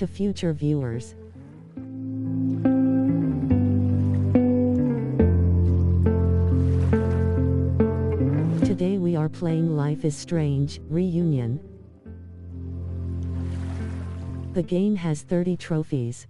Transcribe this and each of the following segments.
to future viewers. Today we are playing Life is Strange, Reunion. The game has 30 trophies.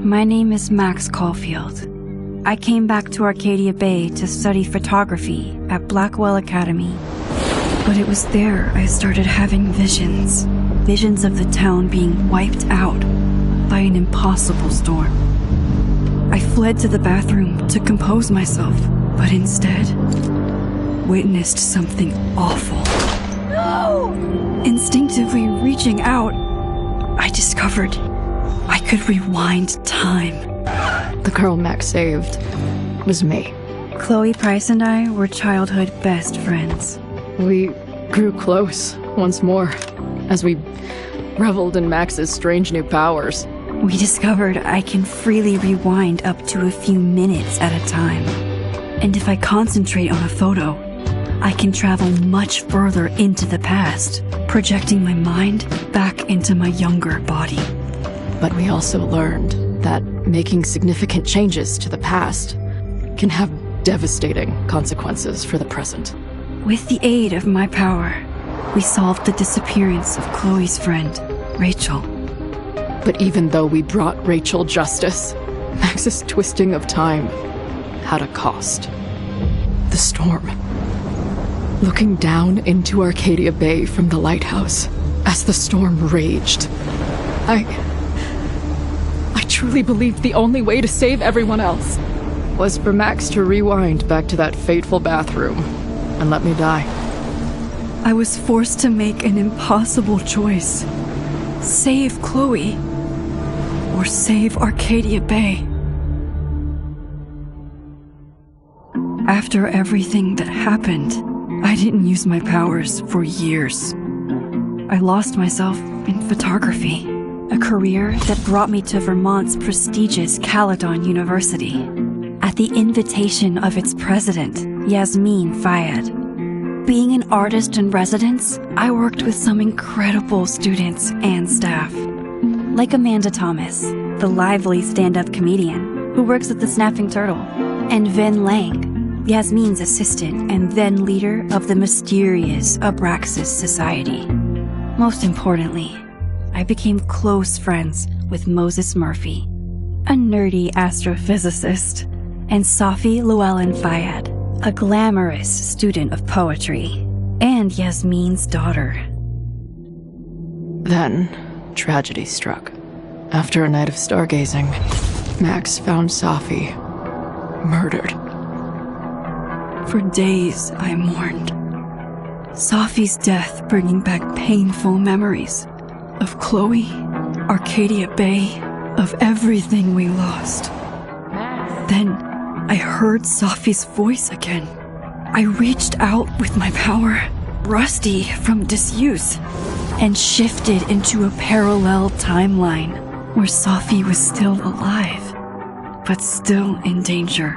My name is Max Caulfield. I came back to Arcadia Bay to study photography at Blackwell Academy. But it was there I started having visions. Visions of the town being wiped out by an impossible storm. I fled to the bathroom to compose myself, but instead witnessed something awful. No! Instinctively reaching out, I discovered I could rewind time. The girl Max saved was me. Chloe Price and I were childhood best friends. We grew close once more as we reveled in Max's strange new powers. We discovered I can freely rewind up to a few minutes at a time. And if I concentrate on a photo, I can travel much further into the past, projecting my mind back into my younger body. But we also learned that making significant changes to the past can have devastating consequences for the present. With the aid of my power, we solved the disappearance of Chloe's friend, Rachel. But even though we brought Rachel justice, Max's twisting of time had a cost. The storm. Looking down into Arcadia Bay from the lighthouse as the storm raged, I truly believed the only way to save everyone else was for Max to rewind back to that fateful bathroom and let me die. I was forced to make an impossible choice. Save Chloe, or save Arcadia Bay. After everything that happened, I didn't use my powers for years. I lost myself in photography, a career that brought me to Vermont's prestigious Caledon University, at the invitation of its president, Yasmin Fayed. Being an artist in residence, I worked with some incredible students and staff, like Amanda Thomas, the lively stand-up comedian who works at the Snapping Turtle, and Vin Lang, Yasmin's assistant and then leader of the mysterious Abraxas Society. Most importantly, I became close friends with Moses Murphy, a nerdy astrophysicist, and Safi Llewellyn Fayed, a glamorous student of poetry, and Yasmin's daughter. Then, tragedy struck. After a night of stargazing, Max found Safi murdered. For days, I mourned. Safi's death bringing back painful memories of Chloe, Arcadia Bay, of everything we lost. Then, I heard Safi's voice again. I reached out with my power, rusty from disuse, and shifted into a parallel timeline where Safi was still alive, but still in danger.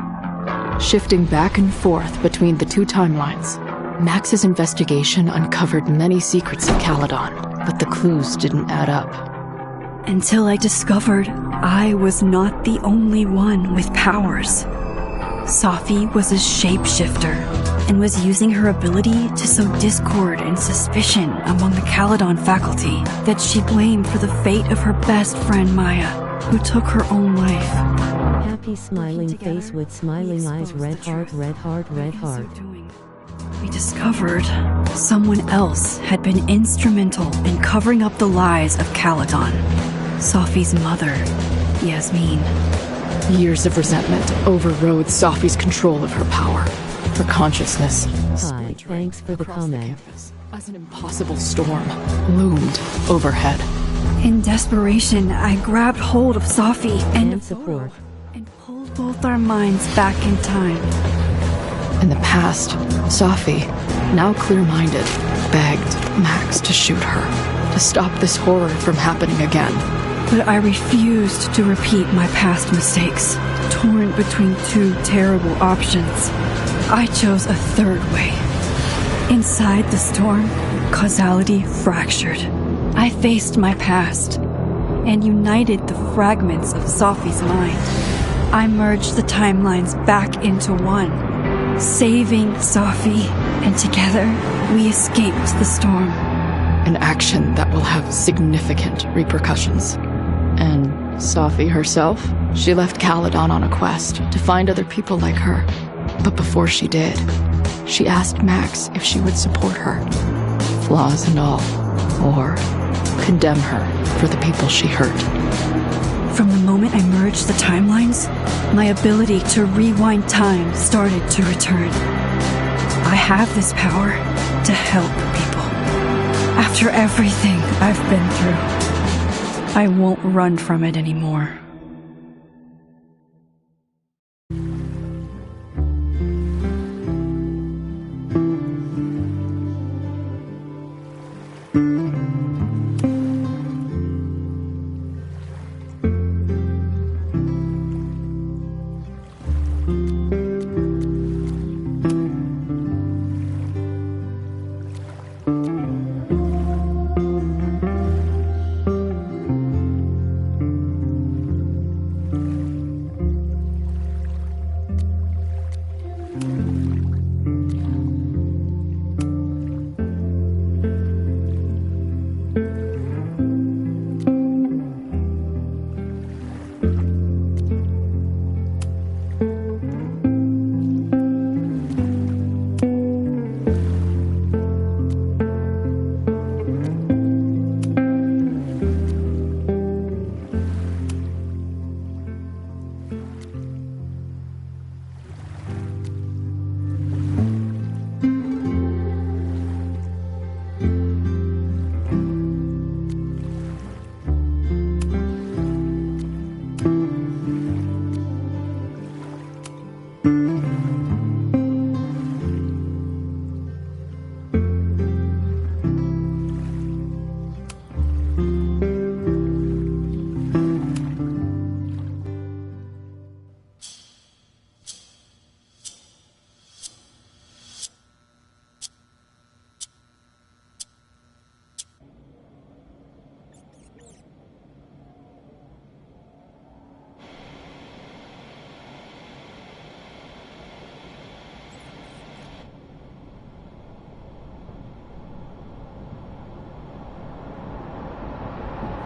Shifting back and forth between the two timelines, Max's investigation uncovered many secrets of Caledon, but the clues didn't add up. Until I discovered I was not the only one with powers. Safi was a shapeshifter and was using her ability to sow discord and suspicion among the Caledon faculty that she blamed for the fate of her best friend Maya, who took her own life. Happy smiling face with smiling eyes, red heart, red heart, red heart. We discovered someone else had been instrumental in covering up the lies of Caledon. Safi's mother, Yasmin. Years of resentment overrode Safi's control of her power. Her consciousness Hi, thanks for the comment. As an impossible storm loomed overhead. In desperation, I grabbed hold of Safi and support. And pulled both our minds back in time. In the past, Safi, now clear-minded, begged Max to shoot her, to stop this horror from happening again. But I refused to repeat my past mistakes, torn between two terrible options. I chose a third way. Inside the storm, causality fractured. I faced my past and united the fragments of Safi's mind. I merged the timelines back into one, saving Safi, and together we escaped the storm. An action that will have significant repercussions. And Safi herself? She left Caledon on a quest to find other people like her. But before she did, she asked Max if she would support her, flaws and all, or condemn her for the people she hurt. From the moment I merged the timelines, my ability to rewind time started to return. I have this power to help people. After everything I've been through, I won't run from it anymore.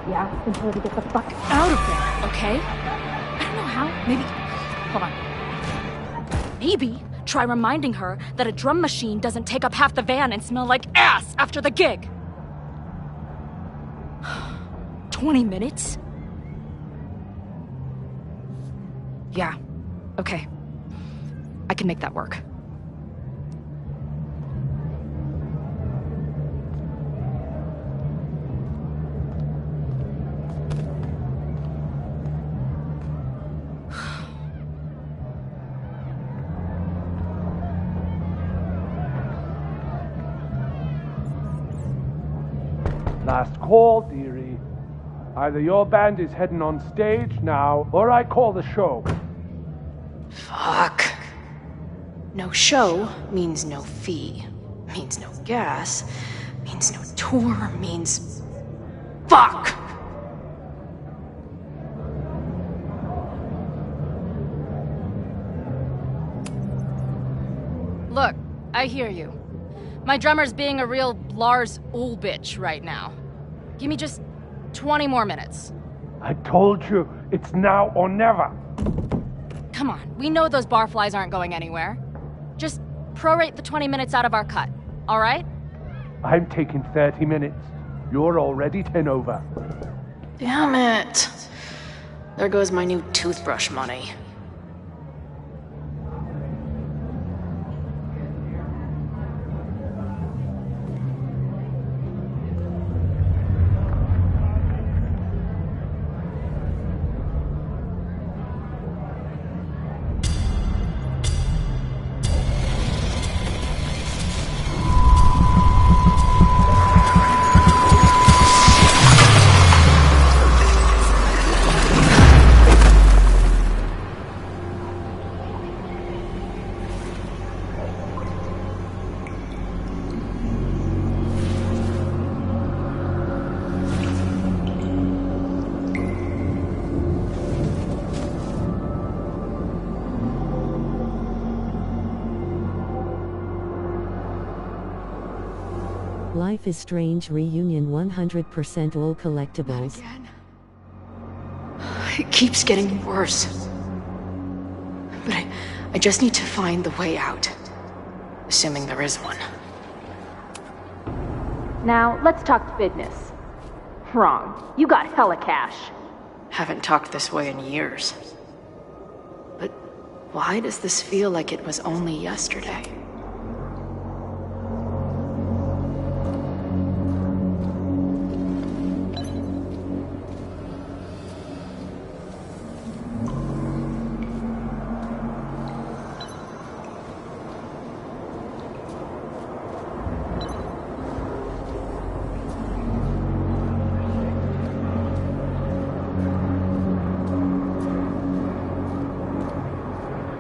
Yeah, then tell her to get the fuck out of there, okay? I don't know how. Maybe... Hold on. Maybe try reminding her that a drum machine doesn't take up half the van and smell like ass after the gig. 20 minutes? Yeah. Okay. I can make that work. Last call, dearie. Either your band is heading on stage now, or I call the show. Fuck. No show means no fee. Means no gas. Means no tour. Means... Fuck! Look, I hear you. My drummer's being a real Lars Ulbitch right now. Give me just 20 more minutes. I told you, it's now or never. Come on, we know those barflies aren't going anywhere. Just prorate the 20 minutes out of our cut, all right? I'm taking 30 minutes. You're already 10 over. Damn it. There goes my new toothbrush money. Life is Strange Reunion 100% all collectibles. Again. It keeps getting worse. But I just need to find the way out. Assuming there is one. Now, let's talk business. Wrong. You got hella cash. Haven't talked this way in years. But why does this feel like it was only yesterday?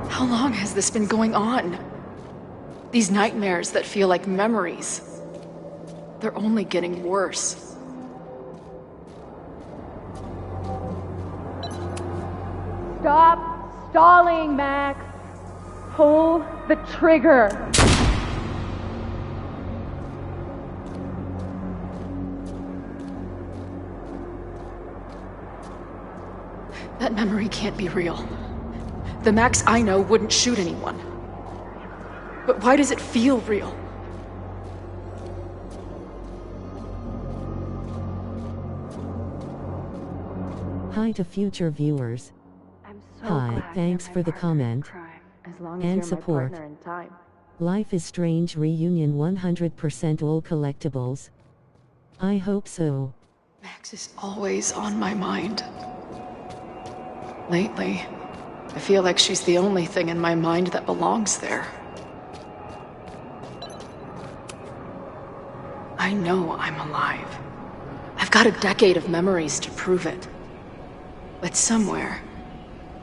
How long has this been going on? These nightmares that feel like memories. They're only getting worse. Stop stalling, Max. Pull the trigger. That memory can't be real. The Max I know wouldn't shoot anyone. But why does it feel real? Hi to future viewers. I'm so Hi, glad thanks you're for my the partner in comment. crime, as long as And you're support. my partner in time. Life is Strange Reunion 100% all collectibles. I hope so. Max is always on my mind. Lately, I feel like she's the only thing in my mind that belongs there. I know I'm alive. I've got a decade of memories to prove it. But somewhere,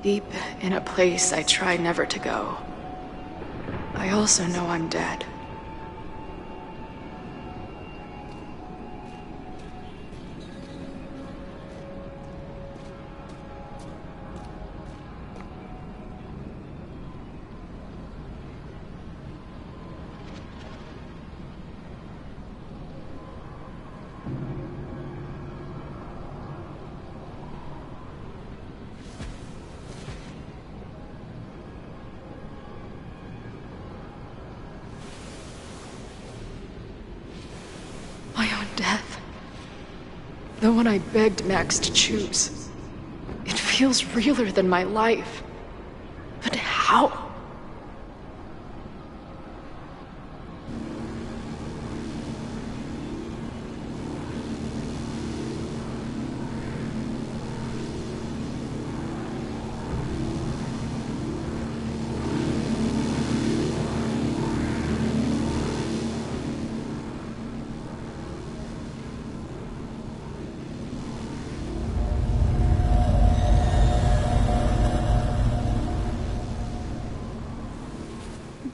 deep in a place I try never to go, I also know I'm dead. know when I begged Max to choose, it feels realer than my life. But how?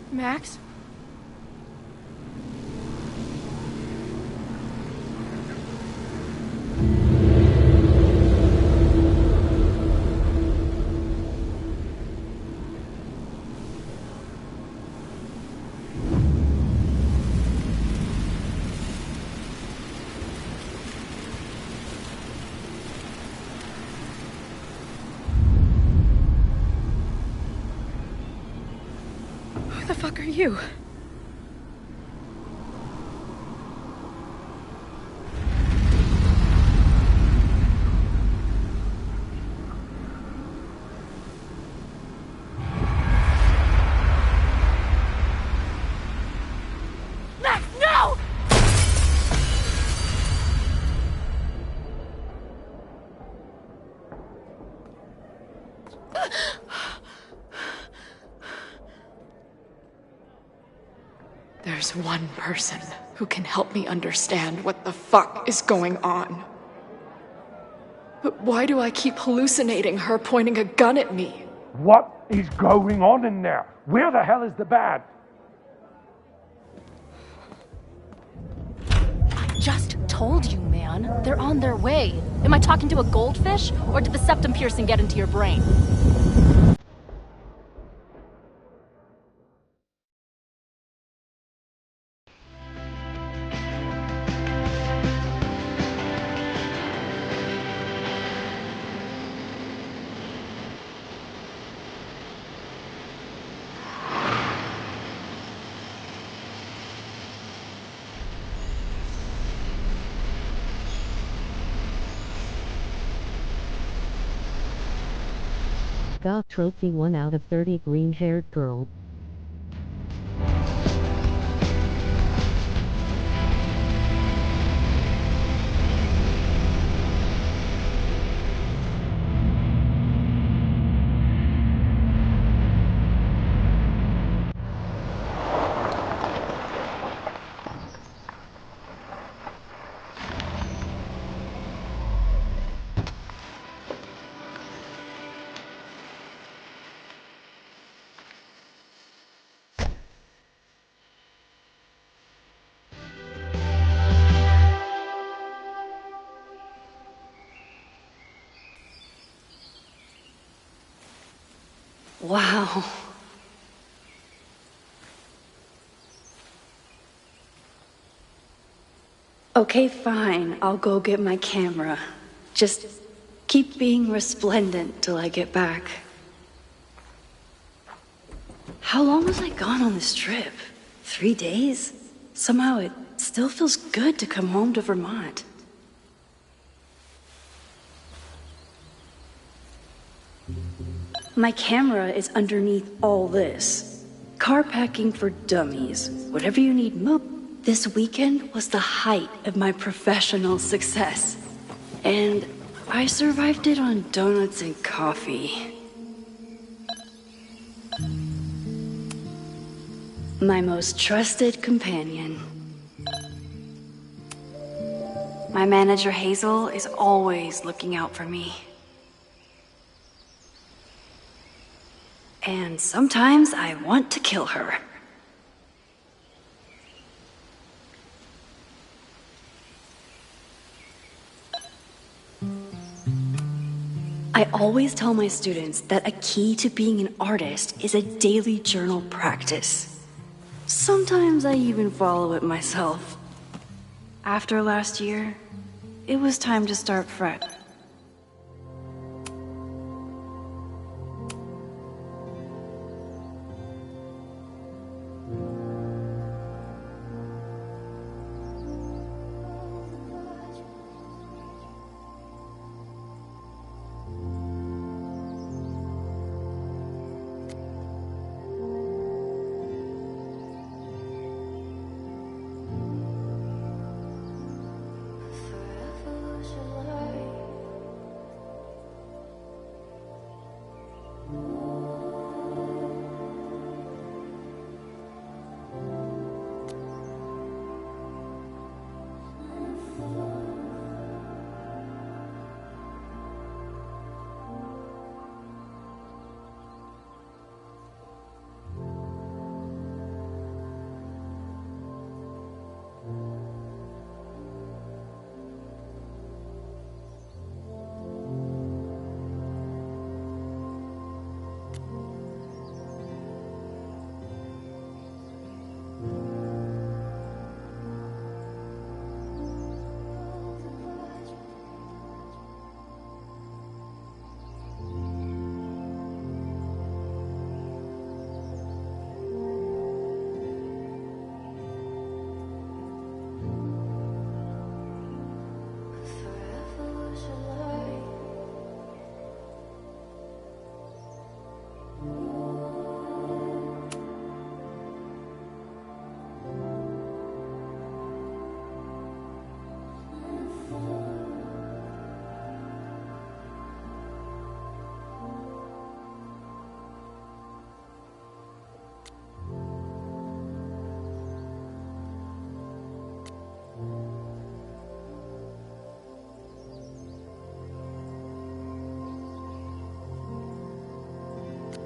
Max? Who the fuck are you? Max, no! There's one person who can help me understand what the fuck is going on. But why do I keep hallucinating her pointing a gun at me? What is going on in there? Where the hell is the band? I just told you, man. They're on their way. Am I talking to a goldfish, or did the septum piercing get into your brain? Got trophy 1 out of 30 green-haired girl. Wow. Okay, fine. I'll go get my camera. Just keep being resplendent till I get back. How long was I gone on this trip? 3 days? Somehow it still feels good to come home to Vermont. My camera is underneath all this. Car packing for dummies. Whatever you need, move. This weekend was the height of my professional success. And I survived it on donuts and coffee. My most trusted companion. My manager Hazel is always looking out for me. And sometimes I want to kill her. I always tell my students that a key to being an artist is a daily journal practice. Sometimes I even follow it myself. After last year, it was time to start fresh.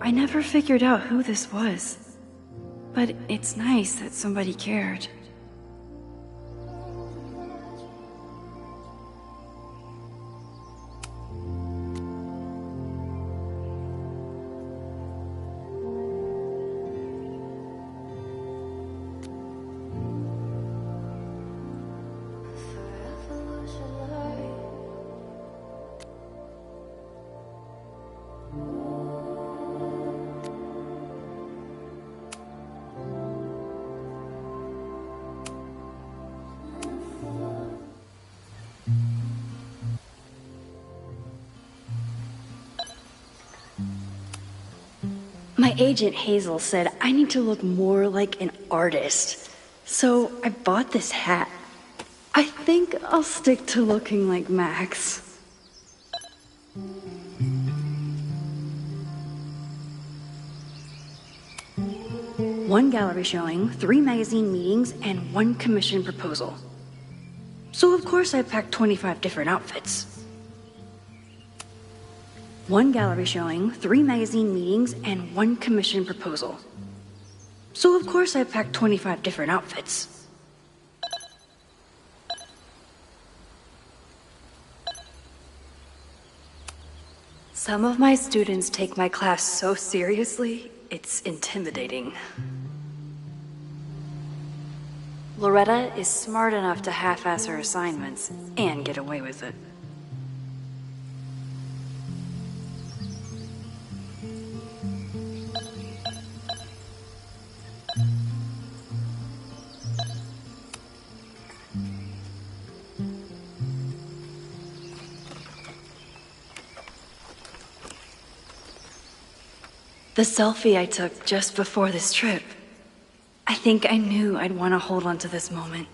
I never figured out who this was. But it's nice that somebody cared. My agent Hazel said I need to look more like an artist, so I bought this hat. I think I'll stick to looking like Max. One gallery showing, 3 magazine meetings, and 1 commission proposal. So of course I packed 25 different outfits. 1 gallery showing, 3 magazine meetings, and 1 commission proposal. So of course I packed 25 different outfits. Some of my students take my class so seriously, it's intimidating. Loretta is smart enough to half-ass her assignments and get away with it. The selfie I took just before this trip. I think I knew I'd want to hold on to this moment.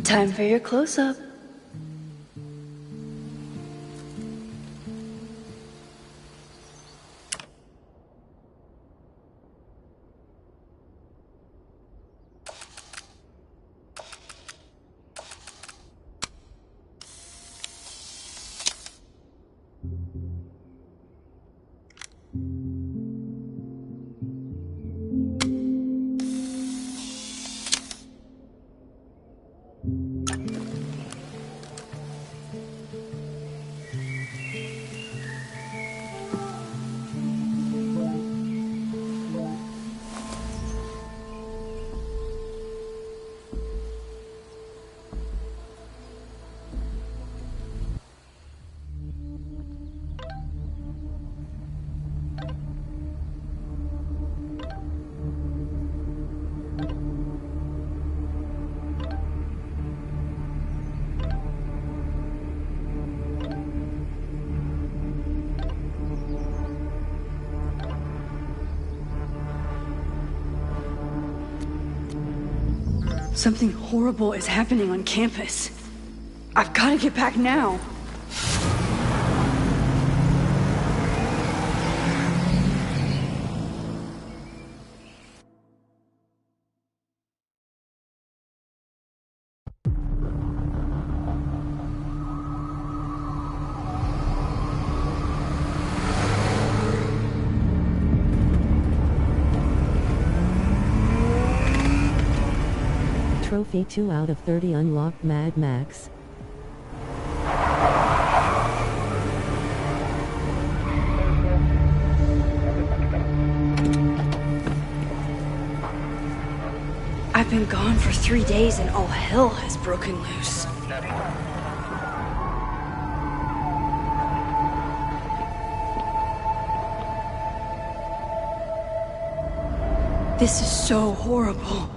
Time for your close-up. Something horrible is happening on campus. I've got to get back now. Trophy 2 out of 30 unlocked Mad Max. I've been gone for 3 days and all hell has broken loose. This is so horrible.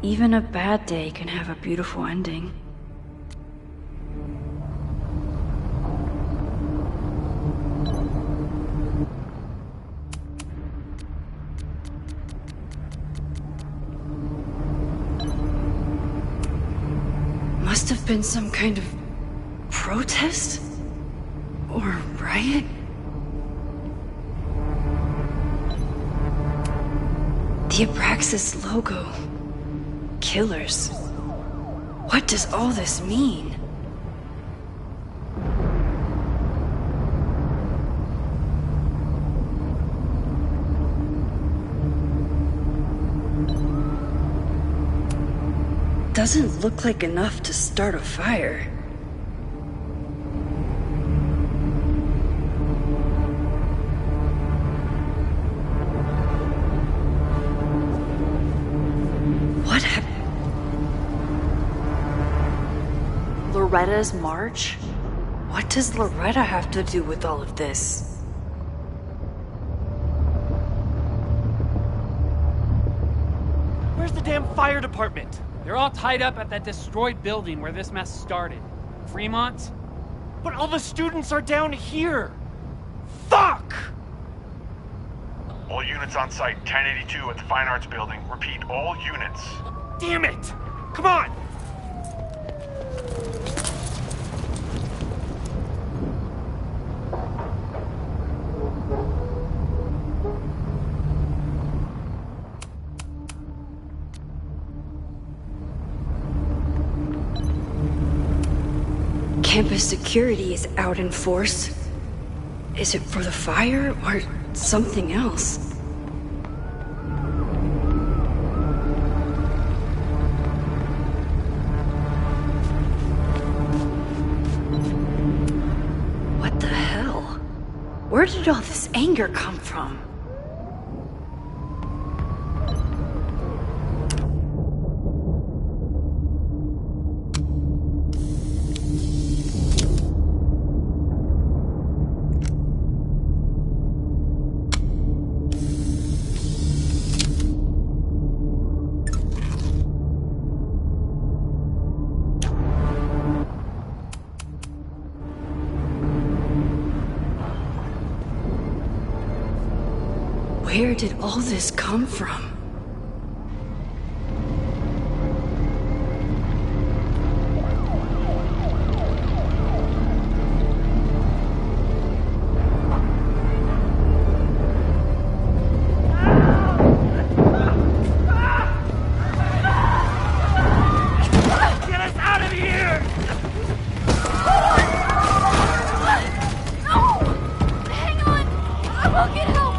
Even a bad day can have a beautiful ending. must have been some kind of protest? Or riot? The Abraxas logo. Killers. What does all this mean? Doesn't look like enough to start a fire. What happened? Loretta's march? What does Loretta have to do with all of this? Where's the damn fire department? They're all tied up at that destroyed building where this mess started. Fremont? But all the students are down here! Fuck! All units on site, 1082 at the Fine Arts Building. Repeat, all units. Damn it! Come on! Campus security is out in force. Is it for the fire or something else? What the hell? Where did all this anger come from? Where did all this come from? Get us out of here! Hang on! I will get help!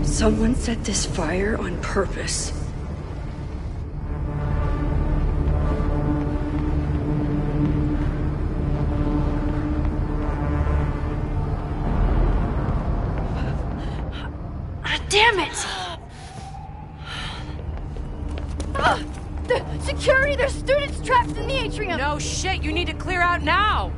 Someone set this fire on purpose. Damn it! The security! There's students trapped in the atrium! No shit, you need to clear out now!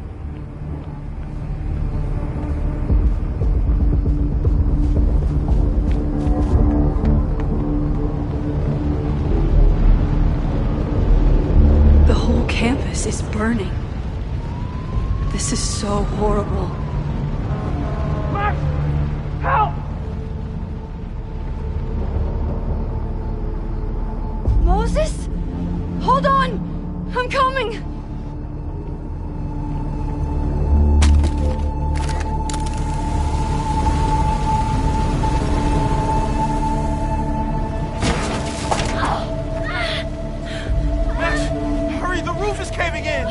The whole campus is burning. This is so horrible. Max! Help! Moses? Hold on! I'm coming! Max, hurry, the roof is caving in!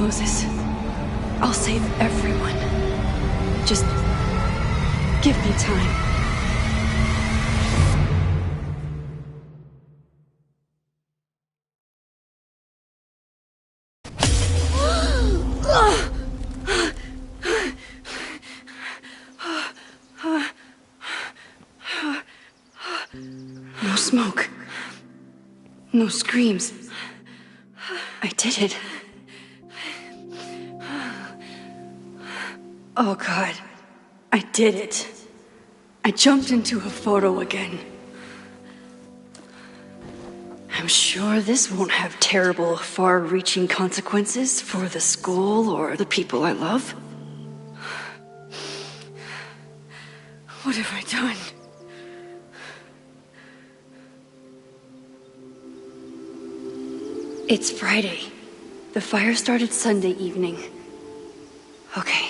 Moses. I'll save everyone. Just give me time. No smoke. No screams. I did it. Oh God, I did it. I jumped into a photo again. I'm sure this won't have terrible, far-reaching consequences for the school or the people I love. What have I done? It's Friday. The fire started Sunday evening. Okay.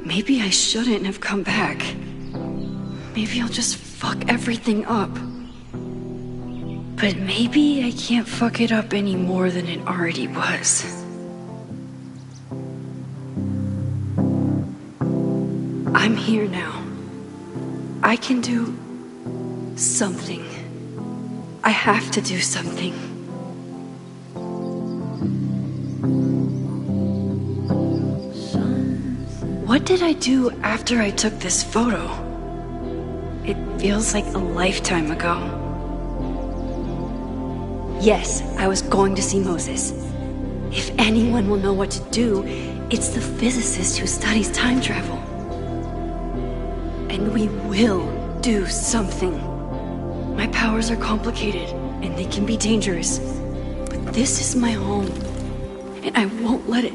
Maybe I shouldn't have come back. Maybe I'll just fuck everything up. But maybe I can't fuck it up any more than it already was. I'm here now. I can do something. I have to do something. What did I do after I took this photo? It feels like a lifetime ago. Yes, I was going to see Moses. If anyone will know what to do, it's the physicist who studies time travel. And we will do something. My powers are complicated, and they can be dangerous. But this is my home, and I won't let it.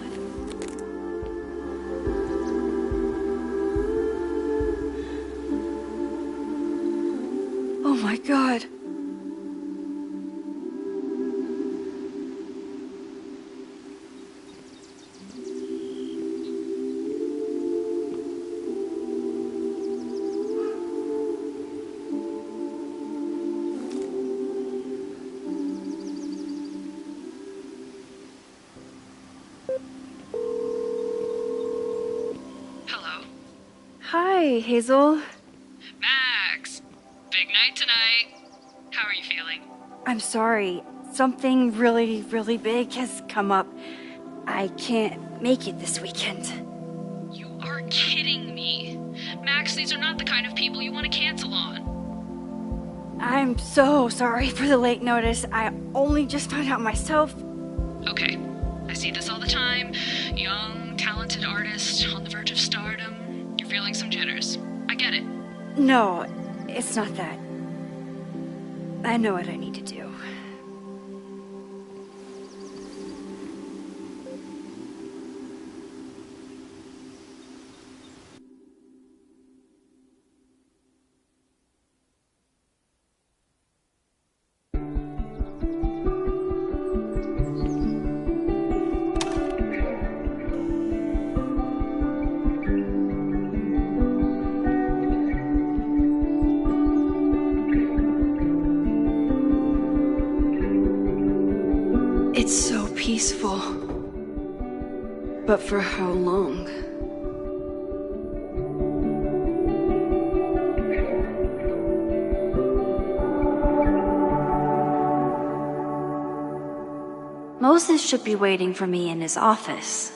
Oh my God. Hi, Hazel. Max! Big night tonight. How are you feeling? I'm sorry. Something really, really big has come up. I can't make it this weekend. You are kidding me. Max, these are not the kind of people you want to cancel on. I'm so sorry for the late notice. I only just found out myself. Okay, I see this all the time. Young, talented artist on the verge of stardom. You're feeling some jitters. I get it. No, it's not that. I know what I need to do. It's so peaceful. But for how long? Moses should be waiting for me in his office.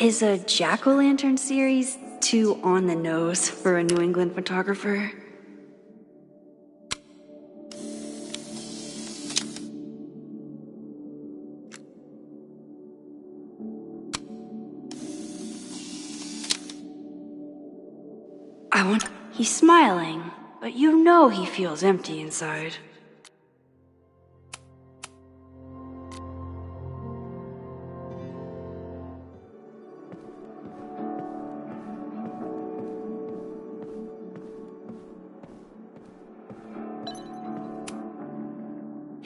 Is a jack-o'-lantern series too on the nose for a New England photographer? He's smiling, but you know he feels empty inside.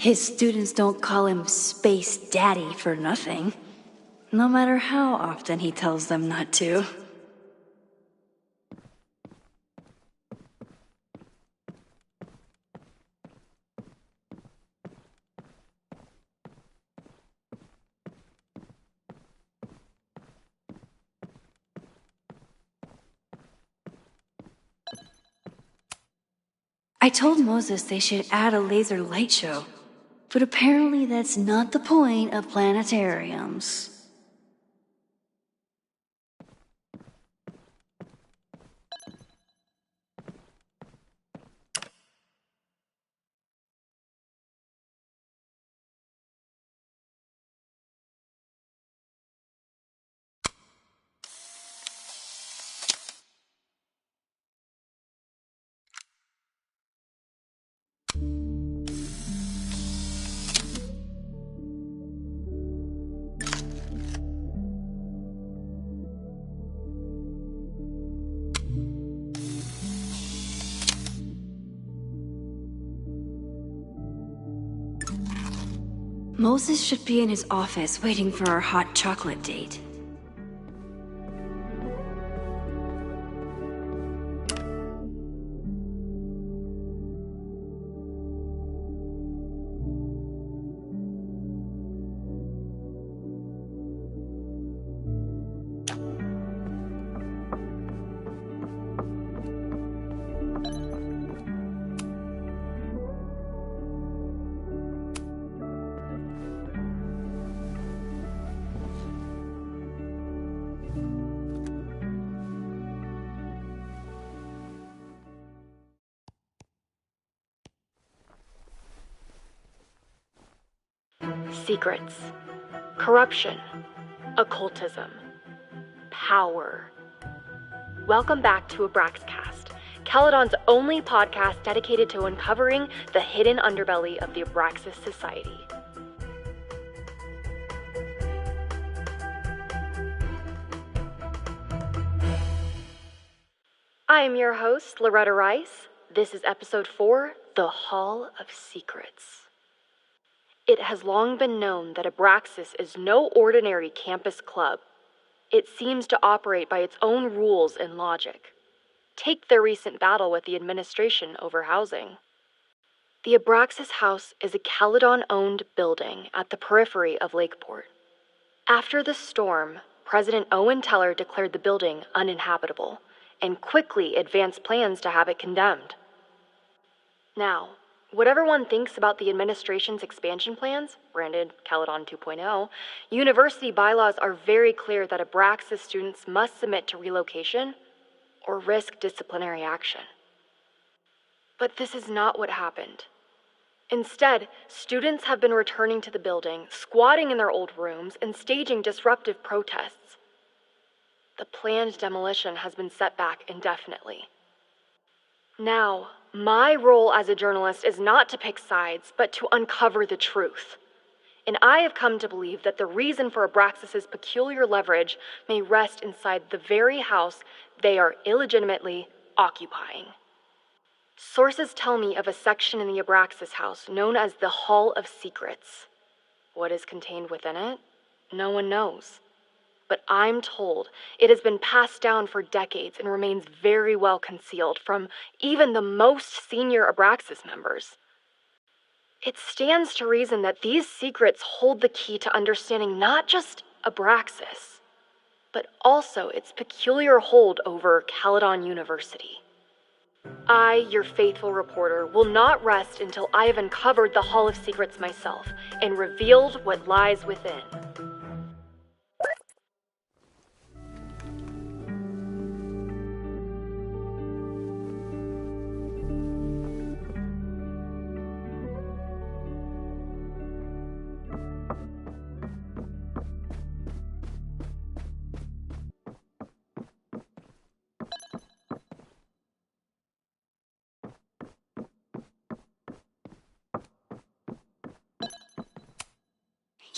His students don't call him Space Daddy for nothing, no matter how often he tells them not to. I told Moses they should add a laser light show, but apparently that's not the point of planetariums. Moses should be in his office waiting for our hot chocolate date. Secrets, corruption, occultism, power. Welcome back to Abraxcast, Caledon's only podcast dedicated to uncovering the hidden underbelly of the Abraxas Society. I am your host, Loretta Rice. This is episode 4, The Hall of Secrets. It has long been known that Abraxas is no ordinary campus club. It seems to operate by its own rules and logic. Take their recent battle with the administration over housing. The Abraxas House is a Caledon-owned building at the periphery of Lakeport. After the storm, President Owen Teller declared the building uninhabitable and quickly advanced plans to have it condemned. Now, whatever one thinks about the administration's expansion plans, branded Caledon 2.0, university bylaws are very clear that Abraxas students must submit to relocation or risk disciplinary action. But this is not what happened. Instead, students have been returning to the building, squatting in their old rooms, and staging disruptive protests. The planned demolition has been set back indefinitely. Now, my role as a journalist is not to pick sides, but to uncover the truth. And I have come to believe that the reason for Abraxas's peculiar leverage may rest inside the very house they are illegitimately occupying. Sources tell me of a section in the Abraxas house known as the Hall of Secrets. What is contained within it? No one knows. But I'm told it has been passed down for decades and remains very well concealed from even the most senior Abraxas members. It stands to reason that these secrets hold the key to understanding not just Abraxas, but also its peculiar hold over Caledon University. I, your faithful reporter, will not rest until I have uncovered the Hall of Secrets myself and revealed what lies within.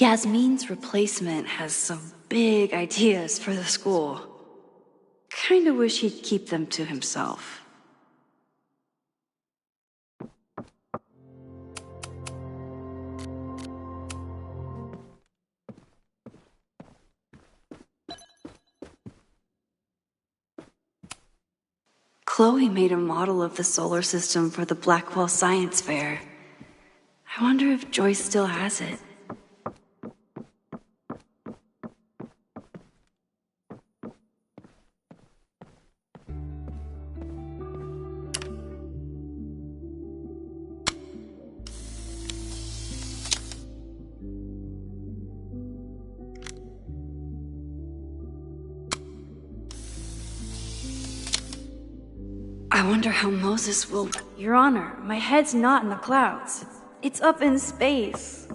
Yasmin's replacement has some big ideas for the school. Kinda wish he'd keep them to himself. Chloe made a model of the solar system for the Blackwell Science Fair. I wonder if Joyce still has it. I wonder how Moses will... Your Honor, my head's not in the clouds. It's up in space.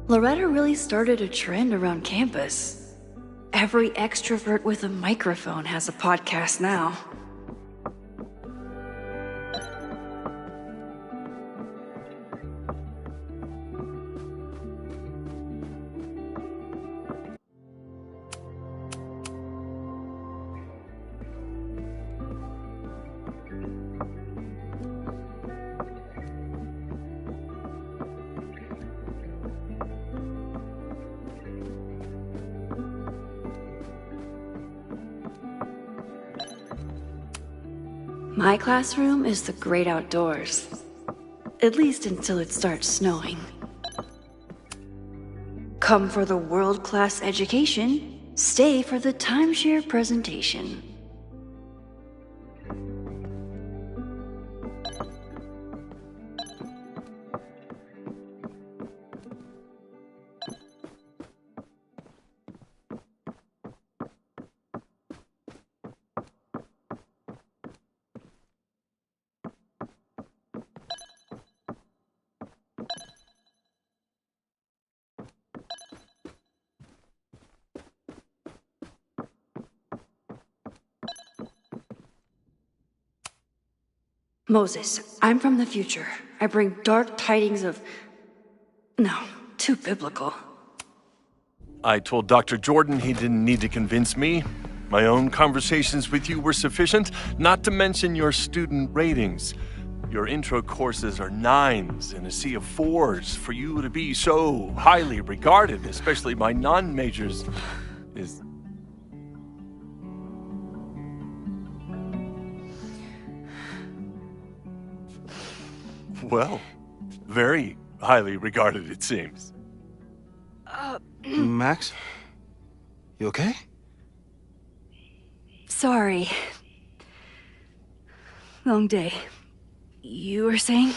Loretta really started a trend around campus. Every extrovert with a microphone has a podcast now. My classroom is the great outdoors. At least until it starts snowing. Come for the world-class education, stay for the timeshare presentation. Moses, I'm from the future. I bring dark tidings of... No, too biblical. I told Dr. Jordan he didn't need to convince me. My own conversations with you were sufficient, not to mention your student ratings. Your intro courses are 9s in a sea of 4s. For you to be so highly regarded, especially by non-majors, is... Well, very highly regarded, it seems. Max? You okay? Sorry. Long day. You were saying?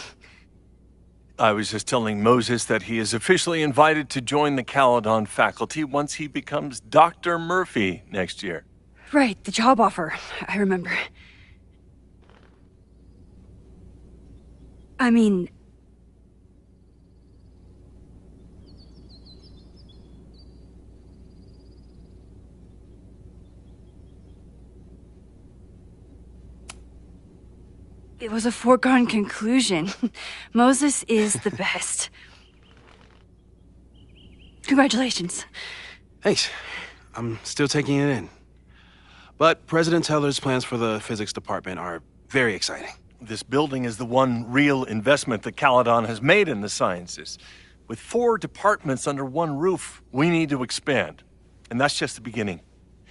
I was just telling Moses that he is officially invited to join the Caledon faculty once he becomes Dr. Murphy next year. Right, the job offer. I remember. I mean... It was a foregone conclusion. Moses is the best. Congratulations. Thanks. I'm still taking it in. But President Teller's plans for the physics department are very exciting. This building is the one real investment that Caledon has made in the sciences. With 4 departments under one roof, we need to expand. And that's just the beginning.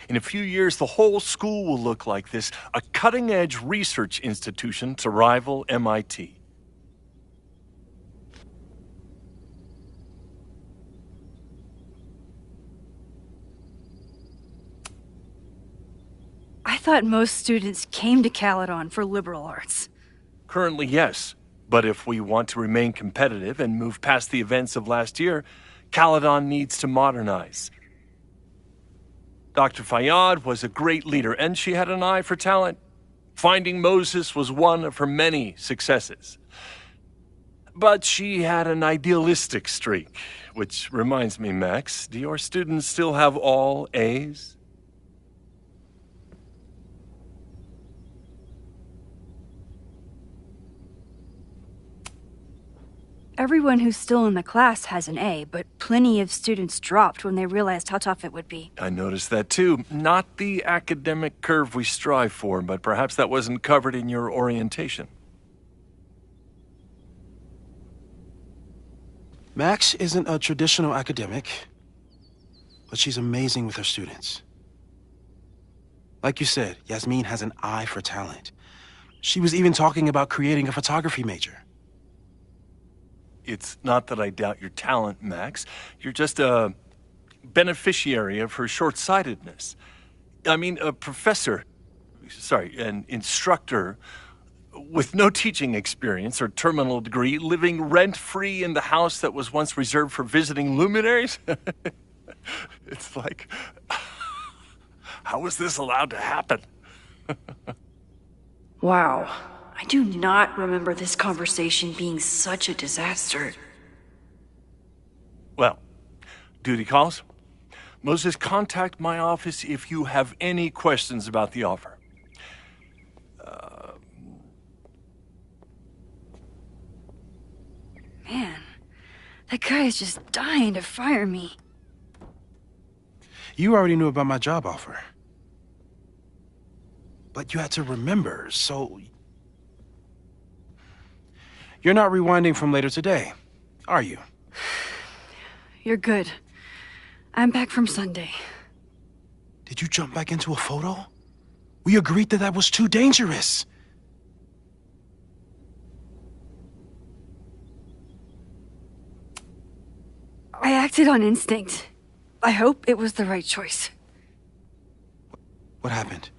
In a few years, the whole school will look like this, a cutting-edge research institution to rival MIT. I thought most students came to Caledon for liberal arts. Currently, yes. But if we want to remain competitive and move past the events of last year, Caledon needs to modernize. Dr. Fayyad was a great leader, and she had an eye for talent. Finding Moses was one of her many successes. But she had an idealistic streak, which reminds me, Max, do your students still have all A's? Everyone who's still in the class has an A, but plenty of students dropped when they realized how tough it would be. I noticed that too. Not the academic curve we strive for, but perhaps that wasn't covered in your orientation. Max isn't a traditional academic, but she's amazing with her students. Like you said, Yasmin has an eye for talent. She was even talking about creating a photography major. It's not that I doubt your talent, Max. You're just a beneficiary of her short-sightedness. I mean, an instructor with no teaching experience or terminal degree, living rent-free in the house that was once reserved for visiting luminaries? It's like, how was this allowed to happen? Wow. I do not remember this conversation being such a disaster. Well, duty calls. Moses, contact my office if you have any questions about the offer. Man, that guy is just dying to fire me. You already knew about my job offer. But you had to remember, so... You're not rewinding from later today, are you? You're good. I'm back from Sunday. Did you jump back into a photo? We agreed that that was too dangerous. I acted on instinct. I hope it was the right choice. What happened?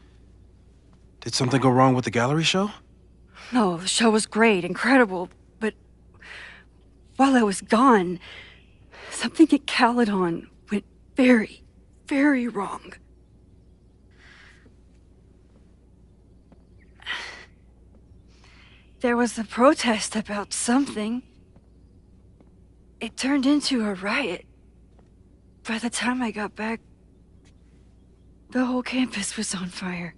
Did something go wrong with the gallery show? No, the show was great, incredible, but while I was gone, something at Caledon went very, very wrong. There was a protest about something. It turned into a riot. By the time I got back, the whole campus was on fire.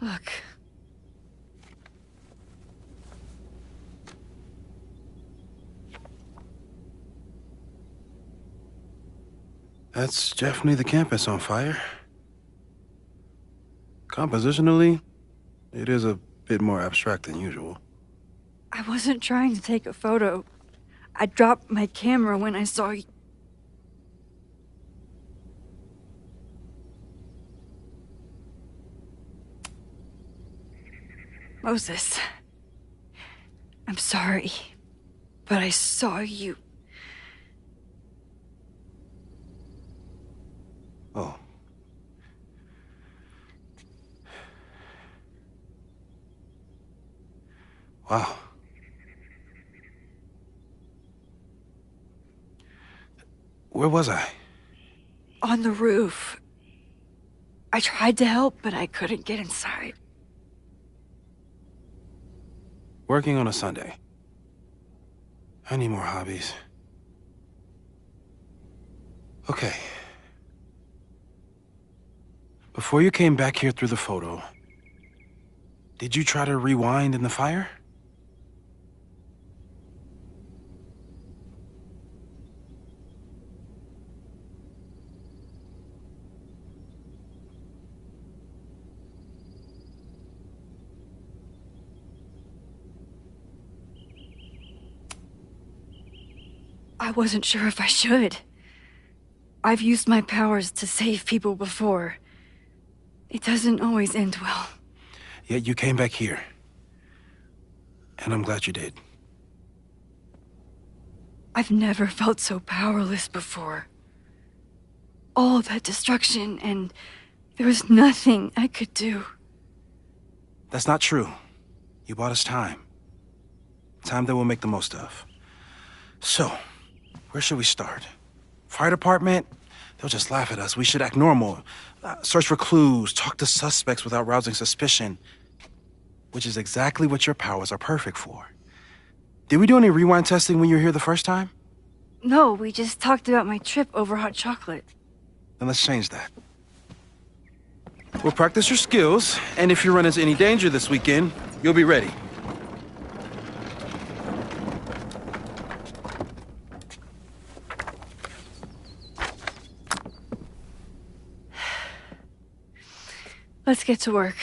Look. That's definitely the campus on fire. Compositionally, it is a bit more abstract than usual. I wasn't trying to take a photo. I dropped my camera when I saw you. Moses, I'm sorry, but I saw you. Oh. Wow. Where was I? On the roof. I tried to help, but I couldn't get inside. Working on a Sunday. I need more hobbies. Okay. Before you came back here through the photo, did you try to rewind in the fire? I wasn't sure if I should. I've used my powers to save people before. It doesn't always end well. Yet you came back here. And I'm glad you did. I've never felt so powerless before. All that destruction, and there was nothing I could do. That's not true. You bought us time. Time that we'll make the most of. So, where should we start? Fire department? They'll just laugh at us. We should act normal. Search for clues, talk to suspects without rousing suspicion. Which is exactly what your powers are perfect for. Did we do any rewind testing when you were here the first time? No, we just talked about my trip over hot chocolate. Then let's change that. We'll practice your skills, and if you run into any danger this weekend, you'll be ready. Let's get to work.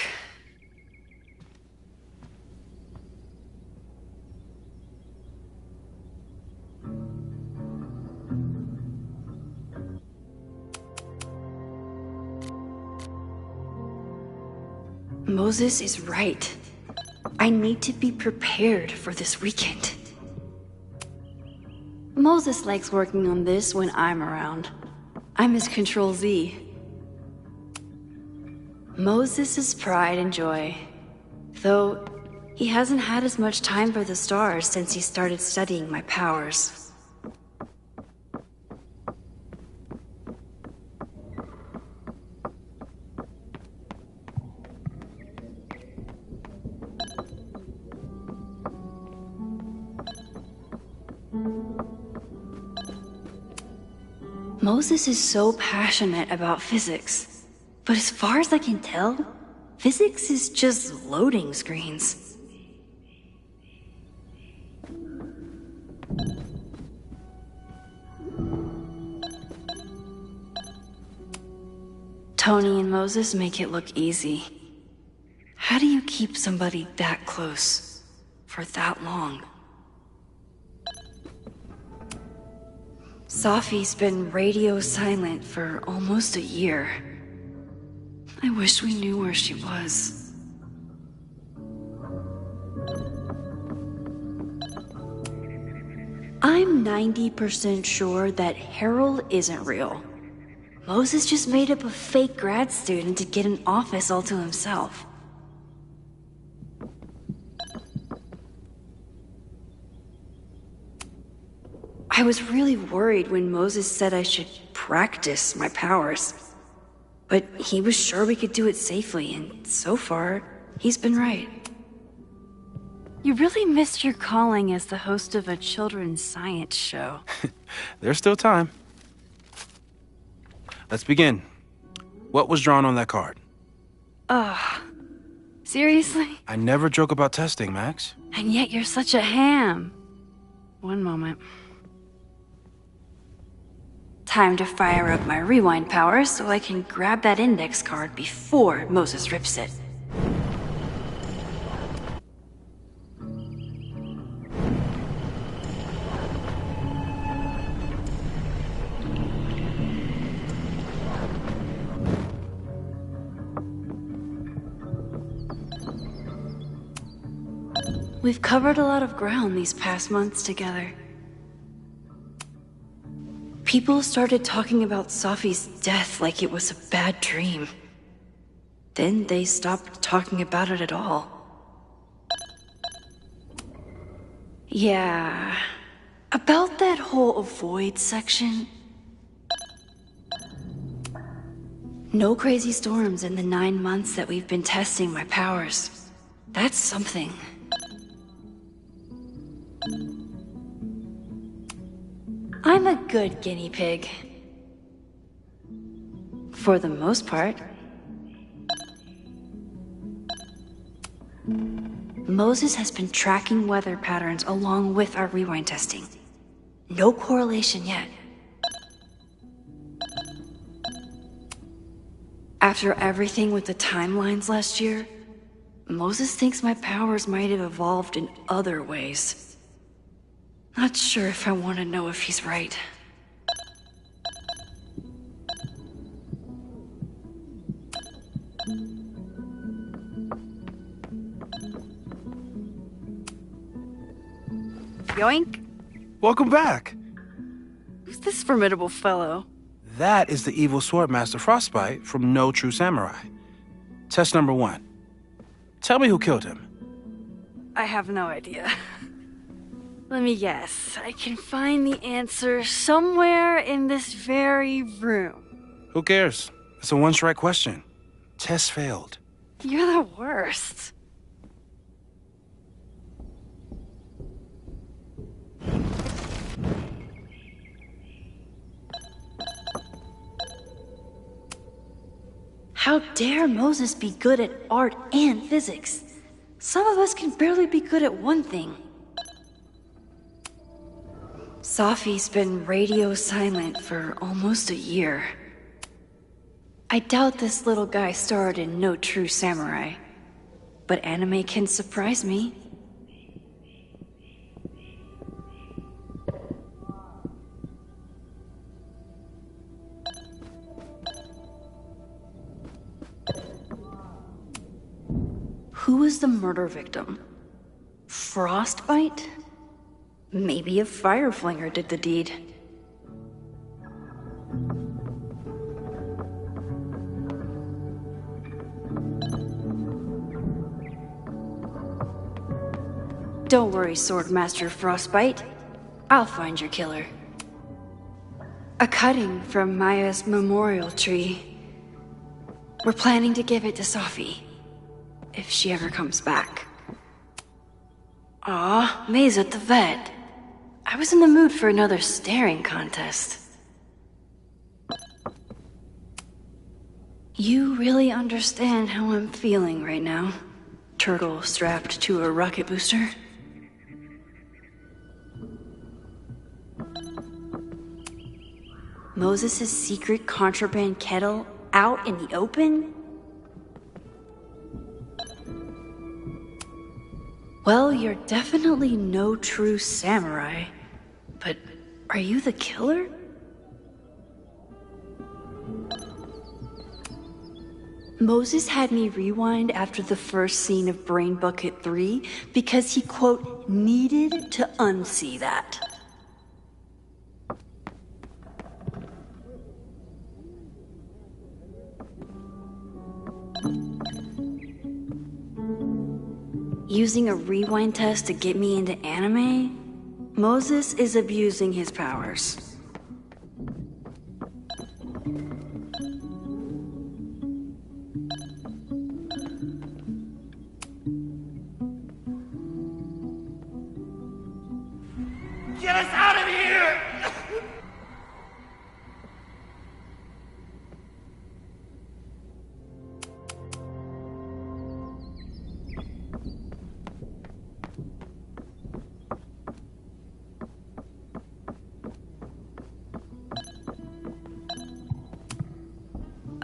Moses is right. I need to be prepared for this weekend. Moses likes working on this when I'm around. I'm his Control Z. Moses' pride and joy. Though, he hasn't had as much time for the stars since he started studying my powers. Moses is so passionate about physics, but as far as I can tell, physics is just loading screens. Tony and Moses make it look easy. How do you keep somebody that close for that long? Safi's been radio silent for almost a year. I wish we knew where she was. I'm 90% sure that Harold isn't real. Moses just made up a fake grad student to get an office all to himself. I was really worried when Moses said I should practice my powers. But he was sure we could do it safely, and so far, he's been right. You really missed your calling as the host of a children's science show. There's still time. Let's begin. What was drawn on that card? Seriously? I never joke about testing, Max. And yet you're such a ham. One moment. Time to fire up my rewind powers so I can grab that index card before Moses rips it. We've covered a lot of ground these past months together. People started talking about Safi's death like it was a bad dream. Then they stopped talking about it at all. Yeah, about that whole avoid section. No crazy storms in the 9 months that we've been testing my powers. That's something. I'm a good guinea pig. For the most part. Moses has been tracking weather patterns along with our rewind testing. No correlation yet. After everything with the timelines last year, Moses thinks my powers might have evolved in other ways. Not sure if I want to know if he's right. Yoink! Welcome back. Who's this formidable fellow? That is the evil Swordmaster Frostbite from No True Samurai. Test number 1. Tell me who killed him. I have no idea. Let me guess. I can find the answer somewhere in this very room. Who cares? It's a one-strike question. Test failed. You're the worst. How dare Moses be good at art and physics? Some of us can barely be good at one thing. Safi's been radio silent for almost a year. I doubt this little guy starred in No True Samurai, but anime can surprise me. Who was the murder victim? Frostbite? Maybe a fire flinger did the deed. Don't worry, Swordmaster Frostbite. I'll find your killer. A cutting from Maya's memorial tree. We're planning to give it to Safi, if she ever comes back. Aw, May's at the vet. I was in the mood for another staring contest. You really understand how I'm feeling right now, turtle strapped to a rocket booster? Moses' secret contraband kettle out in the open? Well, you're definitely no true samurai, but are you the killer? Moses had me rewind after the first scene of Brain Bucket 3 because he, quote, needed to unsee that. Using a rewind test to get me into anime? Moses is abusing his powers. Get us out of here!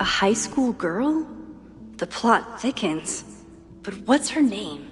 A high school girl? The plot thickens. But what's her name?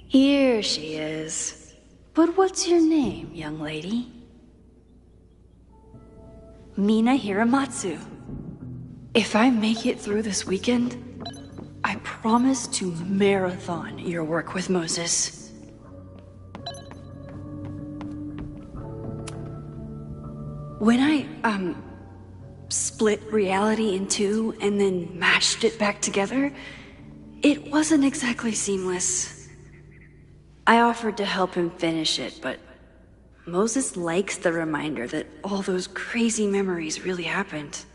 Here she is. But what's your name, young lady? Mina Hiramatsu. If I make it through this weekend, I promise to marathon your work with Moses. When I, split reality in two and then mashed it back together, it wasn't exactly seamless. I offered to help him finish it, but Moses likes the reminder that all those crazy memories really happened.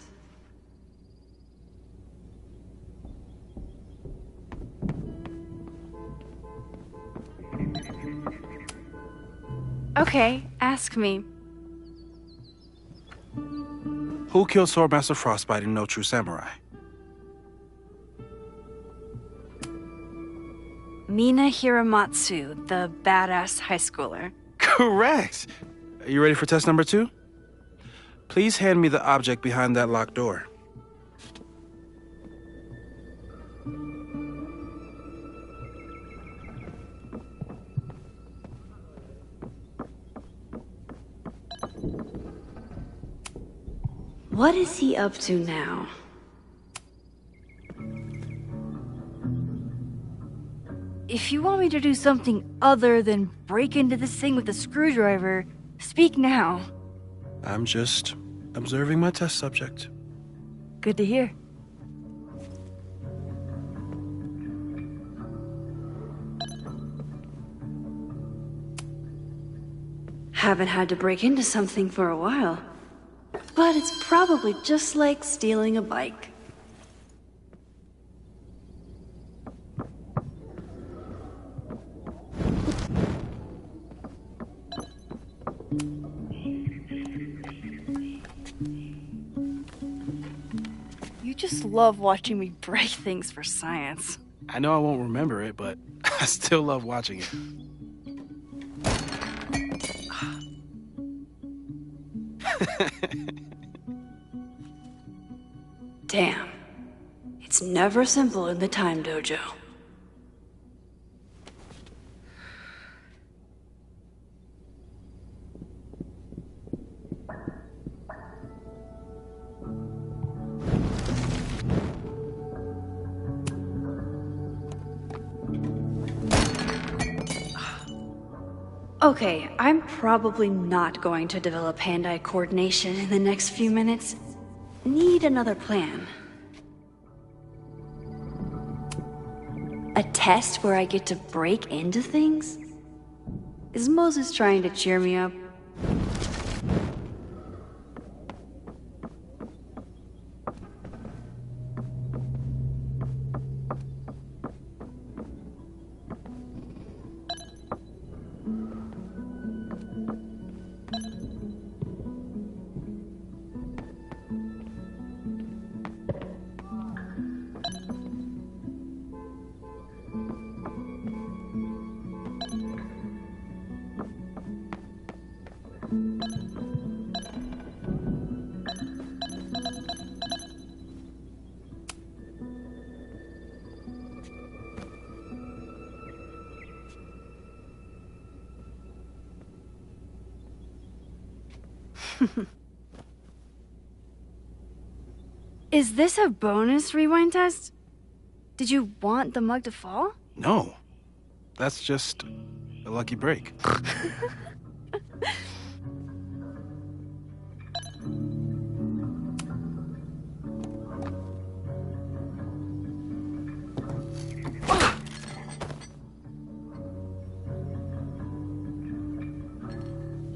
Okay, ask me. Who killed Swordmaster Frostbite in No True Samurai? Mina Hiramatsu, the badass high schooler. Correct! Are you ready for test number 2? Please hand me the object behind that locked door. What is he up to now? If you want me to do something other than break into this thing with a screwdriver, speak now. I'm just observing my test subject. Good to hear. haven't had to break into something for a while. But it's probably just like stealing a bike. You just love watching me break things for science. I know I won't remember it, but I still love watching it. Damn. It's never simple in the time dojo. Okay, I'm probably not going to develop hand-eye coordination in the next few minutes. Need another plan. A test where I get to break into things? Is Moses trying to cheer me up? Is this a bonus rewind test? Did you want the mug to fall? No. That's just a lucky break.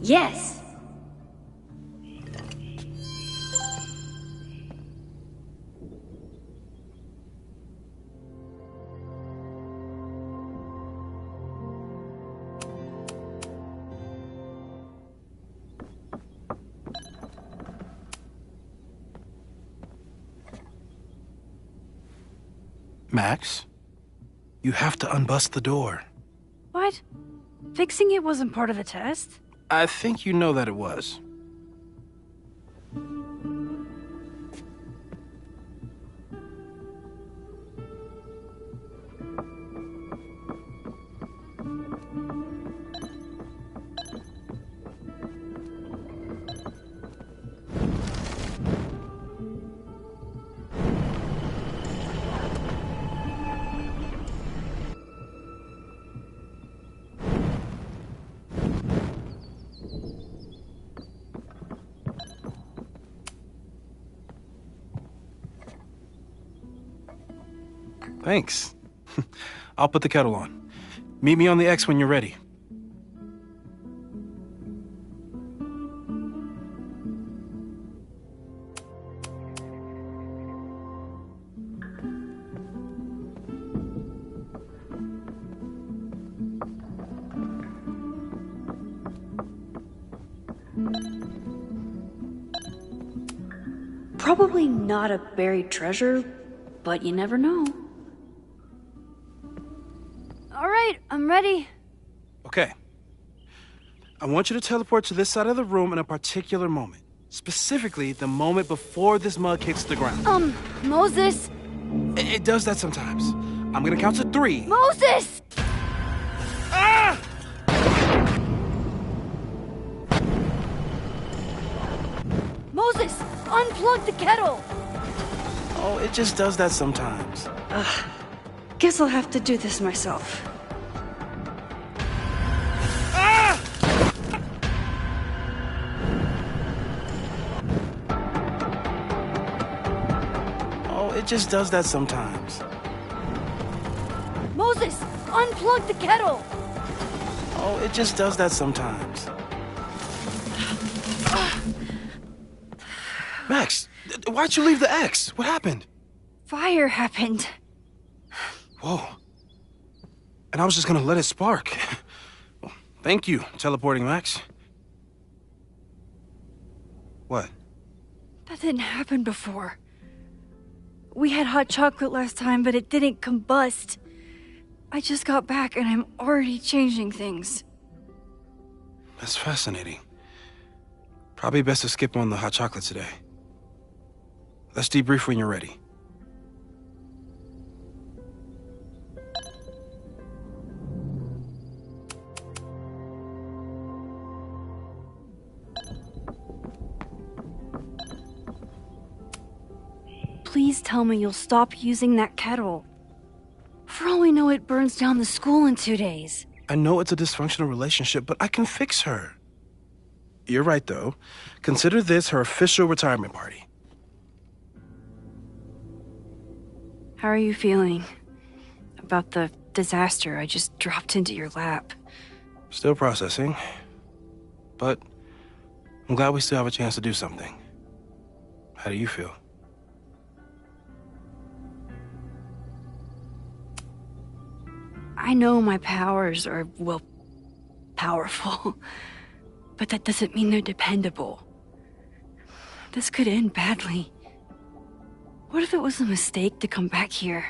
Yes! Max, you have to unbust the door. What? Fixing it wasn't part of the test? I think you know that it was. Thanks. I'll put the kettle on. Meet me on the X when you're ready. Probably not a buried treasure, but you never know. Alright, I'm ready. Okay. I want you to teleport to this side of the room in a particular moment. Specifically, the moment before this mug hits the ground. Moses! It does that sometimes. I'm gonna count to 3. Moses! Ah! Moses! Unplug the kettle! Oh, it just does that sometimes. Guess I'll have to do this myself. Ah! Oh, it just does that sometimes. Moses! Unplug the kettle! Oh, it just does that sometimes. Max, why'd you leave the X? What happened? Fire happened. Whoa. And I was just gonna let it spark. Well, thank you, teleporting Max. What? That didn't happen before. We had hot chocolate last time, but it didn't combust. I just got back and I'm already changing things. That's fascinating. Probably best to skip on the hot chocolate today. Let's debrief when you're ready. Please tell me you'll stop using that kettle. For all we know, it burns down the school in 2 days. I know it's a dysfunctional relationship, but I can fix her. You're right, though. Consider this her official retirement party. How are you feeling about the disaster I just dropped into your lap? Still processing. But I'm glad we still have a chance to do something. How do you feel? I know my powers are, well, powerful, but that doesn't mean they're dependable. This could end badly. What if it was a mistake to come back here?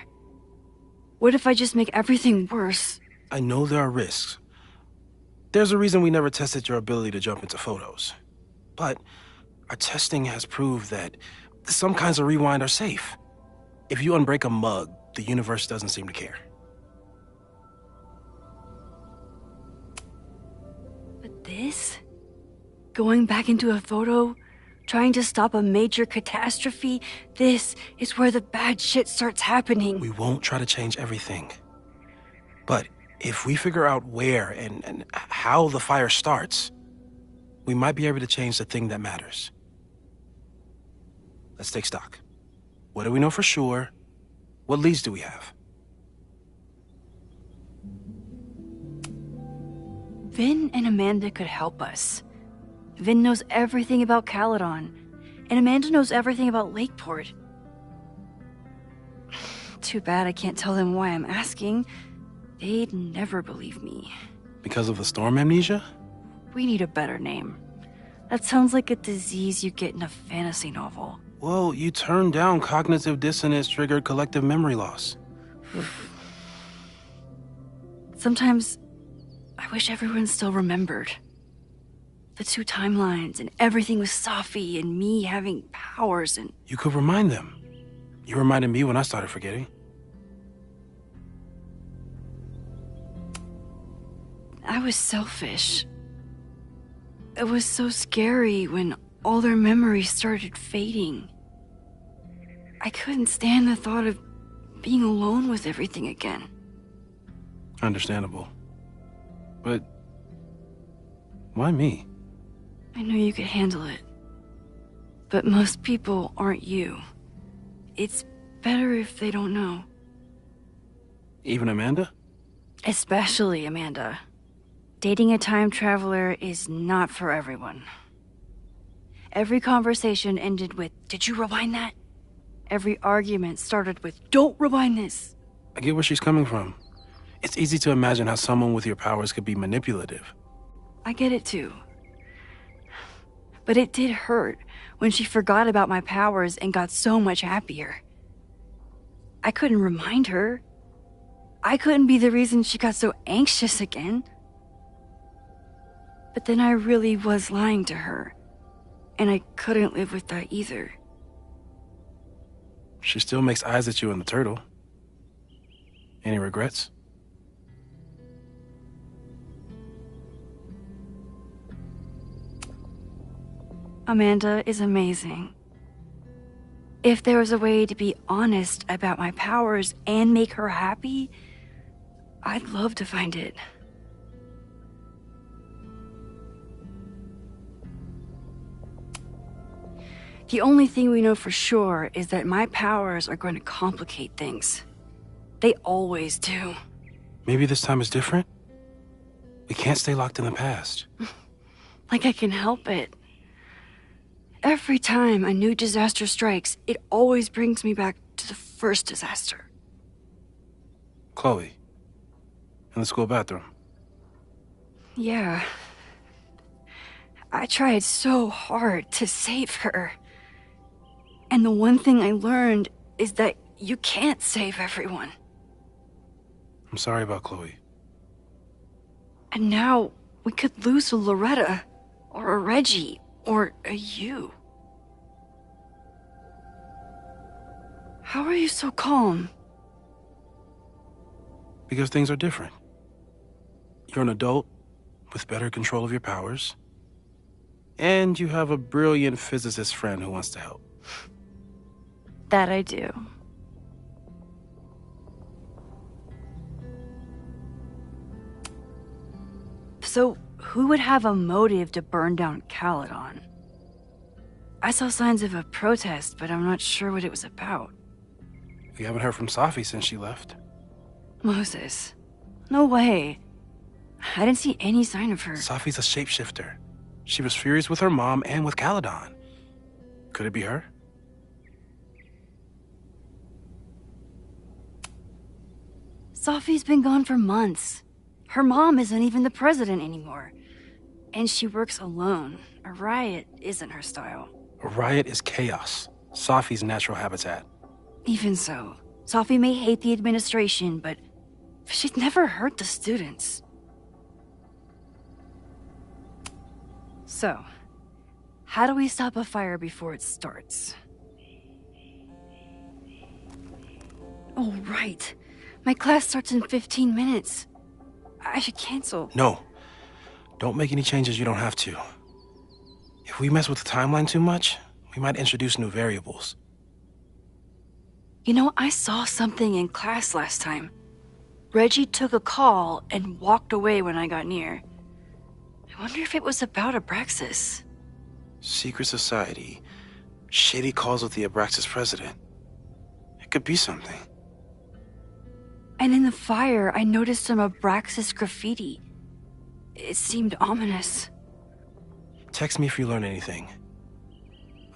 What if I just make everything worse? I know there are risks. There's a reason we never tested your ability to jump into photos. But our testing has proved that some kinds of rewind are safe. If you unbreak a mug, the universe doesn't seem to care. But this? Going back into a photo? Trying to stop a major catastrophe? This is where the bad shit starts happening. We won't try to change everything. But if we figure out where and how the fire starts, we might be able to change the thing that matters. Let's take stock. What do we know for sure? What leads do we have? Vin and Amanda could help us. Vin knows everything about Caledon, and Amanda knows everything about Lakeport. Too bad I can't tell them why I'm asking. They'd never believe me. Because of the storm amnesia? We need a better name. That sounds like a disease you get in a fantasy novel. Well, you turned down cognitive dissonance triggered collective memory loss. Sometimes I wish everyone still remembered. The 2 timelines and everything with Safi and me having powers and... You could remind them. You reminded me when I started forgetting. I was selfish. It was so scary when all their memories started fading. I couldn't stand the thought of being alone with everything again. Understandable. But why me? I know you could handle it. But most people aren't you. It's better if they don't know. Even Amanda? Especially Amanda. Dating a time traveler is not for everyone. Every conversation ended with, "Did you rewind that?" Every argument started with, "Don't rewind this." I get where she's coming from. It's easy to imagine how someone with your powers could be manipulative. I get it too. But it did hurt when she forgot about my powers and got so much happier. I couldn't remind her. I couldn't be the reason she got so anxious again. But then I really was lying to her, and I couldn't live with that either. She still makes eyes at you and the turtle. Any regrets? Amanda is amazing. If there was a way to be honest about my powers and make her happy, I'd love to find it. The only thing we know for sure is that my powers are going to complicate things. They always do. Maybe this time is different? We can't stay locked in the past. Like I can help it. every time a new disaster strikes, it always brings me back to the first disaster. Chloe, in the school bathroom. Yeah. I tried so hard to save her. And the one thing I learned is that you can't save everyone. I'm sorry about Chloe. And now we could lose a Loretta, or a Reggie, or a you. How are you so calm? Because things are different. You're an adult with better control of your powers, and you have a brilliant physicist friend who wants to help. That I do. So, who would have a motive to burn down Caledon? I saw signs of a protest, but I'm not sure what it was about. We haven't heard from Safi since she left. Moses. No way. I didn't see any sign of her. Safi's a shapeshifter. She was furious with her mom and with Caledon. Could it be her? Safi's been gone for months. Her mom isn't even the president anymore. And she works alone. A riot isn't her style. A riot is chaos. Safi's natural habitat. Even so, Safi may hate the administration, but she'd never hurt the students. So, how do we stop a fire before it starts? Oh, right. My class starts in 15 minutes. I should cancel. No. Don't make any changes you don't have to. If we mess with the timeline too much, we might introduce new variables. You know, I saw something in class last time. Reggie took a call and walked away when I got near. I wonder if it was about Abraxas. Secret society. Shady calls with the Abraxas president. It could be something. And in the fire, I noticed some Abraxas graffiti. It seemed ominous. Text me if you learn anything.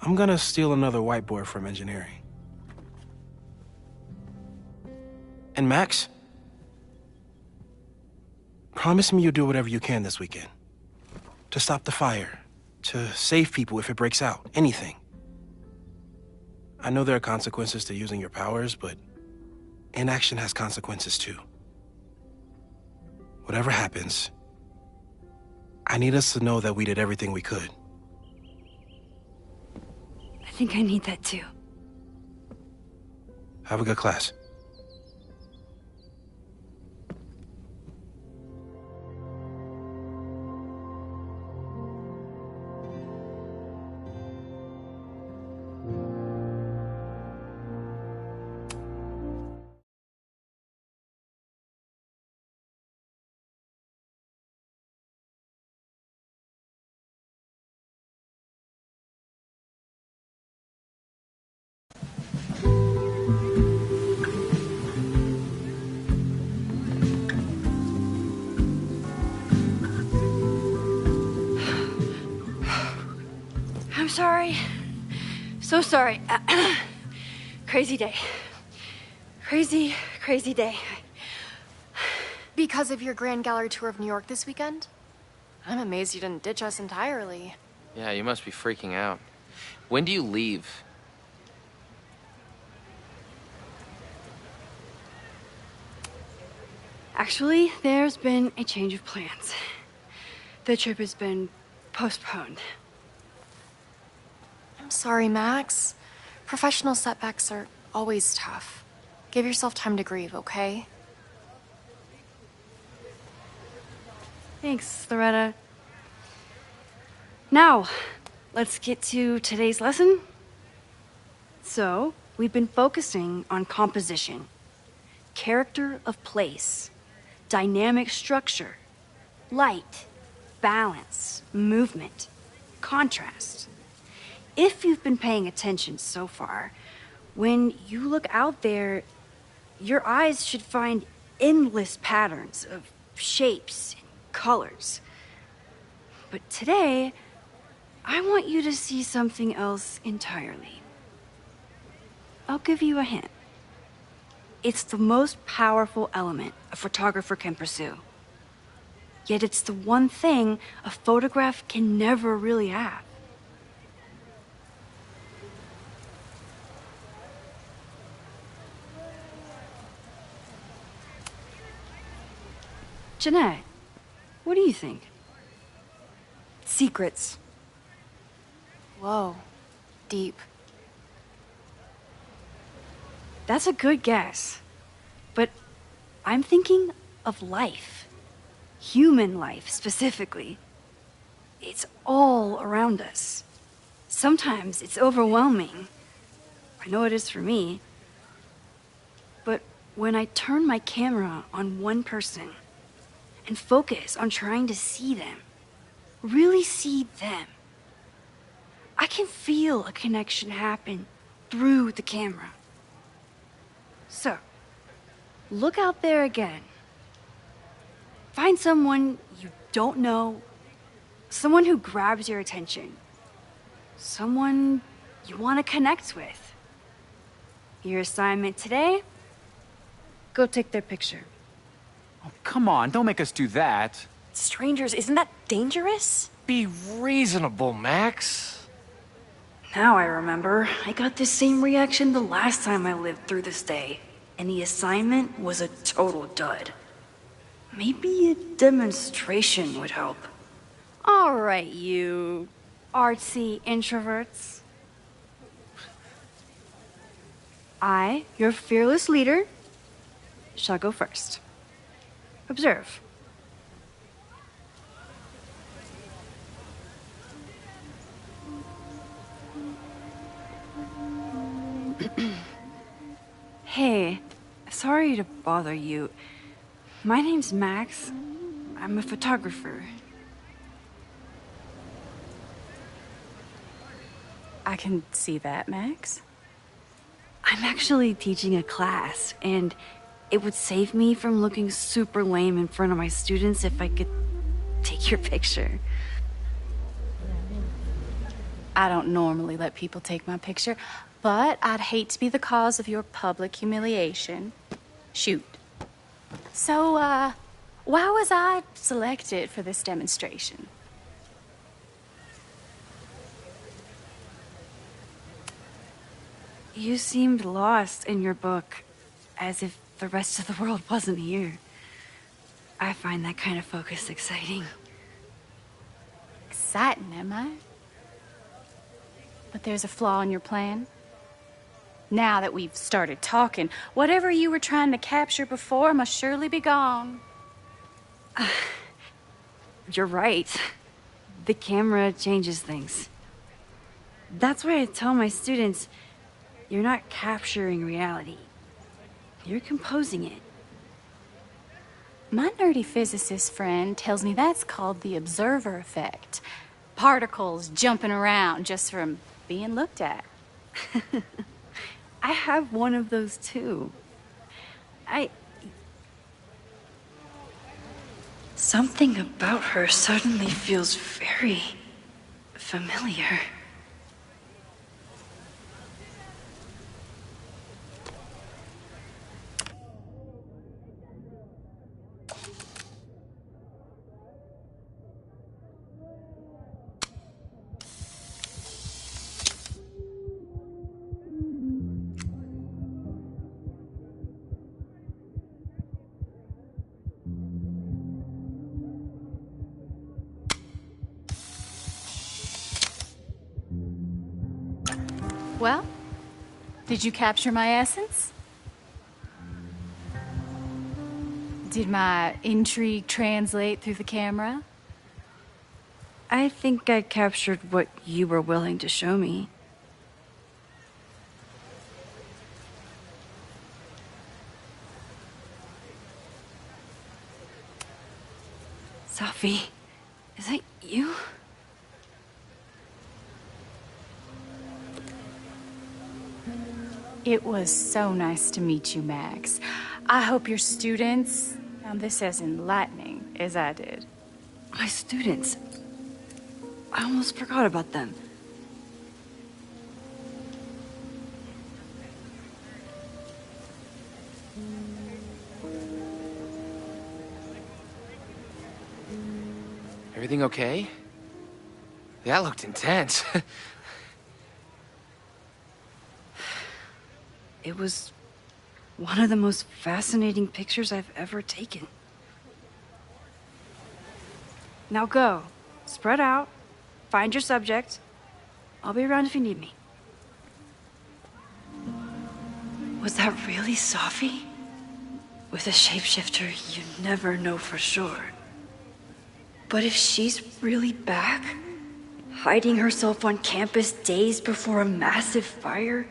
I'm gonna steal another whiteboard from engineering. And Max? Promise me you'll do whatever you can this weekend. To stop the fire. To save people if it breaks out. Anything. I know there are consequences to using your powers, but inaction has consequences too. Whatever happens, I need us to know that we did everything we could. I think I need that too. Have a good class. I'm sorry. So sorry. Crazy day. Crazy day. Because of your Grand Gallery tour of New York this weekend? I'm amazed you didn't ditch us entirely. Yeah, you must be freaking out. When do you leave? Actually, there's been a change of plans. The trip has been postponed. I'm sorry, Max. Professional setbacks are always tough. Give yourself time to grieve, okay? Thanks, Loretta. Now, let's get to today's lesson. So, we've been focusing on composition, character of place, dynamic structure, light, balance, movement, contrast. If you've been paying attention so far, when you look out there, your eyes should find endless patterns of shapes and colors. But today, I want you to see something else entirely. I'll give you a hint. It's the most powerful element a photographer can pursue. Yet it's the one thing a photograph can never really have. Jeanette, what do you think? Secrets. Whoa. Deep. That's a good guess. But I'm thinking of life. Human life, specifically. It's all around us. Sometimes it's overwhelming. I know it is for me. But when I turn my camera on one person and focus on trying to see them, really see them, I can feel a connection happen through the camera. So, look out there again. Find someone you don't know, someone who grabs your attention, someone you want to connect with. Your assignment today? Go take their picture. Oh, come on, don't make us do that. Strangers, isn't that dangerous? Be reasonable, Max. Now I remember. I got the same reaction the last time I lived through this day, and the assignment was a total dud. Maybe a demonstration would help. All right, you artsy introverts. I, your fearless leader, shall go first. Observe. Hey, sorry to bother you. My name's Max. I'm a photographer. I can see that, Max. I'm actually teaching a class, and it would save me from looking super lame in front of my students if I could take your picture. I don't normally let people take my picture, but I'd hate to be the cause of your public humiliation. Shoot. So, why was I selected for this demonstration? You seemed lost in your book, as if the rest of the world wasn't here. I find that kind of focus exciting. Exciting, am I? But there's a flaw in your plan. Now that we've started talking, whatever you were trying to capture before must surely be gone. You're right. The camera changes things. That's why I tell my students, you're not capturing reality. You're composing it. My nerdy physicist friend tells me that's called the observer effect. Particles jumping around just from being looked at. I have one of those too. Something about her suddenly feels very familiar. Well, did you capture my essence? Did my intrigue translate through the camera? I think I captured what you were willing to show me. Sophie, is that you? It was so nice to meet you, Max. I hope your students found this as enlightening as I did. My students? I almost forgot about them. Everything okay? That looked intense. It was one of the most fascinating pictures I've ever taken. Now go. Spread out. Find your subject. I'll be around if you need me. Was that really Sophie? With a shapeshifter, you never know for sure. But if she's really back, hiding herself on campus days before a massive fire,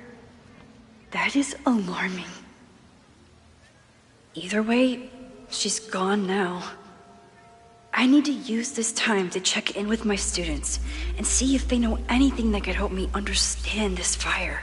that is alarming. Either way, she's gone now. I need to use this time to check in with my students and see if they know anything that could help me understand this fire.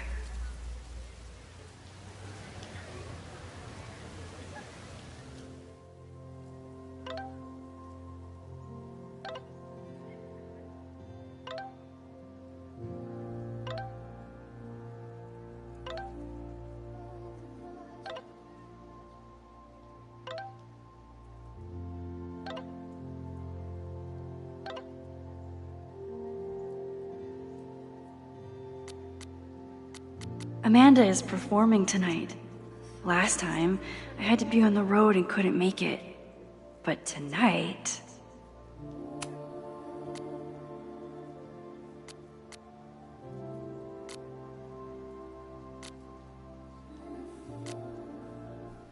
Amanda is performing tonight. Last time, I had to be on the road and couldn't make it. But tonight...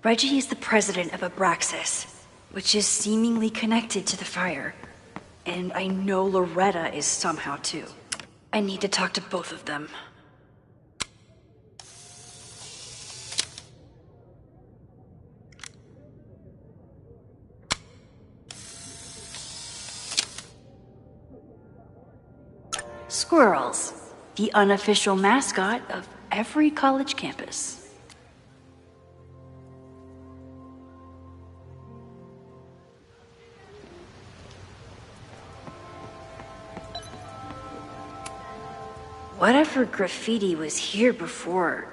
Reggie is the president of Abraxas, which is seemingly connected to the fire. And I know Loretta is somehow too. I need to talk to both of them. Squirrels, the unofficial mascot of every college campus. Whatever graffiti was here before,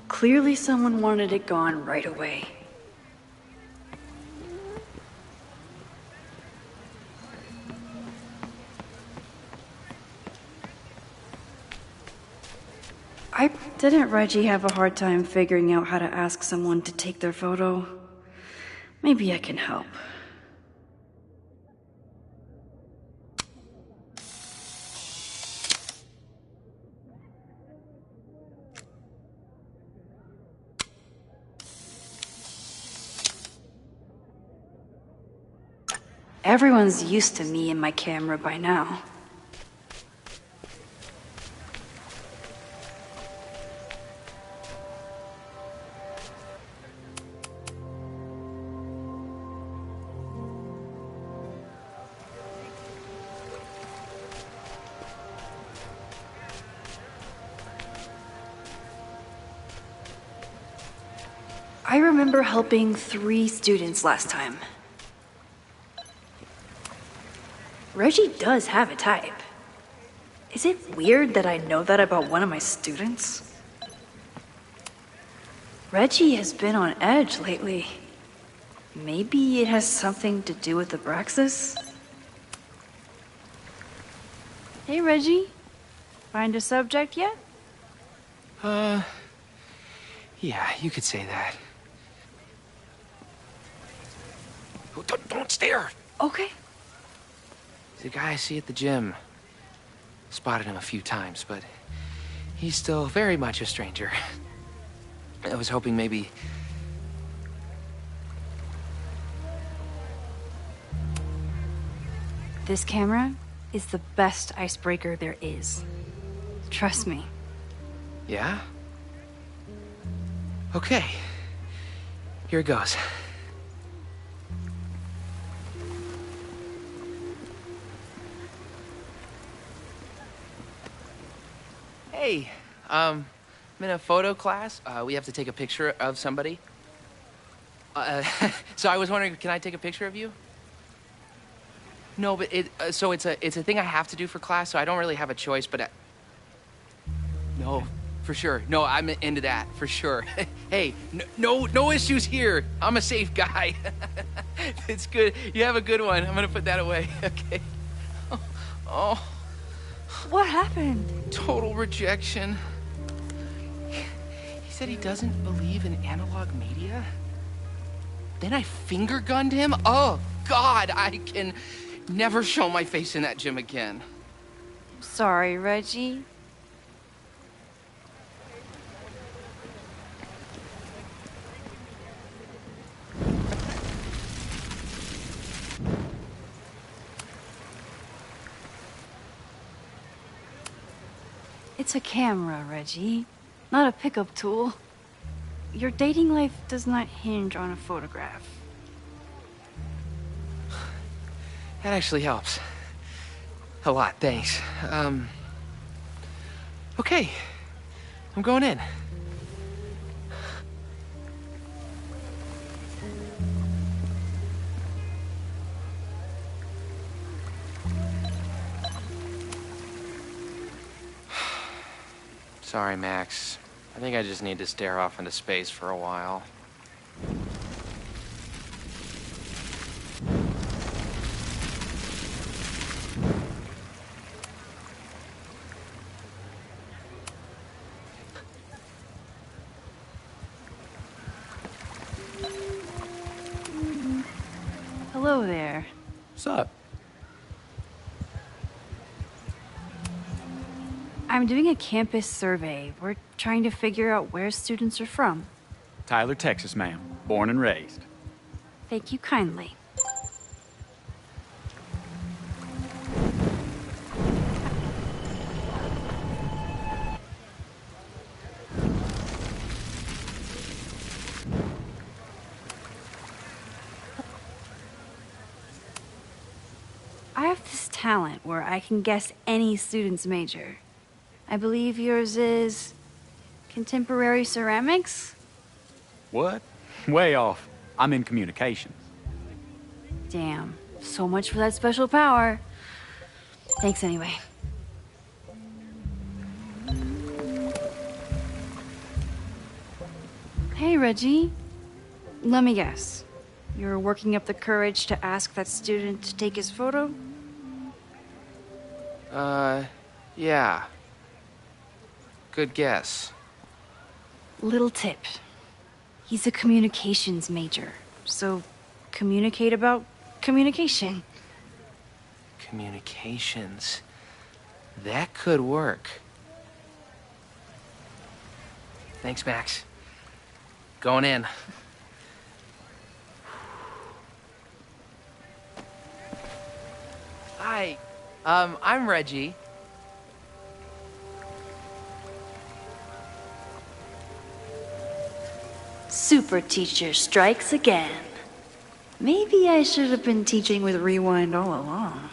clearly someone wanted it gone right away. Didn't Reggie have a hard time figuring out how to ask someone to take their photo? Maybe I can help. Everyone's used to me and my camera by now. I remember helping 3 students last time. Reggie does have a type. Is it weird that I know that about one of my students? Reggie has been on edge lately. Maybe it has something to do with Abraxas? Hey, Reggie. Find a subject yet? Yeah, you could say that. Don't stare! Okay. The guy I see at the gym. Spotted him a few times, but he's still very much a stranger. I was hoping maybe... This camera is the best icebreaker there is. Trust me. Yeah? Okay. Here it goes. Hey, I'm in a photo class. We have to take a picture of somebody. So I was wondering, can I take a picture of you? No, but it's a thing I have to do for class, so I don't really have a choice, but no, for sure. No, I'm into that, for sure. Hey, no issues here. I'm a safe guy. It's good. You have a good one. I'm gonna put that away, okay? Oh. What happened? Total rejection. He said he doesn't believe in analog media. Then I finger gunned him? Oh, God, I can never show my face in that gym again. Sorry, Reggie. It's a camera, Reggie, not a pickup tool. Your dating life does not hinge on a photograph. That actually helps. A lot, thanks. Okay. I'm going in. Sorry, Max. I think I just need to stare off into space for a while. Hello there. What's up? I'm doing a campus survey. We're trying to figure out where students are from. Tyler, Texas, ma'am. Born and raised. Thank you kindly. I have this talent where I can guess any student's major. I believe yours is contemporary ceramics? What? Way off. I'm in communications. Damn, so much for that special power. Thanks anyway. Hey, Reggie. Let me guess. You're working up the courage to ask that student to take his photo? Yeah. Good guess. Little tip. He's a communications major, so communicate about communication. Communications. That could work. Thanks, Max. Going in. Hi. I'm Reggie. Super teacher strikes again. Maybe I should have been teaching with Rewind all along.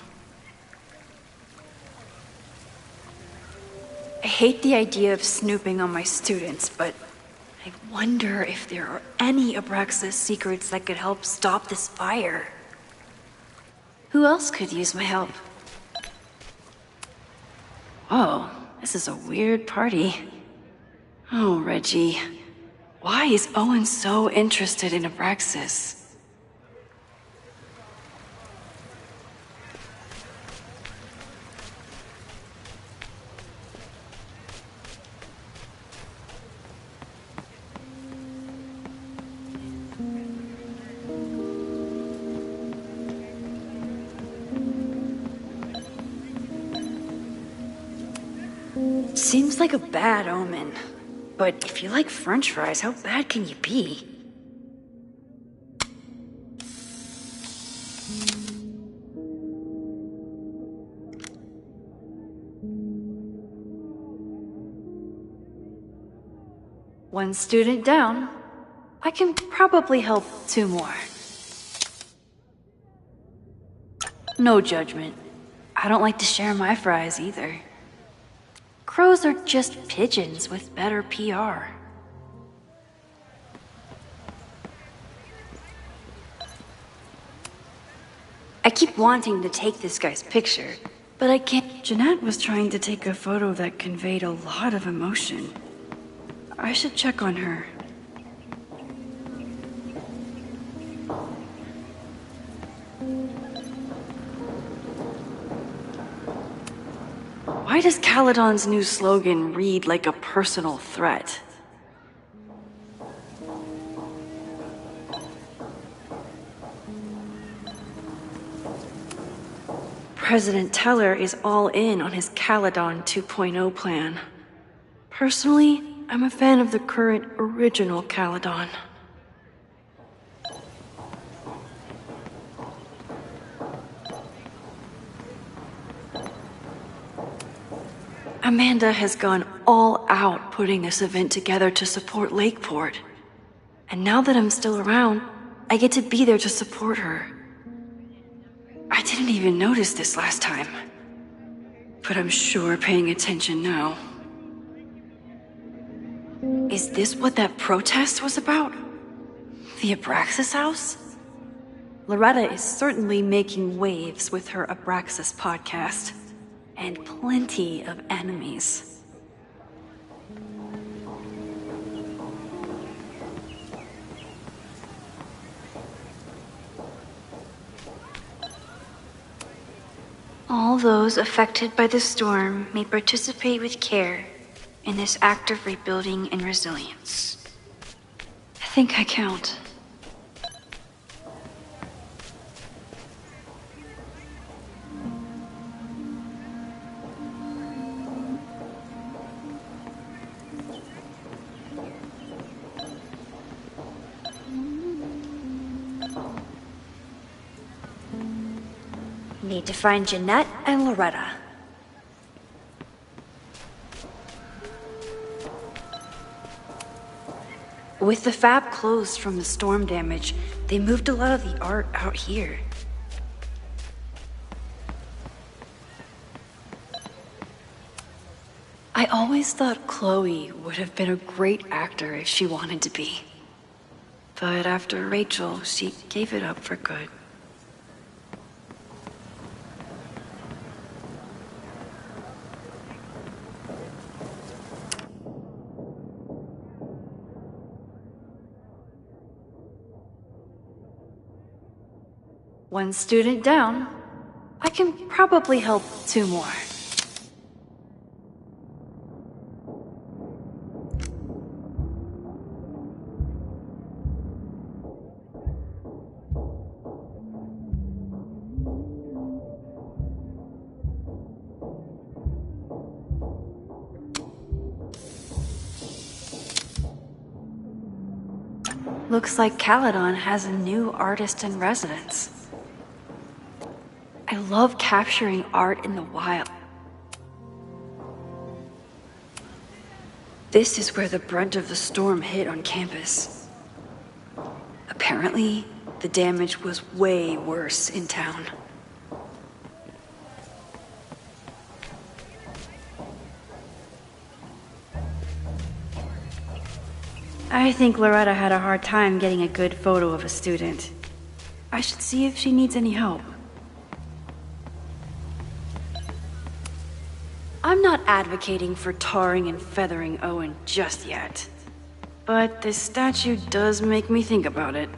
I hate the idea of snooping on my students, but I wonder if there are any Abraxas secrets that could help stop this fire. Who else could use my help? Oh, this is a weird party. Oh, Reggie. Why is Owen so interested in Abraxas? Seems like a bad omen. But if you like French fries, how bad can you be? One student down. I can probably help 2 more. No judgment. I don't like to share my fries either. Crows are just pigeons with better PR. I keep wanting to take this guy's picture, but I can't. Jeanette was trying to take a photo that conveyed a lot of emotion. I should check on her. Why does Caledon's new slogan read like a personal threat? President Teller is all in on his Caledon 2.0 plan. Personally, I'm a fan of the current original Caledon. Amanda has gone all out putting this event together to support Lakeport. And now that I'm still around, I get to be there to support her. I didn't even notice this last time. But I'm sure paying attention now. Is this what that protest was about? The Abraxas house? Loretta is certainly making waves with her Abraxas podcast. And plenty of enemies. All those affected by the storm may participate with care in this act of rebuilding and resilience. I think I count. Need to find Jeanette and Loretta. With the fab closed from the storm damage, they moved a lot of the art out here. I always thought Chloe would have been a great actor if she wanted to be. But after Rachel, she gave it up for good. One student down. I can probably help 2 more. Looks like Caledon has a new artist in residence. I love capturing art in the wild. This is where the brunt of the storm hit on campus. Apparently, the damage was way worse in town. I think Loretta had a hard time getting a good photo of a student. I should see if she needs any help. I'm not advocating for tarring and feathering Owen just yet. But this statue does make me think about it.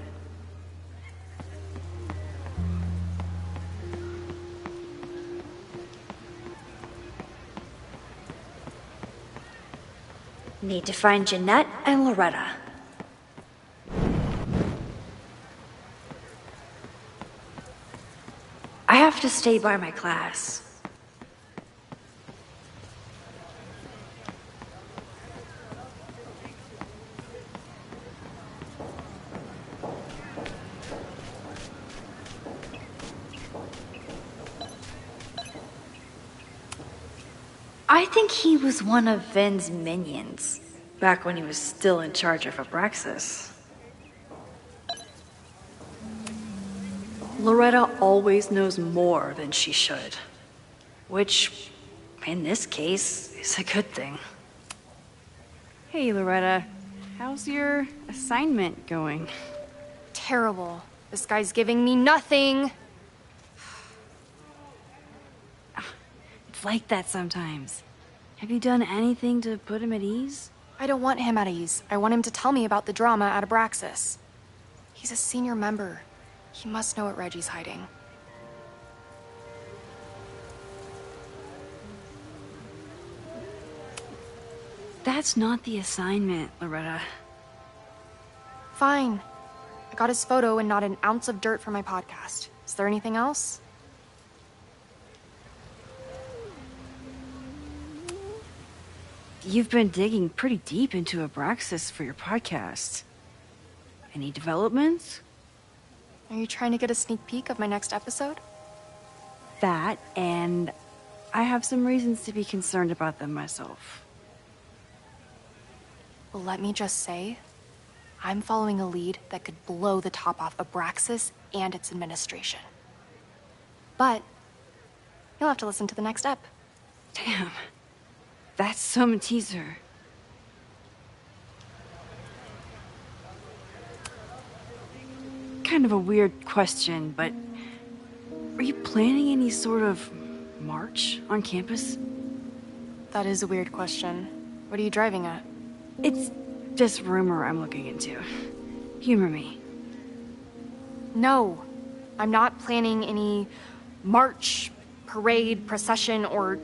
Need to find Jeanette and Loretta. I have to stay by my class. I think he was one of Ven's minions, Back when he was still in charge of Abraxas. Loretta always knows more than she should. Which, in this case, is a good thing. Hey, Loretta. How's your assignment going? Terrible. This guy's giving me nothing. It's like that sometimes. Have you done anything to put him at ease? I don't want him at ease. I want him to tell me about the drama at Abraxas. He's a senior member. He must know what Reggie's hiding. That's not the assignment, Loretta. Fine. I got his photo and not an ounce of dirt for my podcast. Is there anything else? You've been digging pretty deep into Abraxas for your podcast. Any developments? Are you trying to get a sneak peek of my next episode? That, and I have some reasons to be concerned about them myself. Well, let me just say, I'm following a lead that could blow the top off Abraxas and its administration. But you'll have to listen to the next ep. Damn. That's some teaser. Kind of a weird question, but are you planning any sort of march on campus? That is a weird question. What are you driving at? It's just rumor I'm looking into. Humor me. No, I'm not planning any march, parade, procession, or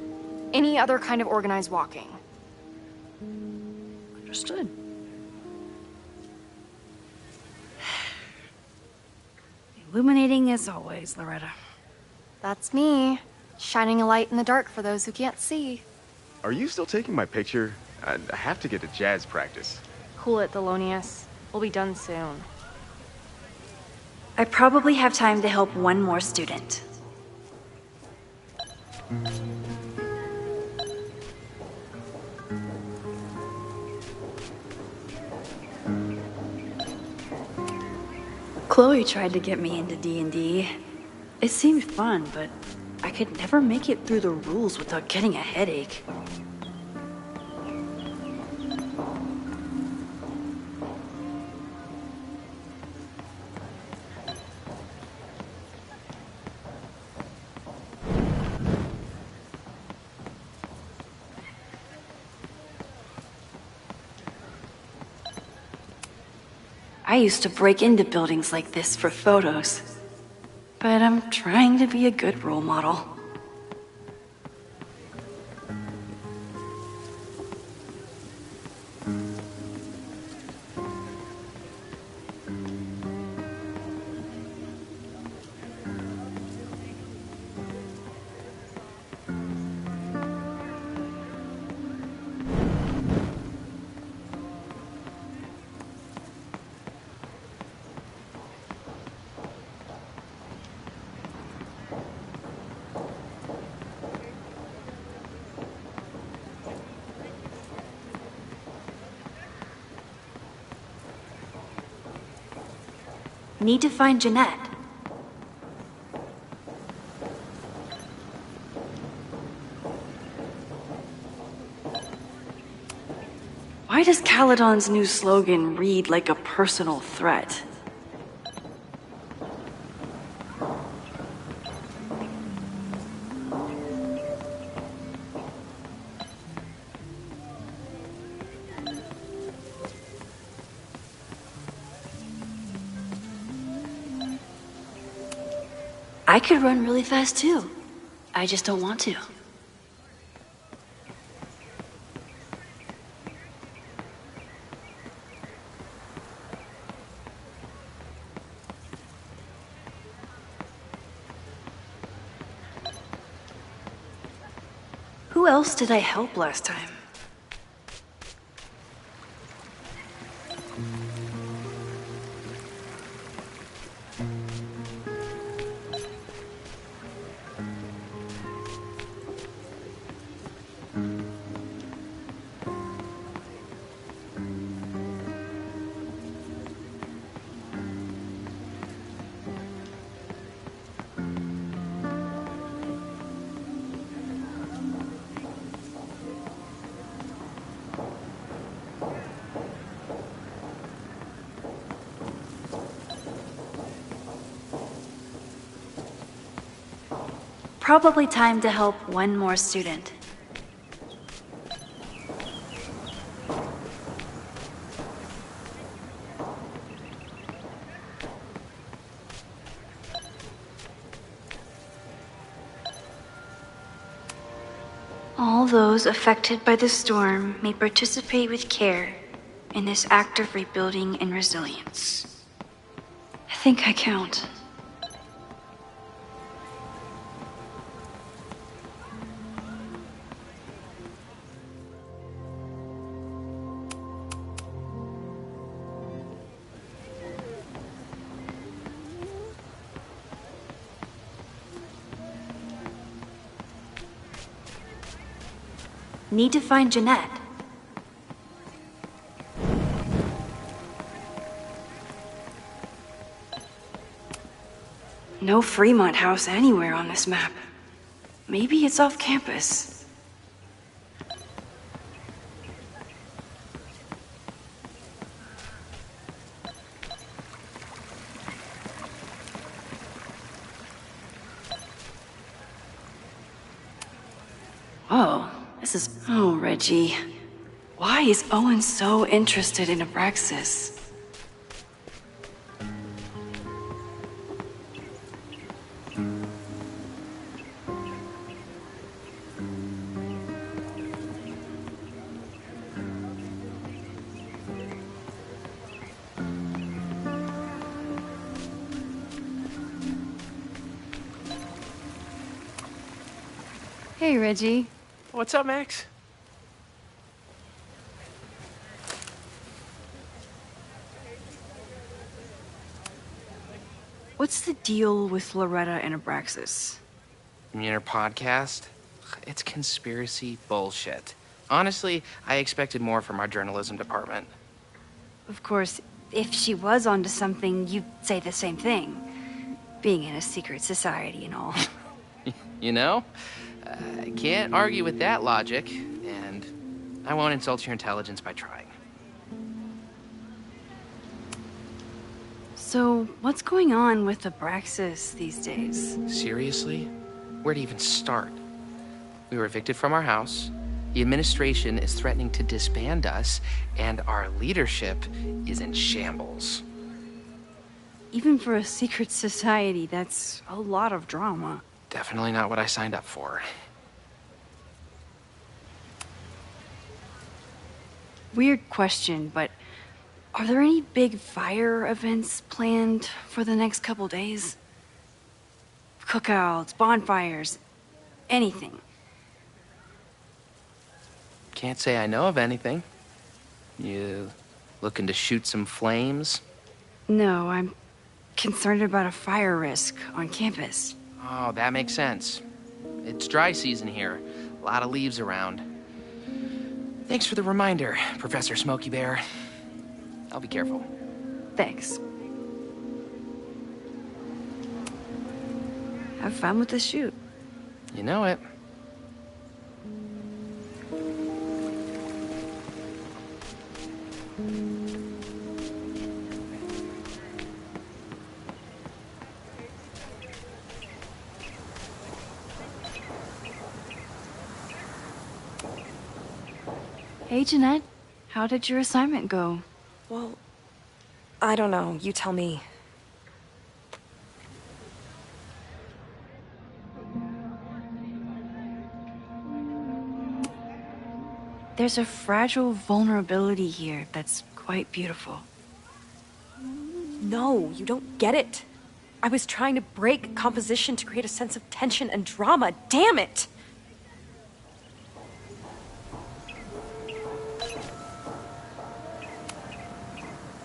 any other kind of organized walking. Understood. Illuminating as always, Loretta. That's me, shining a light in the dark for those who can't see. Are you still taking my picture? I have to get to jazz practice. Cool it, Thelonious. We'll be done soon. I probably have time to help one more student. Chloe tried to get me into D&D. It seemed fun, but I could never make it through the rules without getting a headache. I used to break into buildings like this for photos, but I'm trying to be a good role model. Need to find Jeanette. Why does Caledon's new slogan read like a personal threat? I could run really fast too. I just don't want to. Who else did I help last time? Probably time to help one more student. All those affected by the storm may participate with care in this act of rebuilding and resilience. I think I count. Need to find Jeanette. No Fremont House anywhere on this map. Maybe it's off campus. Whoa. This is... Oh, Reggie. Why is Owen so interested in Abraxas? Hey, Reggie. What's up, Max? What's the deal with Loretta and Abraxas? You mean her podcast? It's conspiracy bullshit. Honestly, I expected more from our journalism department. Of course, if she was onto something, you'd say the same thing. Being in a secret society and all. You know? I can't argue with that logic, and I won't insult your intelligence by trying. So, what's going on with Abraxas these days? Seriously? Where to even start? We were evicted from our house, the administration is threatening to disband us, and our leadership is in shambles. Even for a secret society, that's a lot of drama. Definitely not what I signed up for. Weird question, but are there any big fire events planned for the next couple days? Cookouts, bonfires, anything? Can't say I know of anything. You looking to shoot some flames? No, I'm concerned about a fire risk on campus. Oh, that makes sense. It's dry season here. A lot of leaves around. Thanks for the reminder, Professor Smokey Bear. I'll be careful. Thanks. Have fun with the shoot. You know it. Hey, Jeanette. How did your assignment go? Well, I don't know. You tell me. There's a fragile vulnerability here that's quite beautiful. No, you don't get it. I was trying to break composition to create a sense of tension and drama. Damn it!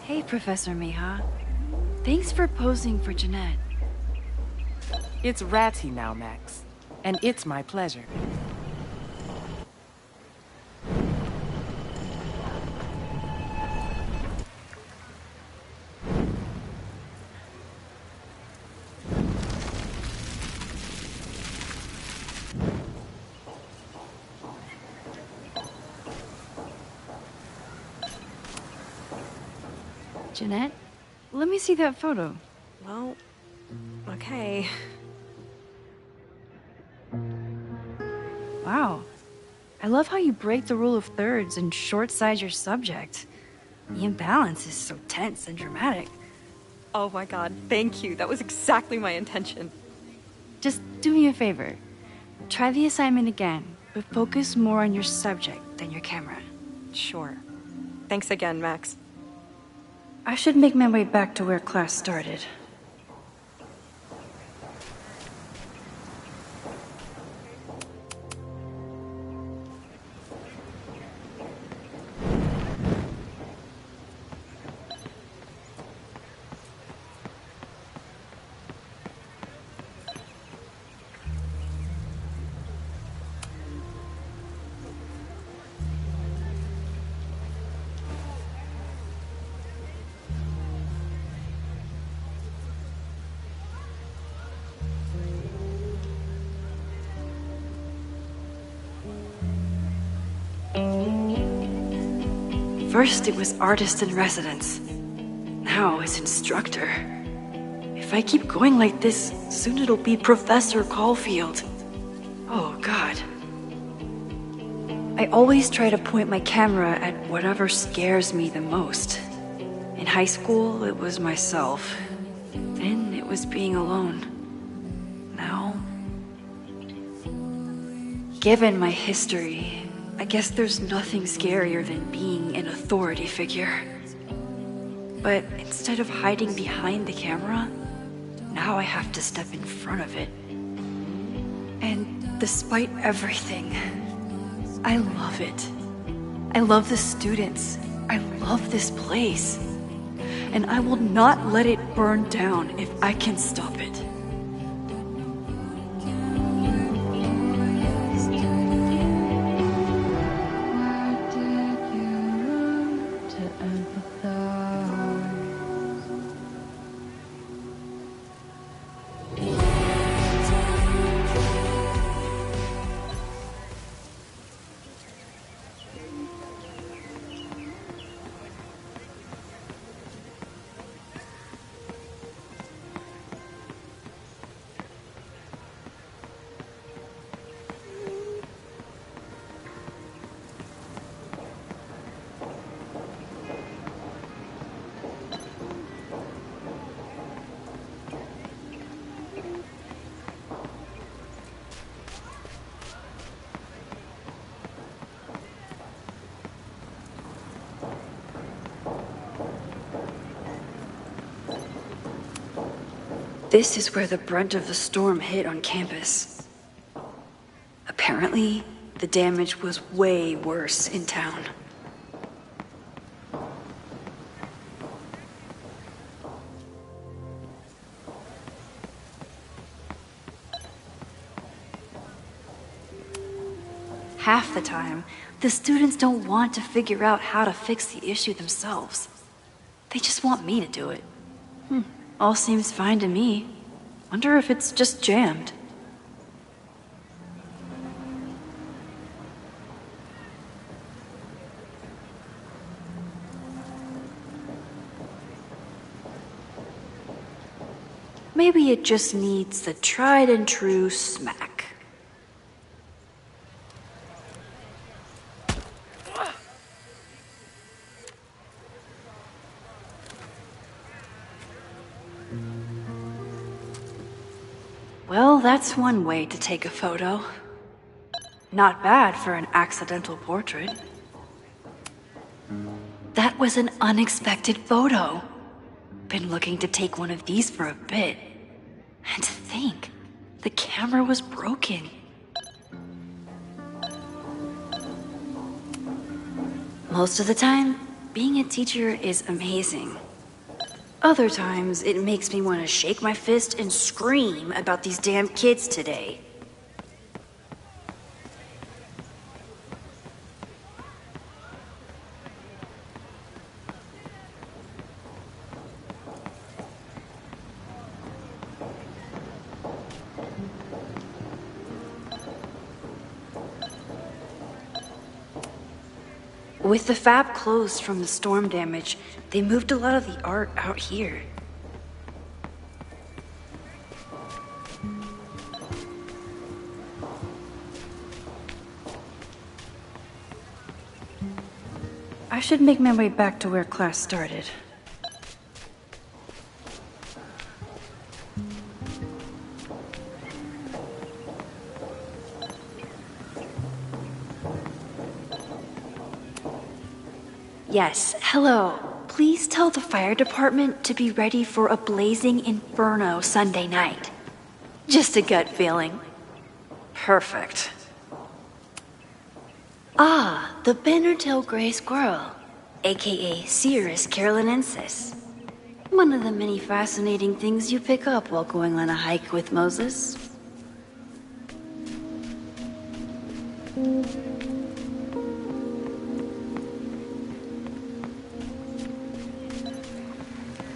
Hey, Professor Miha. Thanks for posing for Jeanette. It's Ratty now, Max. And it's my pleasure. Jeanette, let me see that photo. Well, okay. Wow. I love how you break the rule of thirds and short-size your subject. The imbalance is so tense and dramatic. Oh my god, thank you. That was exactly my intention. Just do me a favor. Try the assignment again, but focus more on your subject than your camera. Sure. Thanks again, Max. I should make my way back to where class started. First it was artist in residence. Now it's instructor. If I keep going like this, soon it'll be Professor Caulfield. Oh god. I always try to point my camera at whatever scares me the most. In high school, it was myself. Then it was being alone. Now... Given my history, I guess there's nothing scarier than being an authority figure. But instead of hiding behind the camera, now I have to step in front of it. And despite everything, I love it. I love the students. I love this place. And I will not let it burn down if I can stop it. This is where the brunt of the storm hit on campus. Apparently, the damage was way worse in town. Half the time, the students don't want to figure out how to fix the issue themselves. They just want me to do it. All seems fine to me. Wonder if it's just jammed. Maybe it just needs the tried and true smack. Well, that's one way to take a photo. Not bad for an accidental portrait. That was an unexpected photo. Been looking to take one of these for a bit. And to think, the camera was broken. Most of the time, being a teacher is amazing. Other times, it makes me want to shake my fist and scream about these damn kids today. With the fab closed from the storm damage, they moved a lot of the art out here. I should make my way back to where class started. Yes, hello. Please tell the fire department to be ready for a blazing inferno Sunday night. Just a gut feeling. Perfect. Ah, the banner-tailed gray squirrel, aka Cirrus carolinensis. One of the many fascinating things you pick up while going on a hike with Moses.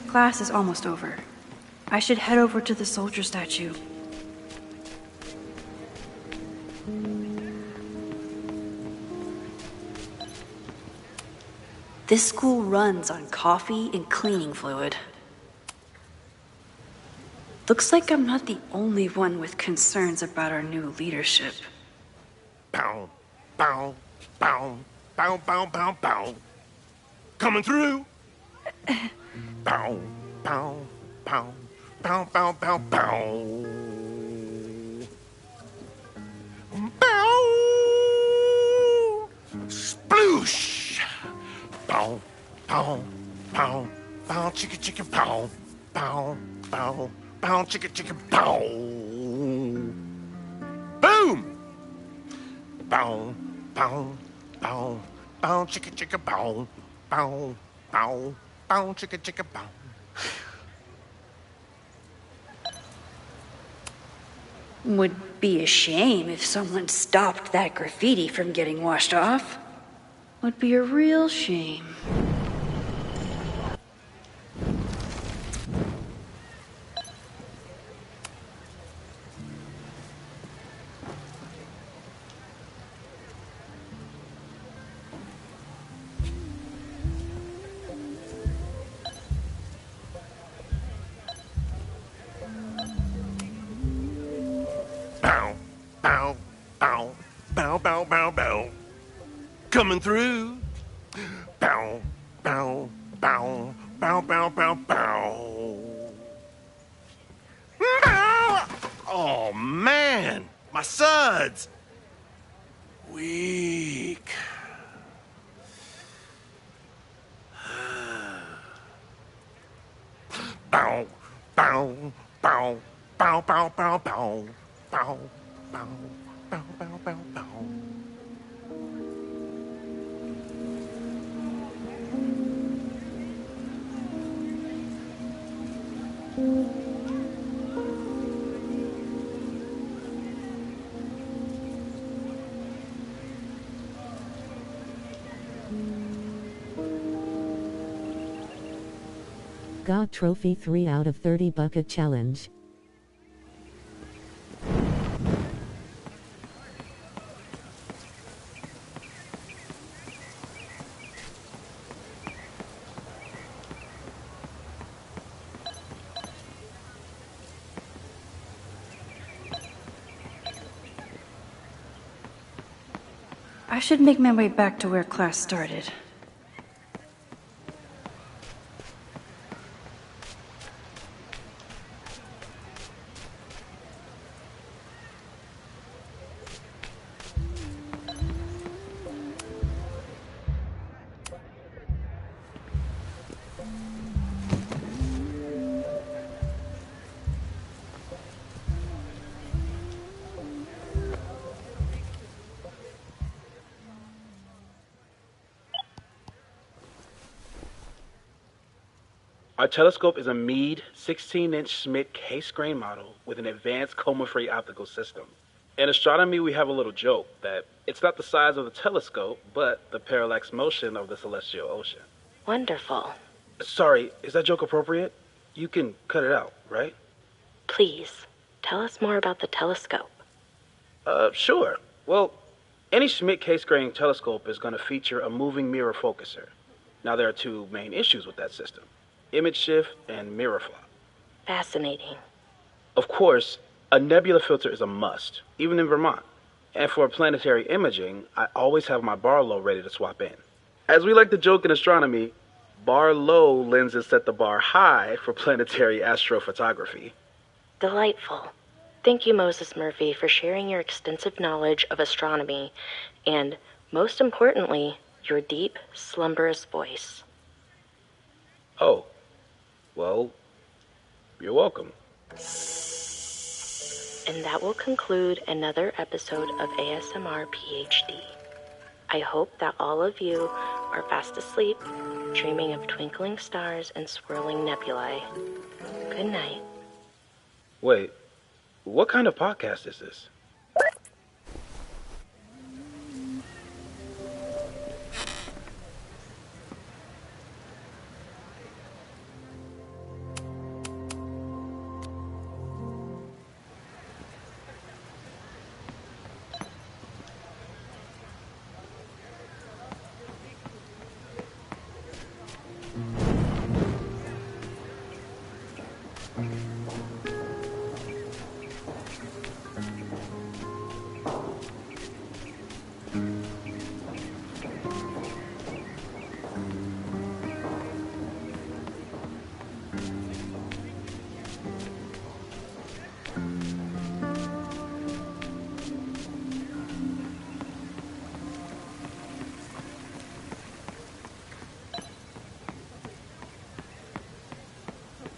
Class is almost over. I should head over to the soldier statue. This school runs on coffee and cleaning fluid. Looks like I'm not the only one with concerns about our new leadership. Bow, bow, bow, bow, bow, bow, bow. Coming through. Bow, bow, bow, bow, bow, bow, bow. Bow. Sploosh. Bow, bow, bow, bow, chicka, chicka, bow, bow, bow, bow, chicka, chicka, bow. Boom. Bow, bow, bow, bow, chicka, chicka, bow, bow, bow, bow, chicka, chicka, bow. Would be a shame if someone stopped that graffiti from getting washed off. Would be a real shame. Bow, bow, bow, bow, bow, bow, bow. Coming through. Bow, bow, bow, bow, bow, bow, bow. Bow! Oh, man. My suds. Weak. Bow, bow, bow, bow, bow, bow, bow. Bow, bow, bow, bow, bow, bow. Got trophy 3 out of 30 bucket challenge. I should make my way back to where class started. Our telescope is a Meade 16-inch Schmidt case-grain model with an advanced coma-free optical system. In astronomy, we have a little joke that it's not the size of the telescope, but the parallax motion of the celestial ocean. Wonderful. Sorry, is that joke appropriate? You can cut it out, right? Please, tell us more about the telescope. Sure. Well, any Schmidt case-grain telescope is going to feature a moving mirror focuser. Now, there are two main issues with that system: image shift and mirror flop. Fascinating. Of course, a nebula filter is a must, even in Vermont. And for planetary imaging, I always have my Barlow ready to swap in. As we like to joke in astronomy, bar low lenses set the bar high for planetary astrophotography. Delightful. Thank you, Moses Murphy, for sharing your extensive knowledge of astronomy and, most importantly, your deep, slumberous voice. Oh, well, you're welcome. And that will conclude another episode of ASMR PhD. I hope that all of you are fast asleep, dreaming of twinkling stars and swirling nebulae. Good night. Wait, what kind of podcast is this?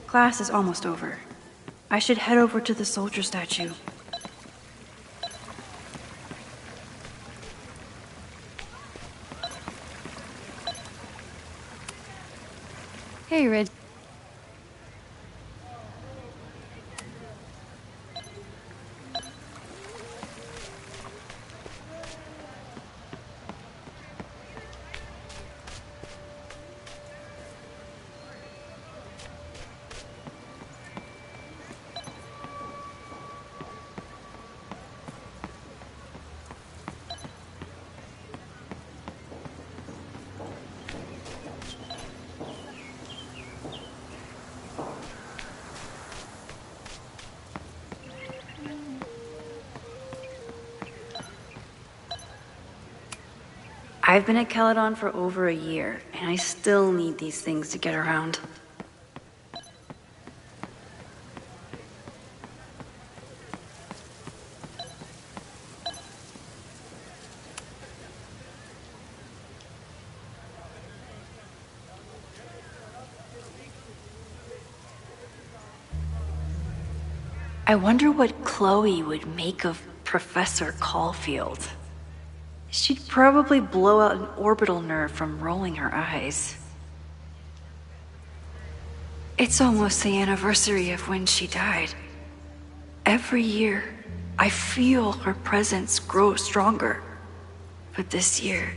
Class is almost over. I should head over to the soldier statue. Hey, Rid. I've been at Caledon for over a year, and I still need these things to get around. I wonder what Chloe would make of Professor Caulfield. She'd probably blow out an orbital nerve from rolling her eyes. It's almost the anniversary of when she died. Every year, I feel her presence grow stronger. But this year,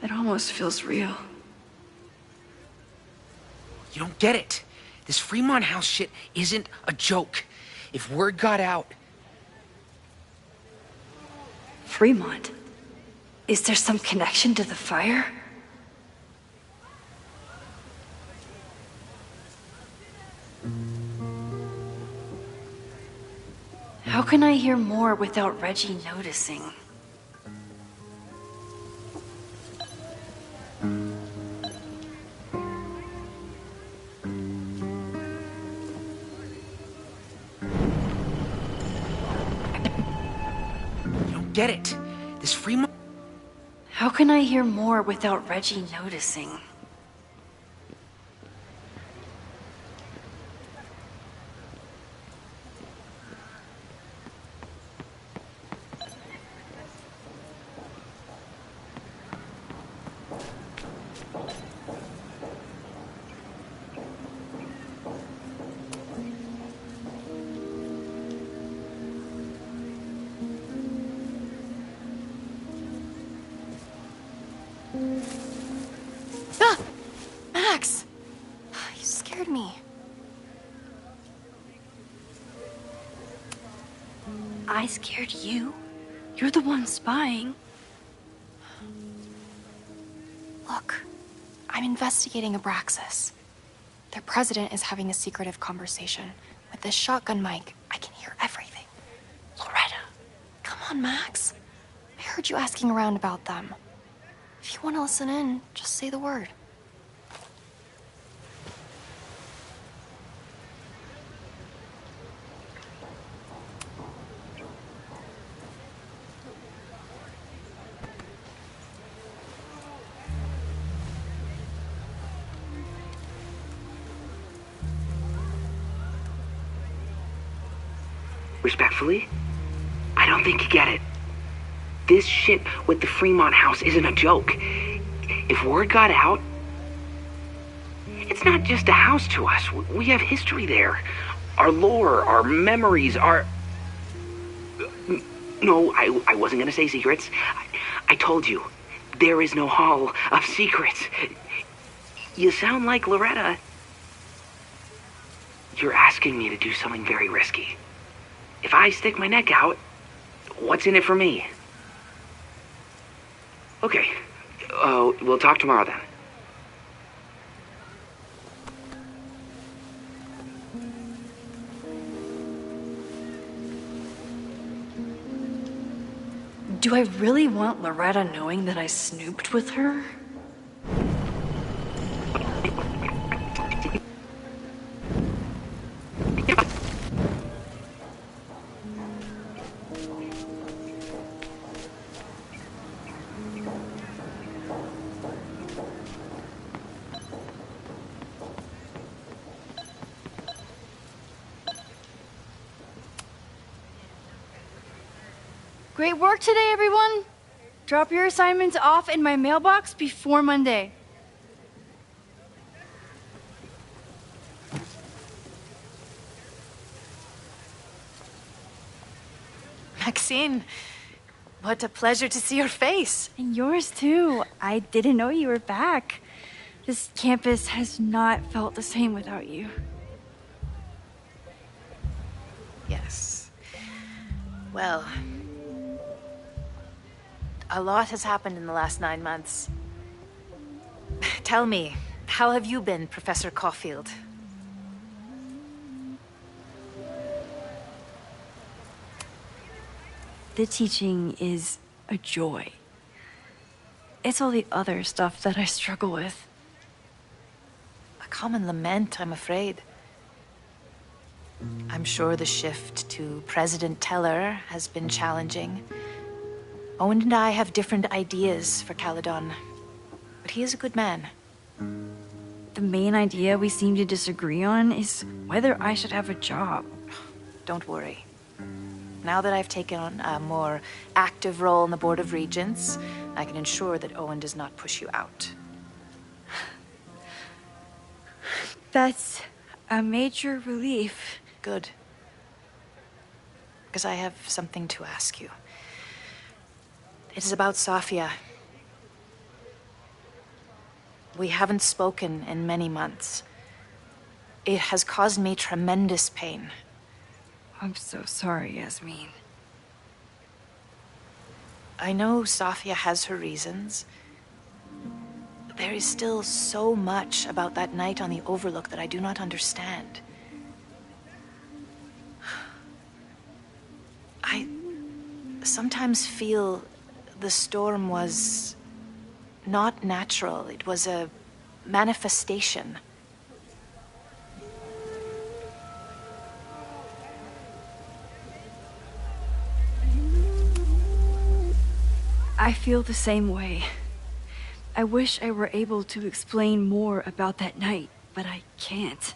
it almost feels real. You don't get it. This Fremont House shit isn't a joke. If word got out... Fremont? Is there some connection to the fire? How can I hear more without Reggie noticing? Get it. This Fremont... How can I hear more without Reggie noticing? Max! You scared me. I scared you? You're the one spying. Look, I'm investigating Abraxas. Their president is having a secretive conversation. With this shotgun mic, I can hear everything. Loretta, come on, Max. I heard you asking around about them. If you want to listen in, just say the word. Respectfully, I don't think you get it. This shit with the Fremont House isn't a joke. If word got out, it's not just a house to us. We have history there. Our lore, our memories, our... No, I wasn't gonna say secrets. I told you, there is no Hall of Secrets. You sound like Loretta. You're asking me to do something very risky. If I stick my neck out, what's in it for me? Okay. We'll talk tomorrow then. Do I really want Loretta knowing that I snooped with her? Great work today, everyone! Drop your assignments off in my mailbox before Monday. Maxine, what a pleasure to see your face. And yours too. I didn't know you were back. This campus has not felt the same without you. Yes. Well, a lot has happened in the last 9 months. Tell me, how have you been, Professor Caulfield? The teaching is a joy. It's all the other stuff that I struggle with. A common lament, I'm afraid. I'm sure the shift to President Teller has been challenging. Owen and I have different ideas for Caledon, but he is a good man. The main idea we seem to disagree on is whether I should have a job. Don't worry. Now that I've taken on a more active role in the Board of Regents, I can ensure that Owen does not push you out. That's a major relief. Good. Because I have something to ask you. It is about Safia. We haven't spoken in many months. It has caused me tremendous pain. I'm so sorry, Yasmin. I know Safia has her reasons. There is still so much about that night on the Overlook that I do not understand. I sometimes feel the storm was not natural. It was a manifestation. I feel the same way. I wish I were able to explain more about that night, but I can't.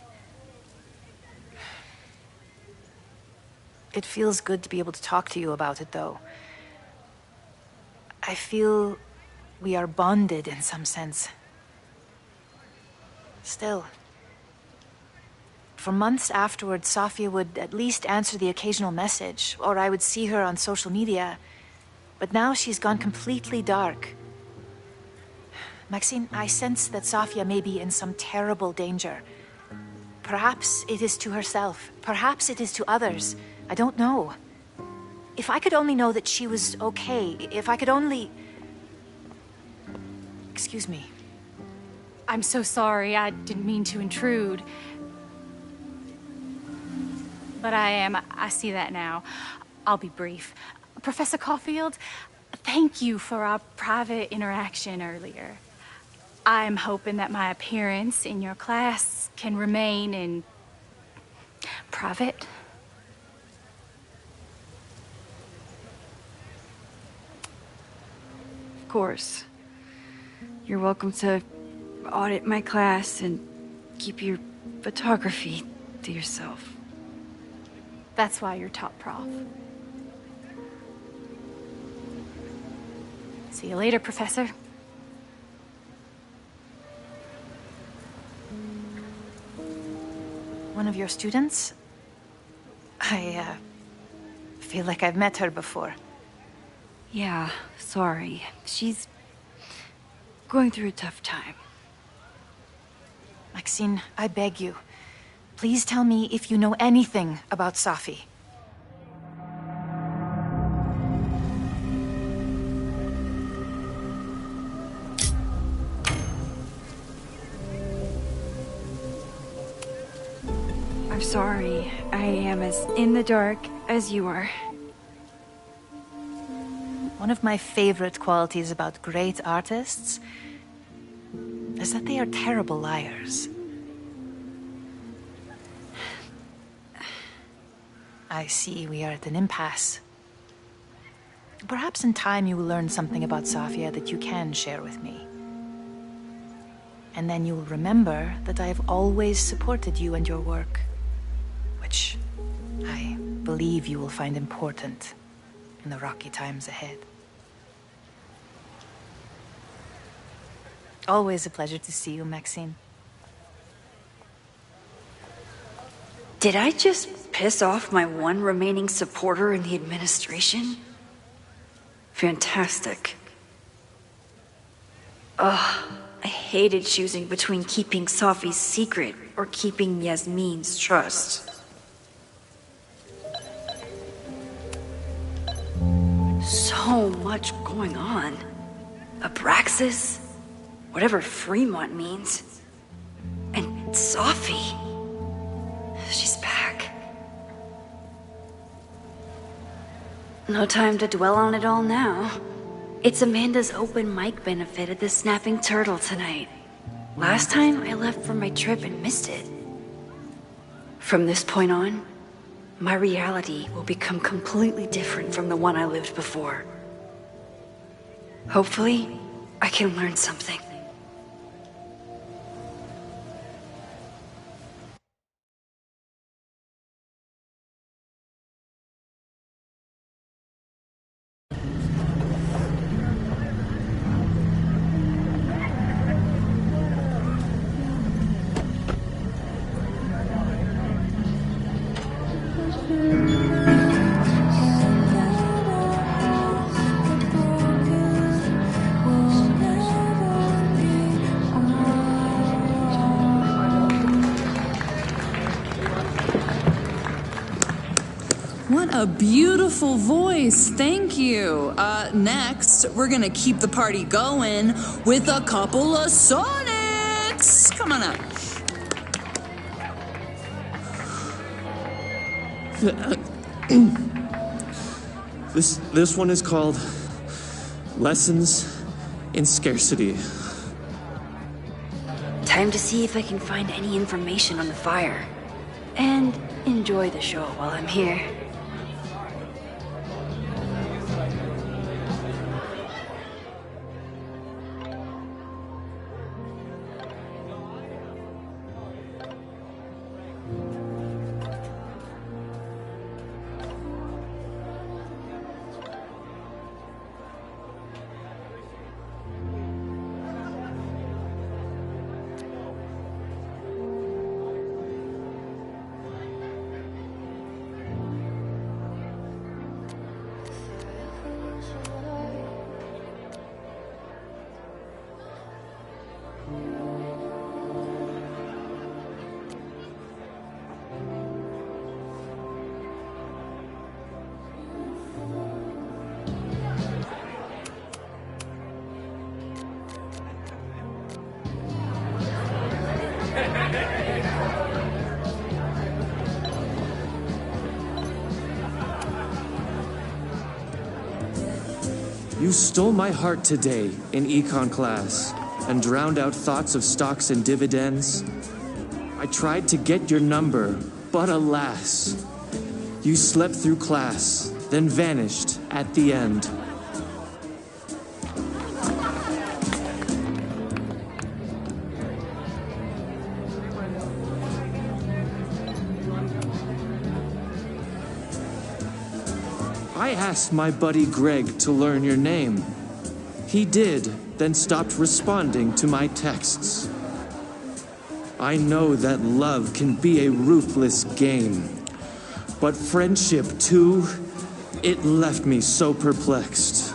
It feels good to be able to talk to you about it, though. I feel we are bonded in some sense. Still, for months afterwards, Safia would at least answer the occasional message, or I would see her on social media. But now she's gone completely dark. Maxine, I sense that Safia may be in some terrible danger. Perhaps it is to herself. Perhaps it is to others. I don't know. If I could only know that she was okay, if I could only... Excuse me. I'm so sorry. I didn't mean to intrude. But I see that now. I'll be brief. Professor Caulfield, thank you for our private interaction earlier. I'm hoping that my appearance in your class can remain in private. Of course. You're welcome to audit my class and keep your photography to yourself. That's why you're top prof. See you later, Professor. One of your students? I feel like I've met her before. Yeah, sorry. She's going through a tough time. Maxine, I beg you. Please tell me if you know anything about Safi. I'm sorry. I am as in the dark as you are. One of my favorite qualities about great artists is that they are terrible liars. I see we are at an impasse. Perhaps in time you will learn something about Safia that you can share with me. And then you will remember that I have always supported you and your work, which I believe you will find important in the rocky times ahead. Always a pleasure to see you, Maxine. Did I just piss off my one remaining supporter in the administration? Fantastic. Ugh, I hated choosing between keeping Safi's secret or keeping Yasmin's trust. So much going on. Abraxas, whatever Fremont means, and Safi. She's back. No time to dwell on it all now. It's Amanda's open mic benefit at the Snapping Turtle tonight. Last time I left for my trip and missed it. From this point on, my reality will become completely different from the one I lived before. Hopefully, I can learn something. What a beautiful voice. Thank you. Next, we're gonna keep the party going with a couple of sonnets. Come on up. This one is called Lessons in Scarcity. Time to see if I can find any information on the fire. And enjoy the show while I'm here. You stole my heart today in econ class and drowned out thoughts of stocks and dividends. I tried to get your number, but alas, you slept through class, then vanished at the end. I asked my buddy Greg to learn your name. He did, then stopped responding to my texts. I know that love can be a ruthless game, but friendship too, it left me so perplexed.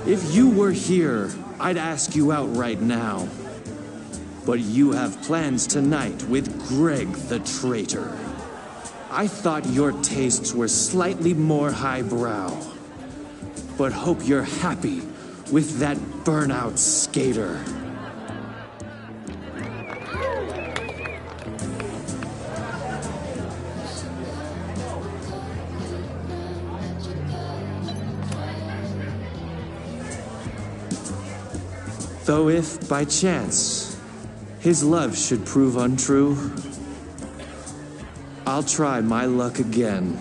If you were here, I'd ask you out right now. But you have plans tonight with Greg the traitor. I thought your tastes were slightly more highbrow. But hope you're happy with that burnout skater. Though if, by chance, his love should prove untrue, I'll try my luck again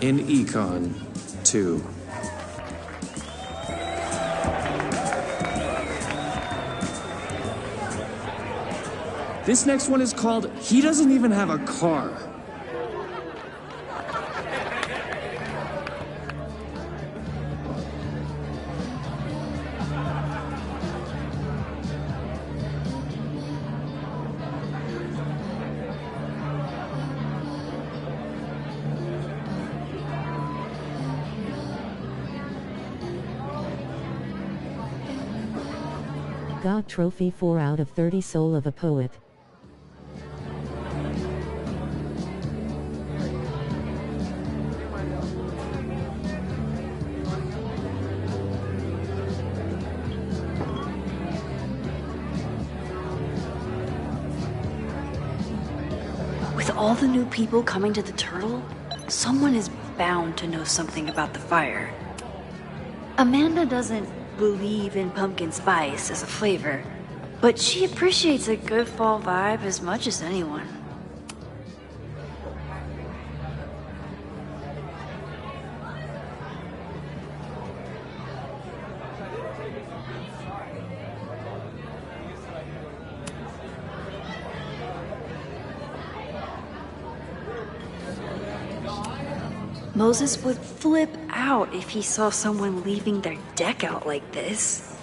in Econ 2. This next one is called He Doesn't Even Have a Car. Got trophy 4 out of 30 Soul of a Poet. With all the new people coming to the Turtle, someone is bound to know something about the fire. Amanda doesn't believe in pumpkin spice as a flavor, but she appreciates a good fall vibe as much as anyone. Moses would flip out if he saw someone leaving their deck out like this.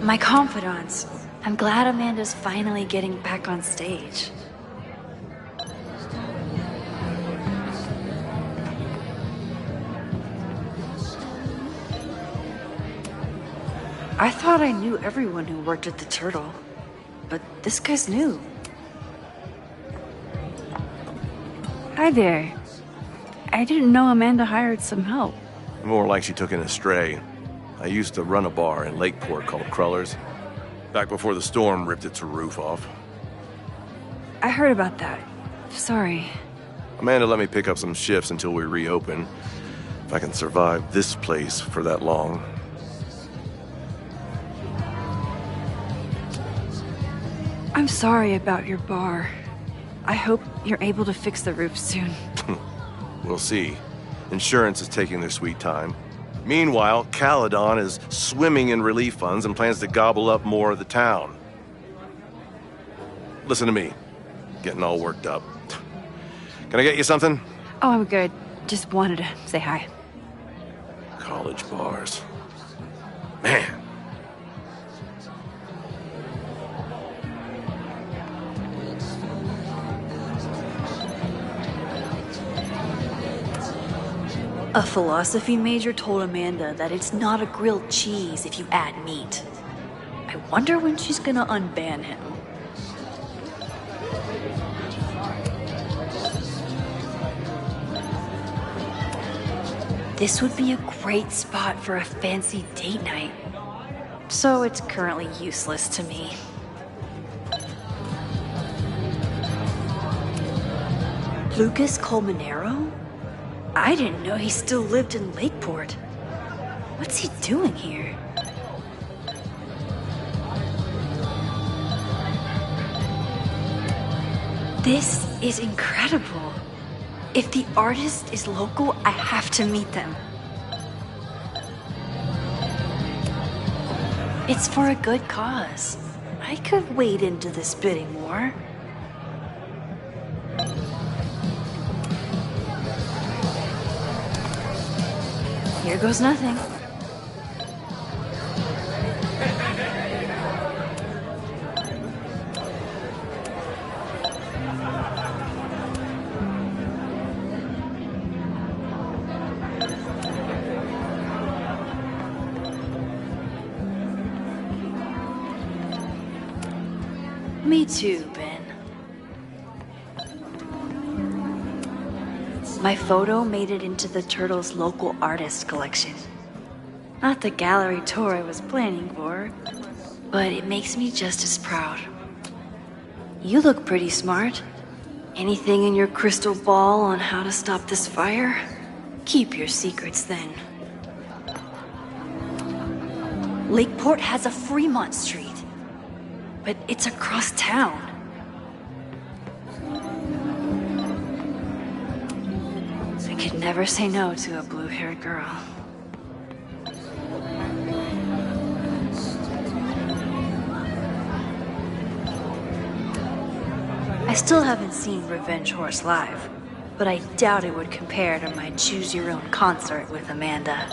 My confidants. I'm glad Amanda's finally getting back on stage. I thought I knew everyone who worked at the Turtle, but this guy's new. Hi there. I didn't know Amanda hired some help. More like she took in a stray. I used to run a bar in Lakeport called Cruller's, back before the storm ripped its roof off. I heard about that. Sorry. Amanda let me pick up some shifts until we reopen. If I can survive this place for that long. I'm sorry about your bar. I hope you're able to fix the roof soon. We'll see. Insurance is taking their sweet time. Meanwhile, Caledon is swimming in relief funds and plans to gobble up more of the town. Listen to me. Getting all worked up. Can I get you something? Oh, I'm good. Just wanted to say hi. College bars. Man. A philosophy major told Amanda that it's not a grilled cheese if you add meat. I wonder when she's gonna unban him. This would be a great spot for a fancy date night. So it's currently useless to me. Lucas Colmenero? I didn't know he still lived in Lakeport. What's he doing here? This is incredible. If the artist is local, I have to meet them. It's for a good cause. I could wade into this bidding war. Here goes nothing. Me too, Ben. My photo made it into the Turtles' local artist collection. Not the gallery tour I was planning for, but it makes me just as proud. You look pretty smart. Anything in your crystal ball on how to stop this fire? Keep your secrets then. Lakeport has a Fremont Street, but it's across town. I could never say no to a blue-haired girl. I still haven't seen Revenge Horse live, but I doubt it would compare to my choose-your-own concert with Amanda.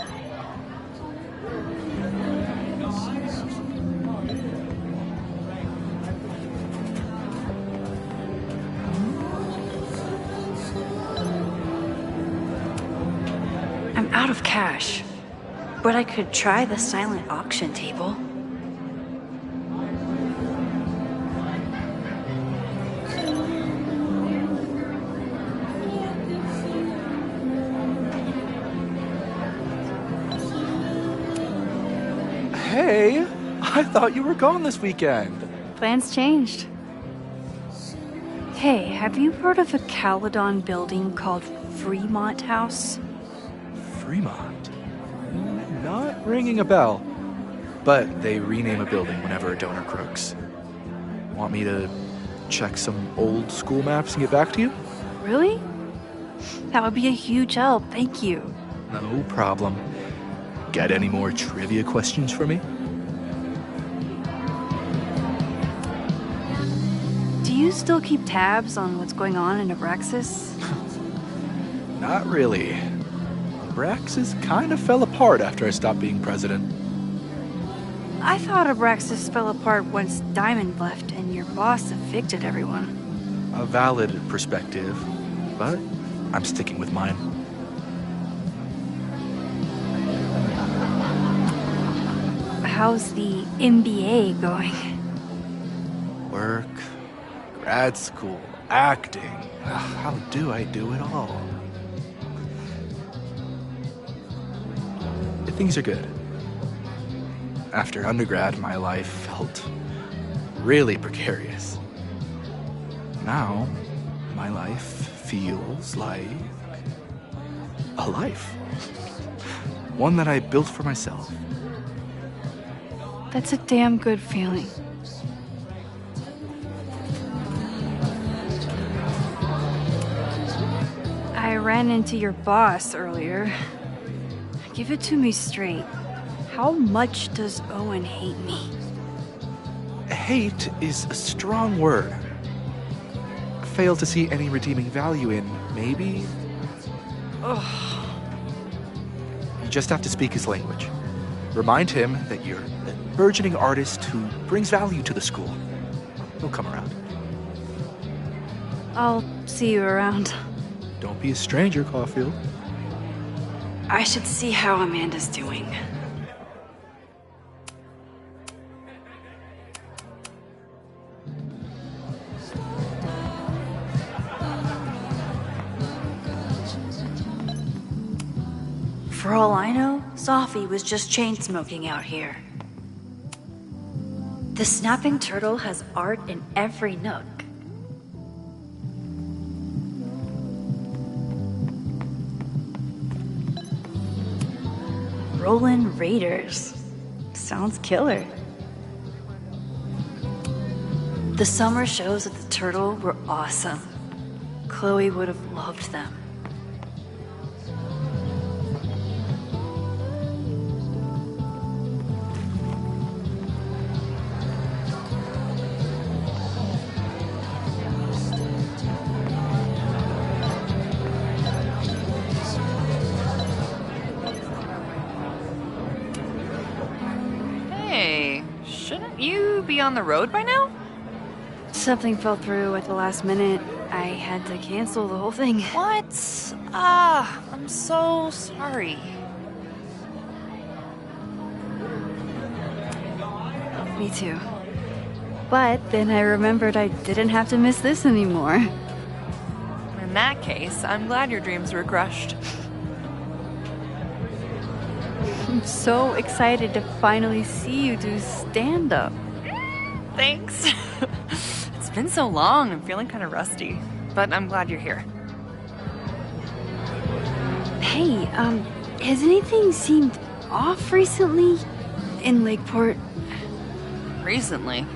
I'm out of cash, but I could try the silent auction table. Hey, I thought you were gone this weekend. Plans changed. Hey, have you heard of a Caledon building called Fremont House? Fremont? Not ringing a bell. But they rename a building whenever a donor crooks. Want me to check some old school maps and get back to you? Really? That would be a huge help, thank you. No problem. Got any more trivia questions for me? Do you still keep tabs on what's going on in Abraxas? Not really. Abraxas kind of fell apart after I stopped being president. I thought Abraxas fell apart once Diamond left and your boss evicted everyone. A valid perspective, but I'm sticking with mine. How's the MBA going? Work, grad school, acting. How do I do it all? Things are good. After undergrad, my life felt really precarious. Now, my life feels like a life. One that I built for myself. That's a damn good feeling. I ran into your boss earlier. Give it to me straight. How much does Owen hate me? Hate is a strong word. Fail to see any redeeming value in, maybe? Ugh. You just have to speak his language. Remind him that you're an burgeoning artist who brings value to the school. He'll come around. I'll see you around. Don't be a stranger, Caulfield. I should see how Amanda's doing. For all I know, Sophie was just chain smoking out here. The snapping turtle has art in every nook. Rollin' Raiders. Sounds killer. The summer shows at the Turtle were awesome. Chloe would have loved them. Hey, shouldn't you be on the road by now? Something fell through at the last minute. I had to cancel the whole thing. What? I'm so sorry. Me too. But then I remembered I didn't have to miss this anymore. In that case, I'm glad your dreams were crushed. I'm so excited to finally see you do stand-up. Thanks. It's been so long, I'm feeling kind of rusty. But I'm glad you're here. Hey, has anything seemed off recently in Lakeport? Recently?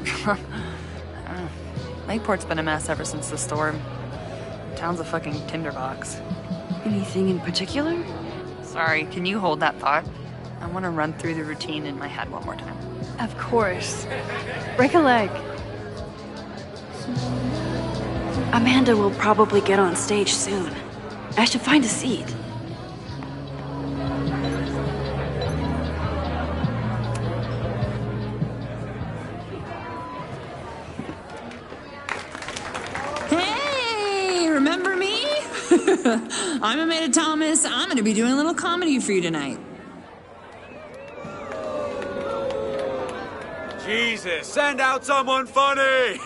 Lakeport's been a mess ever since the storm. Town's a fucking tinderbox. Anything in particular? Sorry, can you hold that thought? I want to run through the routine in my head one more time. Of course. Break a leg. Amanda will probably get on stage soon. I should find a seat. Hey, remember me? I'm Amanda Thomas. I'm going to be doing a little comedy for you tonight. Jesus, send out someone funny!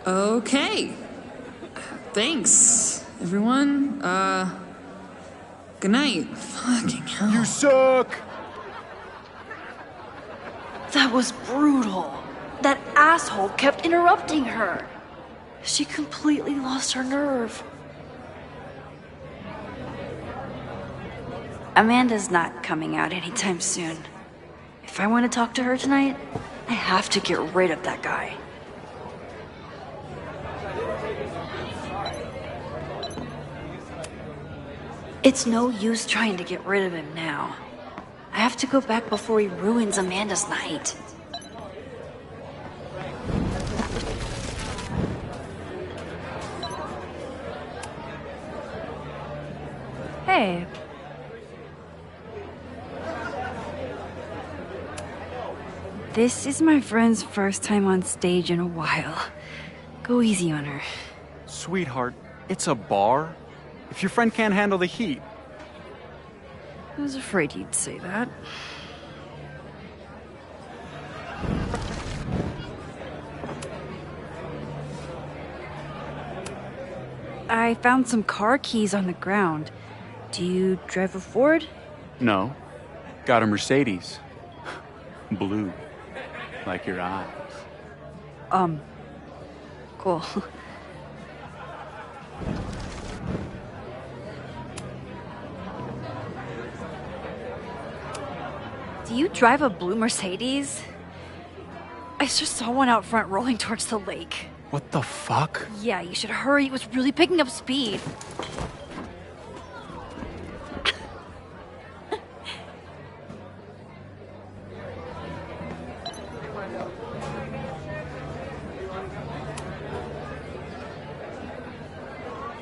Okay. Thanks, everyone. Good night. Fucking hell. You suck! That was brutal. That asshole kept interrupting her. She completely lost her nerve. Amanda's not coming out anytime soon. If I want to talk to her tonight, I have to get rid of that guy. It's no use trying to get rid of him now. I have to go back before he ruins Amanda's night. Hey. This is my friend's first time on stage in a while. Go easy on her. Sweetheart, it's a bar. If your friend can't handle the heat. I was afraid you'd say that. I found some car keys on the ground. Do you drive a Ford? No. Got a Mercedes. Blue. Like your eyes. Cool. Do you drive a blue Mercedes? I just saw one out front rolling towards the lake. What the fuck? Yeah, you should hurry. It was really picking up speed.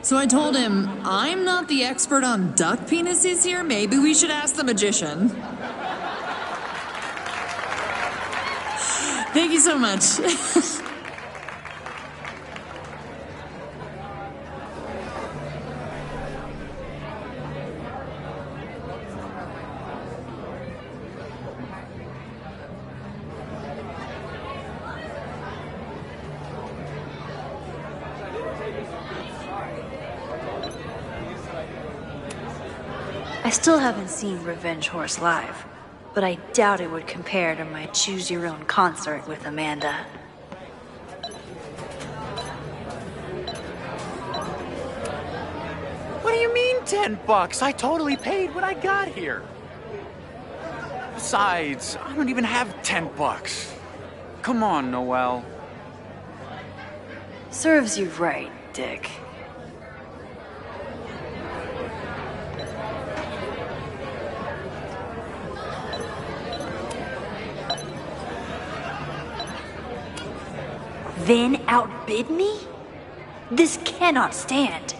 So I told him, I'm not the expert on duck penises here. Maybe we should ask the magician. Thank you so much. I still haven't seen Revenge Horse live, but I doubt it would compare to my Choose Your Own concert with Amanda. What do you mean $10? I totally paid when I got here. Besides, I don't even have $10. Come on, Noelle. Serves you right, Dick. Vin outbid me? This cannot stand.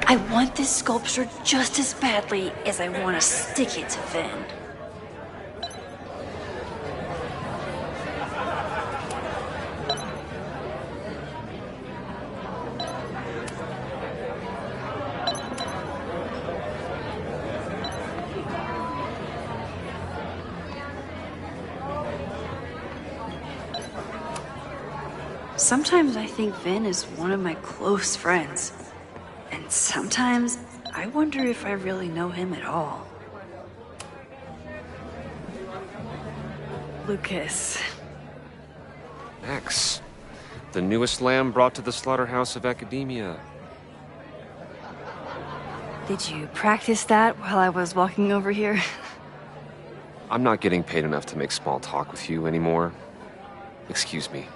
I want this sculpture just as badly as I want to stick it to Vin. Sometimes I think Vin is one of my close friends. And sometimes I wonder if I really know him at all. Lucas. Max, the newest lamb brought to the slaughterhouse of academia. Did you practice that while I was walking over here? I'm not getting paid enough to make small talk with you anymore. Excuse me.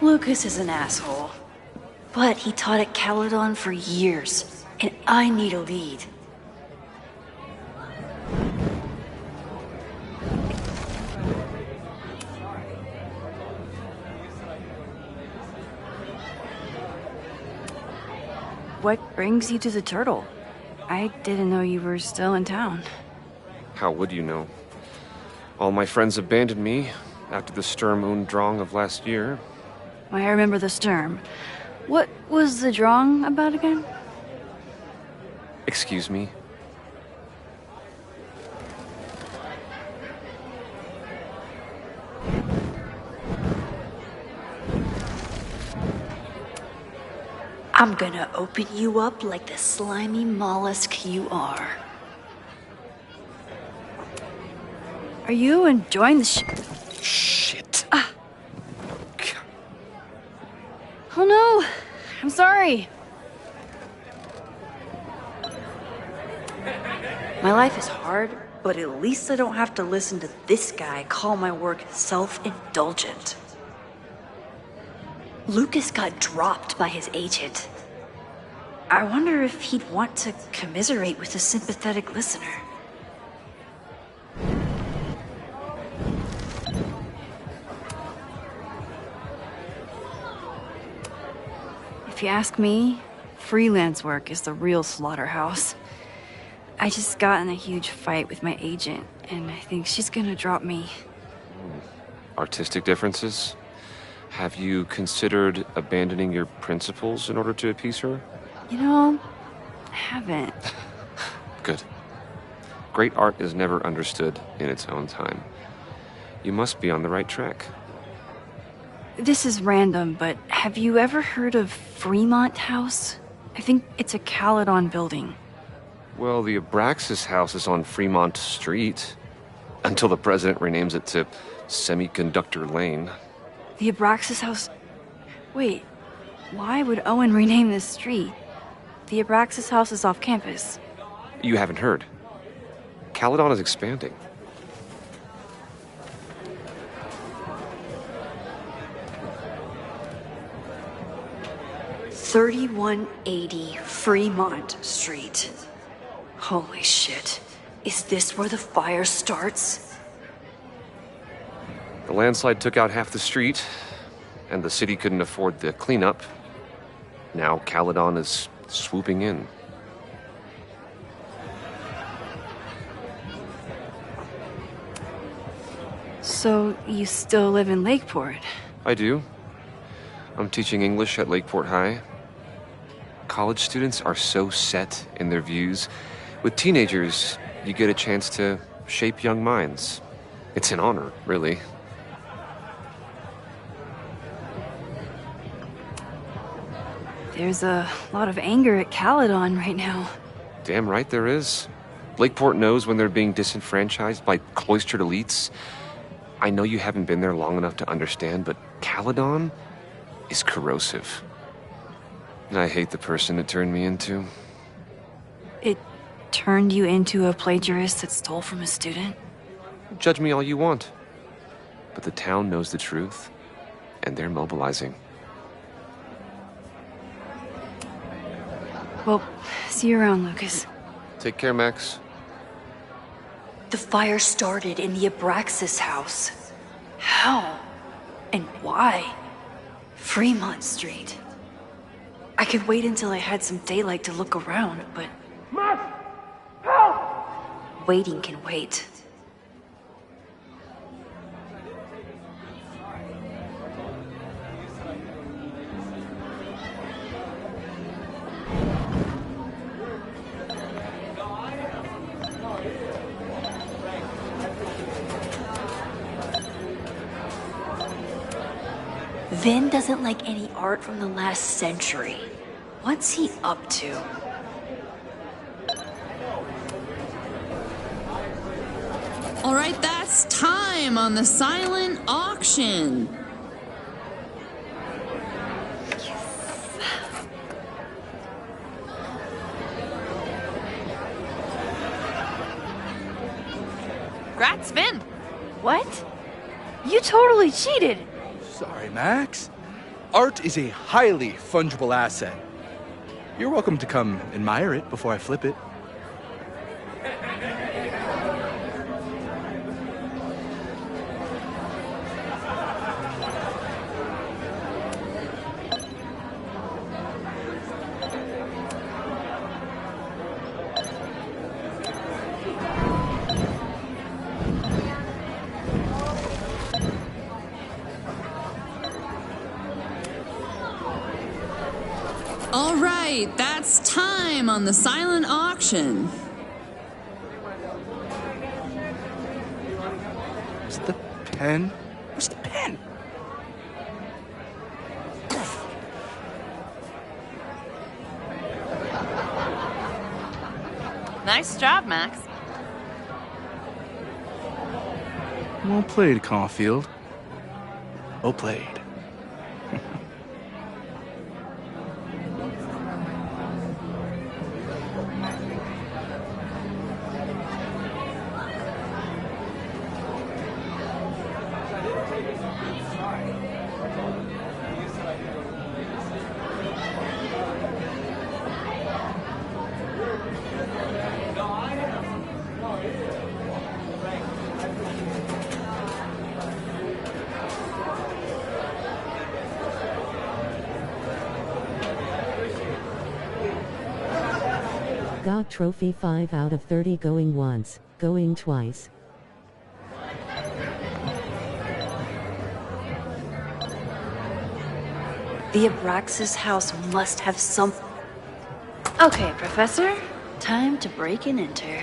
Lucas is an asshole. But he taught at Caledon for years, and I need a lead. What brings you to the Turtle? I didn't know you were still in town. How would you know? All my friends abandoned me after the Sturm und Drang of last year. I remember the Sturm. What was the Drang about again? Excuse me? I'm gonna open you up like the slimy mollusk you are. Are you enjoying the Shit. Oh no! I'm sorry. My life is hard, but at least I don't have to listen to this guy call my work self-indulgent. Lucas got dropped by his agent. I wonder if he'd want to commiserate with a sympathetic listener. If you ask me, freelance work is the real slaughterhouse. I just got in a huge fight with my agent, and I think she's gonna drop me. Artistic differences? Have you considered abandoning your principles in order to appease her? You know, I haven't. Good. Great art is never understood in its own time. You must be on the right track. This is random, but have you ever heard of Fremont House? I think it's a Caledon building. Well, the Abraxas house is on Fremont Street. Until the president renames it to Semiconductor Lane. The Abraxas House? Wait, why would Owen rename this street? The Abraxas House is off campus. You haven't heard. Caledon is expanding. $3180 Fremont Street. Holy shit. Is this where the fire starts? The landslide took out half the street, and the city couldn't afford the cleanup. Now Caledon is swooping in. So, you still live in Lakeport? I do. I'm teaching English at Lakeport High. College students are so set in their views. With teenagers, you get a chance to shape young minds. It's an honor, really. There's a lot of anger at Caledon right now. Damn right there is. Lakeport knows when they're being disenfranchised by cloistered elites. I know you haven't been there long enough to understand, but Caledon is corrosive. And I hate the person it turned me into. It turned you into a plagiarist that stole from a student? Judge me all you want. But the town knows the truth, and they're mobilizing. Well, see you around, Lucas. Take care, Max. The fire started in the Abraxas house. How? And why? Fremont Street. I could wait until I had some daylight to look around, but... Max! Help! Waiting can wait. Vin doesn't like any art from the last century. What's he up to? All right, that's time on the silent auction. Congrats, Vin. What? You totally cheated. Sorry, Max. Art is a highly fungible asset. You're welcome to come admire it before I flip it. All right, that's time on the silent auction. Where's the pen? Where's the pen? Nice job, Max. Well played, Caulfield. Well played. Got trophy 5 out of 30 going once, going twice. The Abraxas house must have some... Okay, Professor. Time to break and enter.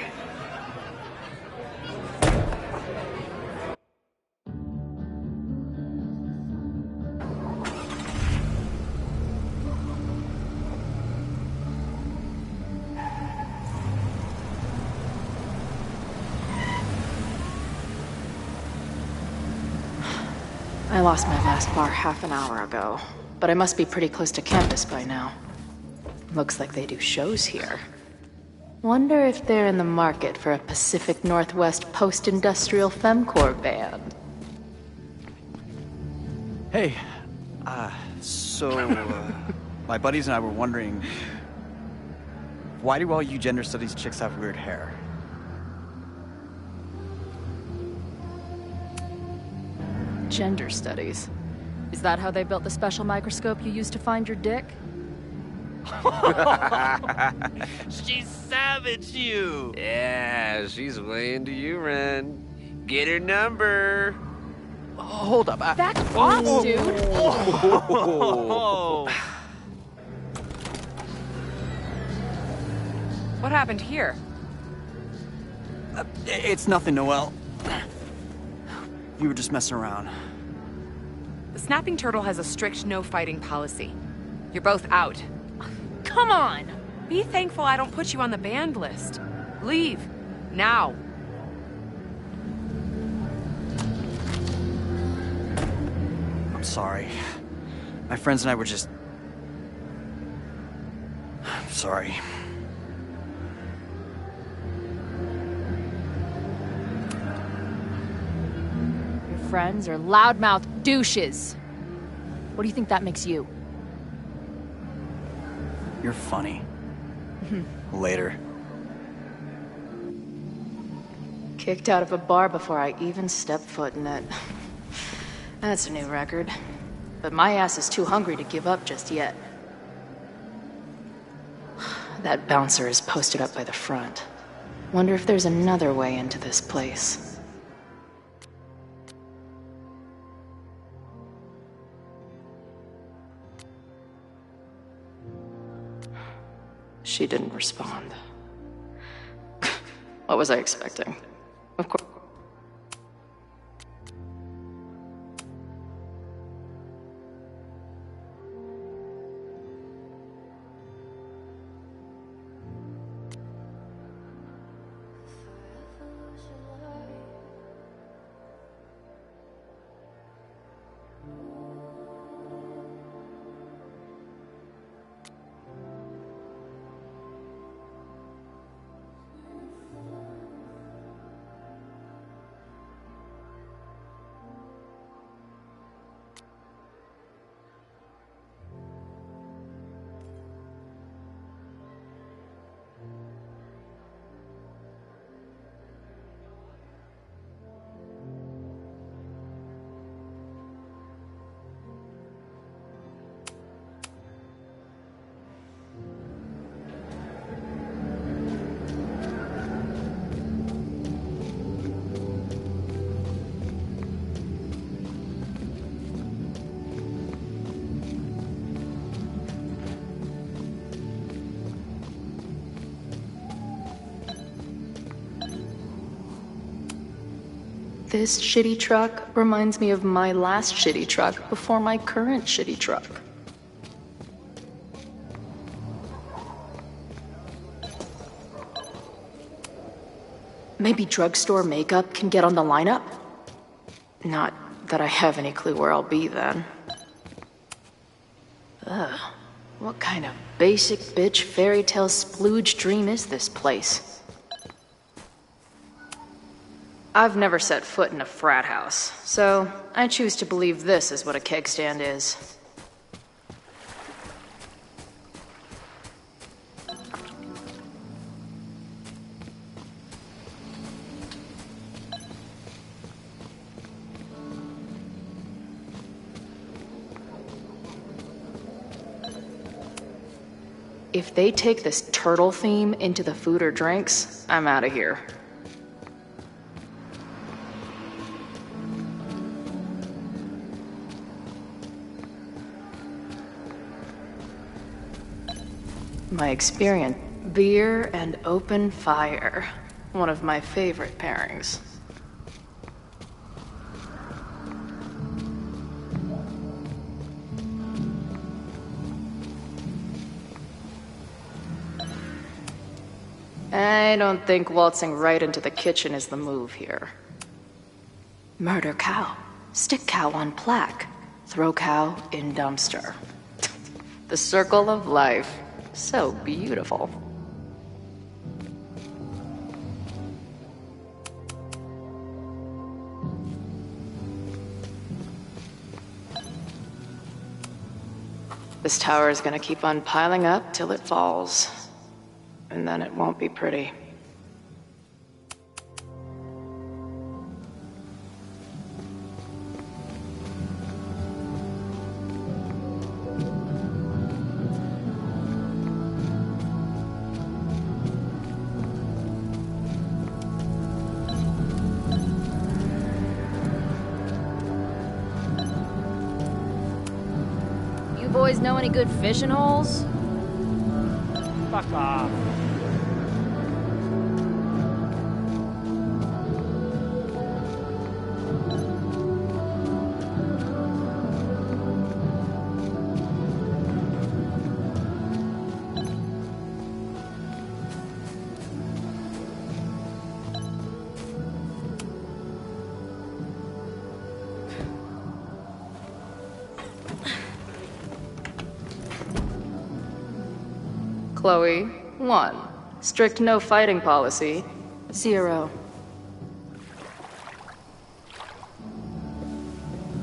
I lost my last bar half an hour ago, but I must be pretty close to campus by now. Looks like they do shows here. Wonder if they're in the market for a Pacific Northwest post-industrial femcore band. Hey, my buddies and I were wondering, why do all you gender studies chicks have weird hair? Gender studies. Is that how they built the special microscope you used to find your dick? She's savage, you. Yeah, she's way into you, Ren. Get her number. Hold up. Back off, dude. What happened here? It's nothing, Noelle. We were just messing around. The Snapping Turtle has a strict no-fighting policy. You're both out. come on! Be thankful I don't put you on the banned list. Leave. Now. I'm sorry. My friends and I were just... I'm sorry. Your friends are loudmouth douches. What do you think that makes you? You're funny. Later. Kicked out of a bar before I even stepped foot in it. That's a new record. But my ass is too hungry to give up just yet. That bouncer is posted up by the front. Wonder if there's another way into this place. She didn't respond. What was I expecting? Of course. This shitty truck reminds me of my last shitty truck before my current shitty truck. Maybe drugstore makeup can get on the lineup? Not that I have any clue where I'll be then. Ugh, what kind of basic bitch fairy tale splooge dream is this place? I've never set foot in a frat house, so I choose to believe this is what a keg stand is. If they take this turtle theme into the food or drinks, I'm out of here. My experience, beer and open fire. One of my favorite pairings. I don't think waltzing right into the kitchen is the move here. Murder cow. Stick cow on plaque. Throw cow in dumpster. The circle of life. So beautiful. This tower is gonna keep on piling up till it falls. And then it won't be pretty. You boys know any good fishing holes? Fuck off. Chloe, 1. Strict no fighting policy, 0.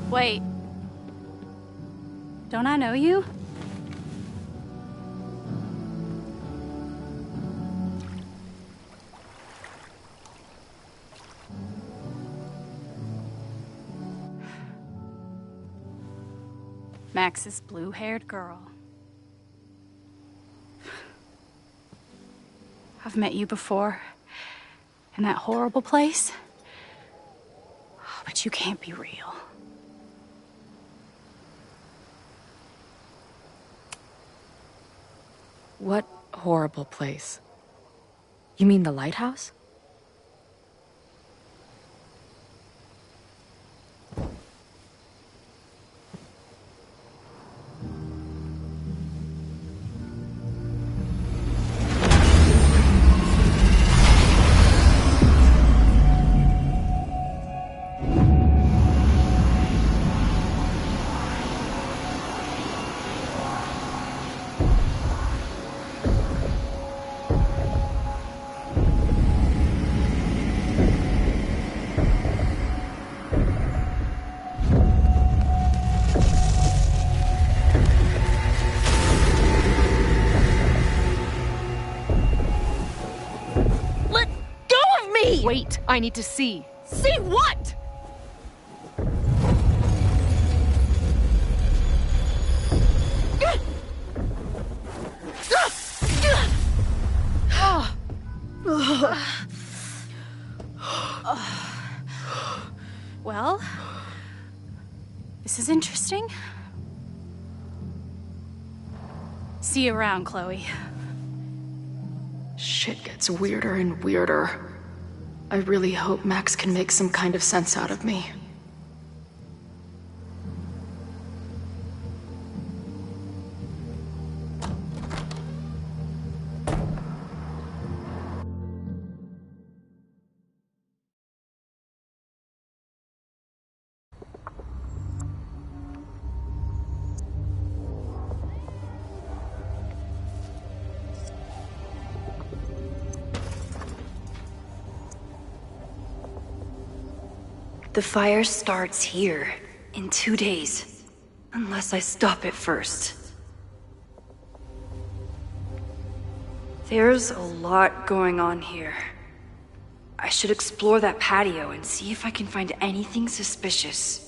Wait. Don't I know you? Max's blue-haired girl. I've met you before. In that horrible place. But you can't be real. What horrible place? You mean the lighthouse? Wait, I need to see. See what? Well, this is interesting. See you around, Chloe. Shit gets weirder and weirder. I really hope Max can make some kind of sense out of me. The fire starts here, in 2 days. Unless I stop it first. There's a lot going on here. I should explore that patio and see if I can find anything suspicious.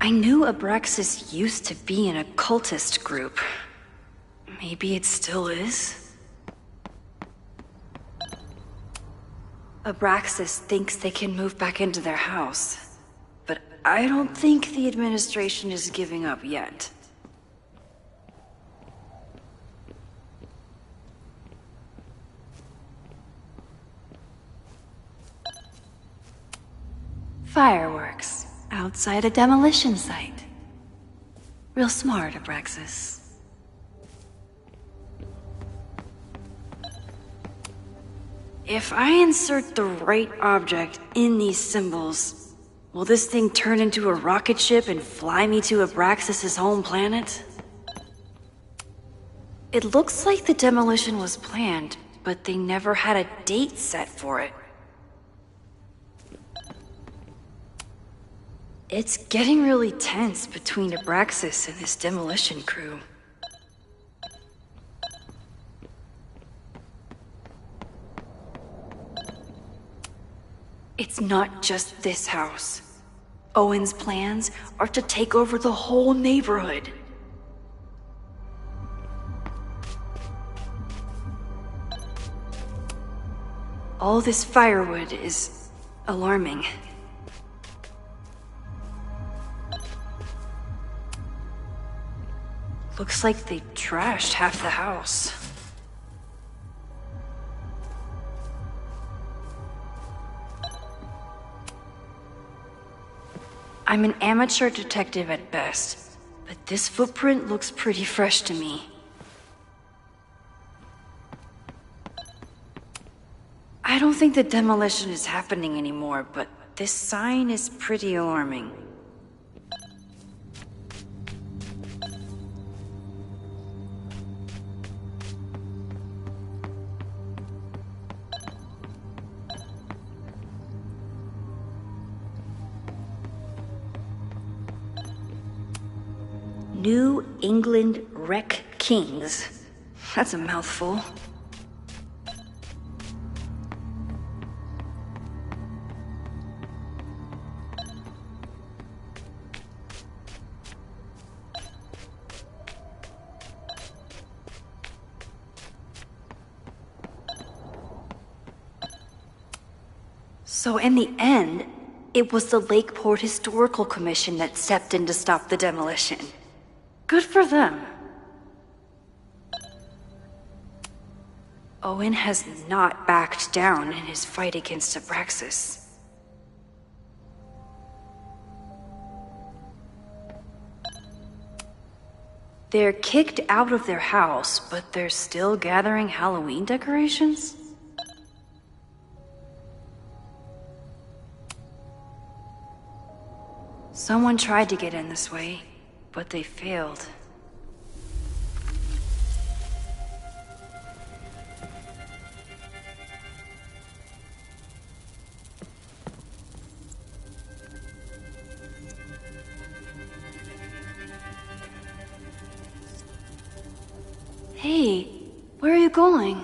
I knew Abraxas used to be an occultist group. Maybe it still is? Abraxas thinks they can move back into their house. But I don't think the administration is giving up yet. Fireworks. Outside a demolition site. Real smart, Abraxas. If I insert the right object in these symbols, will this thing turn into a rocket ship and fly me to Abraxas' home planet? It looks like the demolition was planned, but they never had a date set for it. It's getting really tense between Abraxas and this demolition crew. It's not just this house. Owen's plans are to take over the whole neighborhood. All this firewood is alarming. Looks like they trashed half the house. I'm an amateur detective at best, but this footprint looks pretty fresh to me. I don't think the demolition is happening anymore, but this sign is pretty alarming. New England Wreck Kings. That's a mouthful. So in the end, it was the Lakeport Historical Commission that stepped in to stop the demolition. Good for them. Owen has not backed down in his fight against Abraxas. They're kicked out of their house, but they're still gathering Halloween decorations? Someone tried to get in this way, but they failed. Hey, where are you going?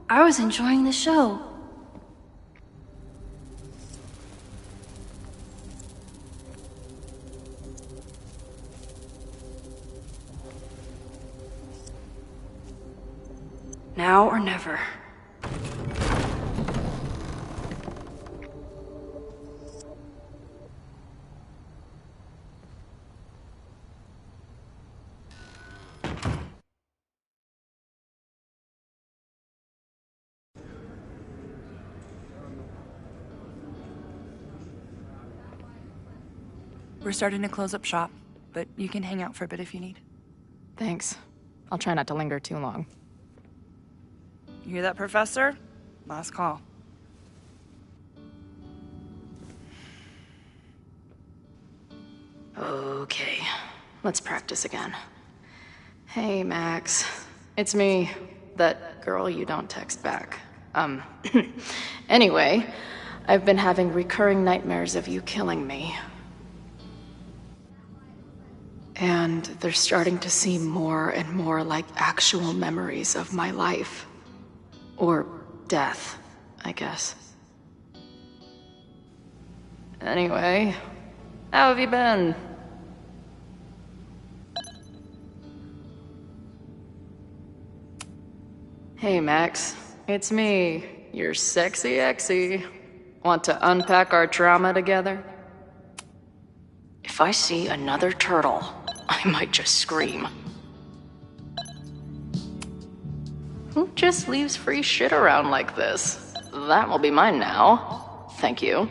I was enjoying the show. Now or never. We're starting to close up shop, but you can hang out for a bit if you need. Thanks. I'll try not to linger too long. You hear that, Professor? Last call. Okay, let's practice again. Hey, Max. It's me, that girl you don't text back. Anyway, I've been having recurring nightmares of you killing me. And they're starting to seem more and more like actual memories of my life. Or death, I guess. Anyway, how have you been? Hey, Max. It's me, your sexy exy. Want to unpack our trauma together? If I see another turtle, I might just scream. Who just leaves free shit around like this? That will be mine now. Thank you.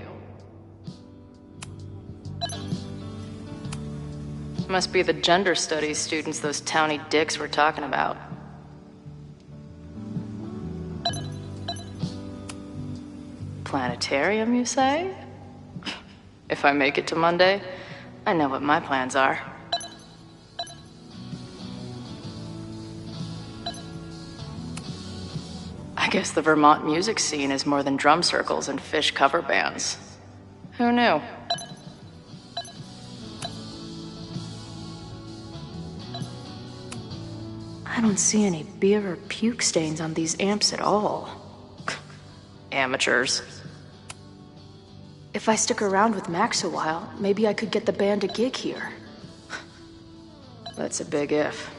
Must be the gender studies students those towny dicks were talking about. Planetarium, you say? If I make it to Monday, I know what my plans are. I guess the Vermont music scene is more than drum circles and fish cover bands. Who knew? I don't see any beer or puke stains on these amps at all. Amateurs. If I stick around with Max a while, maybe I could get the band a gig here. That's a big if.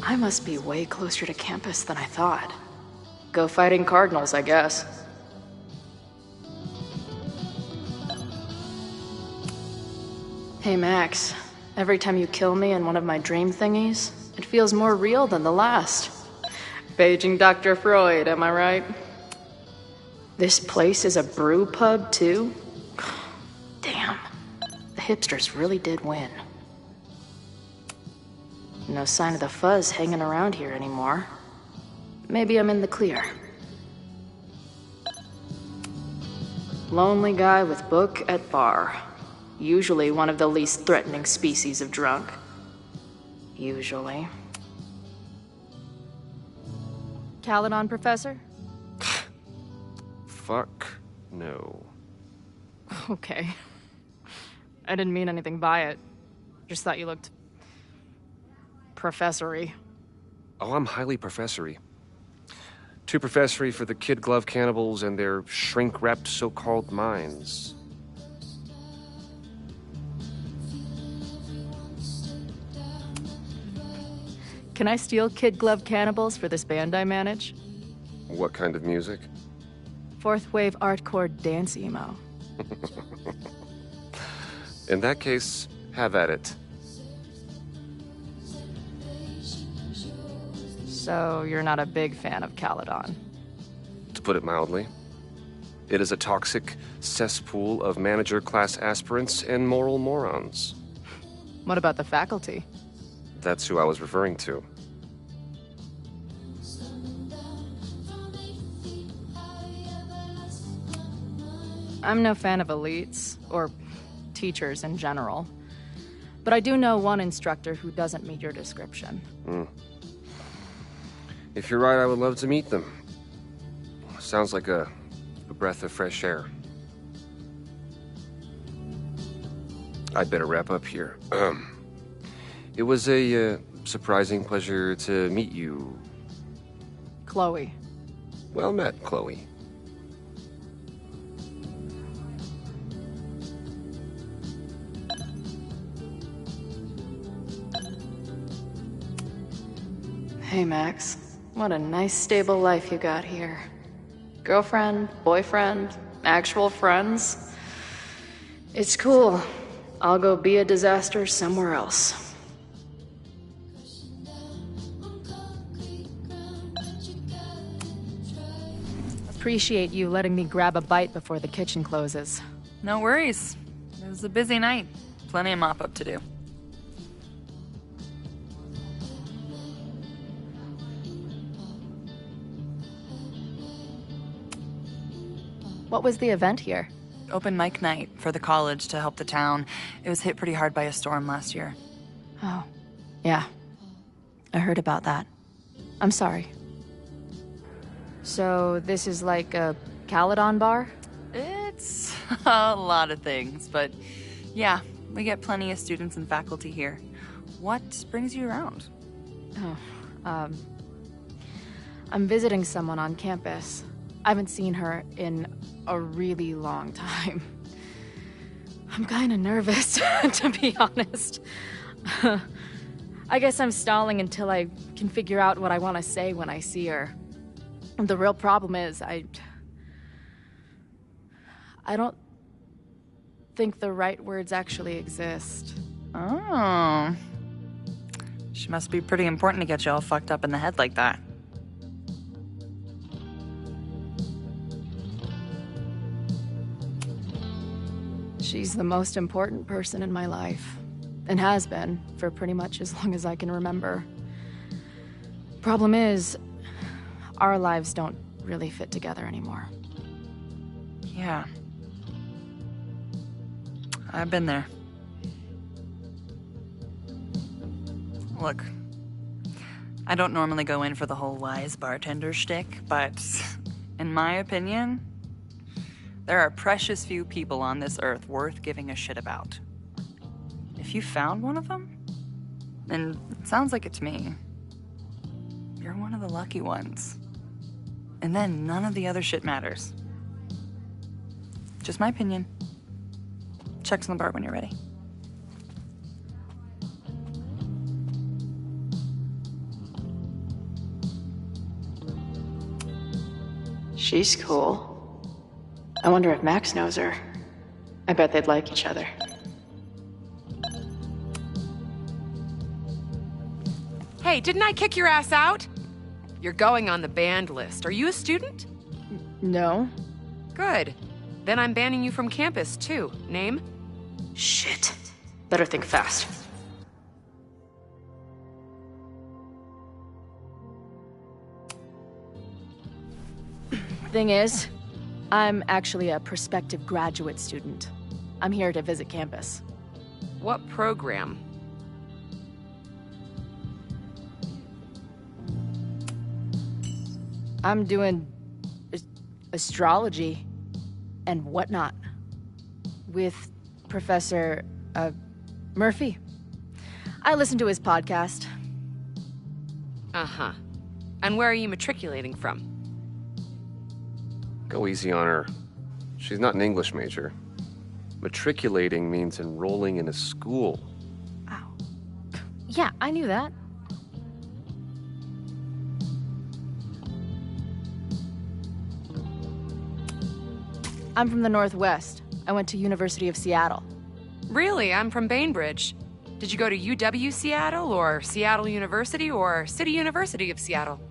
I must be way closer to campus than I thought. Go fighting cardinals, I guess. Hey, Max. Every time you kill me in one of my dream thingies, it feels more real than the last. Paging Dr. Freud, am I right? This place is a brew pub, too? Damn. The hipsters really did win. No sign of the fuzz hanging around here anymore. Maybe I'm in the clear. Lonely guy with book at bar. Usually one of the least threatening species of drunk. Usually. Caledon, Professor? Fuck no. Okay. I didn't mean anything by it. Just thought you looked... professory. Oh, I'm highly professory. Too professory for the kid glove cannibals and their shrink-wrapped so-called minds. Can I steal kid glove cannibals for this band I manage? What kind of music? Fourth wave artcore dance emo. In that case, have at it. So you're not a big fan of Caledon? To put it mildly. It is a toxic cesspool of manager-class aspirants and moral morons. What about the faculty? That's who I was referring to. I'm no fan of elites, or teachers in general. But I do know one instructor who doesn't meet your description. If you're right, I would love to meet them. Sounds like a breath of fresh air. I'd better wrap up here. It was a surprising pleasure to meet you. Chloe. Well met, Chloe. Hey, Max. What a nice, stable life you got here. Girlfriend, boyfriend, actual friends. It's cool. I'll go be a disaster somewhere else. Appreciate you letting me grab a bite before the kitchen closes. No worries. It was a busy night. Plenty of mop-up to do. What was the event here? Open mic night for the college to help the town. It was hit pretty hard by a storm last year. Oh, yeah. I heard about that. I'm sorry. So this is like a Caledon bar? It's a lot of things, but yeah, we get plenty of students and faculty here. What brings you around? Oh, I'm visiting someone on campus. I haven't seen her in a really long time. I'm kinda nervous, to be honest. I guess I'm stalling until I can figure out what I want to say when I see her. The real problem is, I don't think the right words actually exist. Oh. She must be pretty important to get you all fucked up in the head like that. She's the most important person in my life, and has been for pretty much as long as I can remember. Problem is, our lives don't really fit together anymore. Yeah. I've been there. Look, I don't normally go in for the whole wise bartender shtick, but in my opinion, there are precious few people on this earth worth giving a shit about. If you found one of them, and it sounds like it's me, you're one of the lucky ones. And then none of the other shit matters. Just my opinion. Check's on the bar when you're ready. She's cool. I wonder if Max knows her. I bet they'd like each other. Hey, didn't I kick your ass out? You're going on the banned list. Are you a student? No. Good. Then I'm banning you from campus, too. Name? Shit. Better think fast. Thing is, I'm actually a prospective graduate student. I'm here to visit campus. What program? I'm doing astrology and whatnot with Professor Murphy. I listen to his podcast. Uh-huh. And where are you matriculating from? Go easy on her. She's not an English major. Matriculating means enrolling in a school. Yeah, I knew that. I'm from the Northwest. I went to University of Seattle. Really? I'm from Bainbridge. Did you go to UW Seattle, or Seattle University, or City University of Seattle?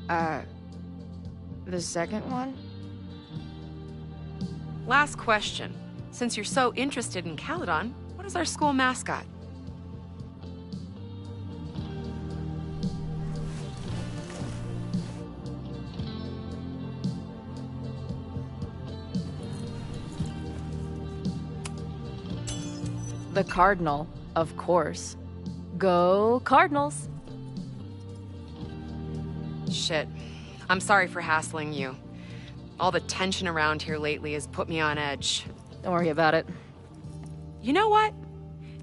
The second one? Last question. Since you're so interested in Caledon, what is our school mascot? The Cardinal, of course. Go Cardinals! Shit. I'm sorry for hassling you. All the tension around here lately has put me on edge. Don't worry about it. You know what?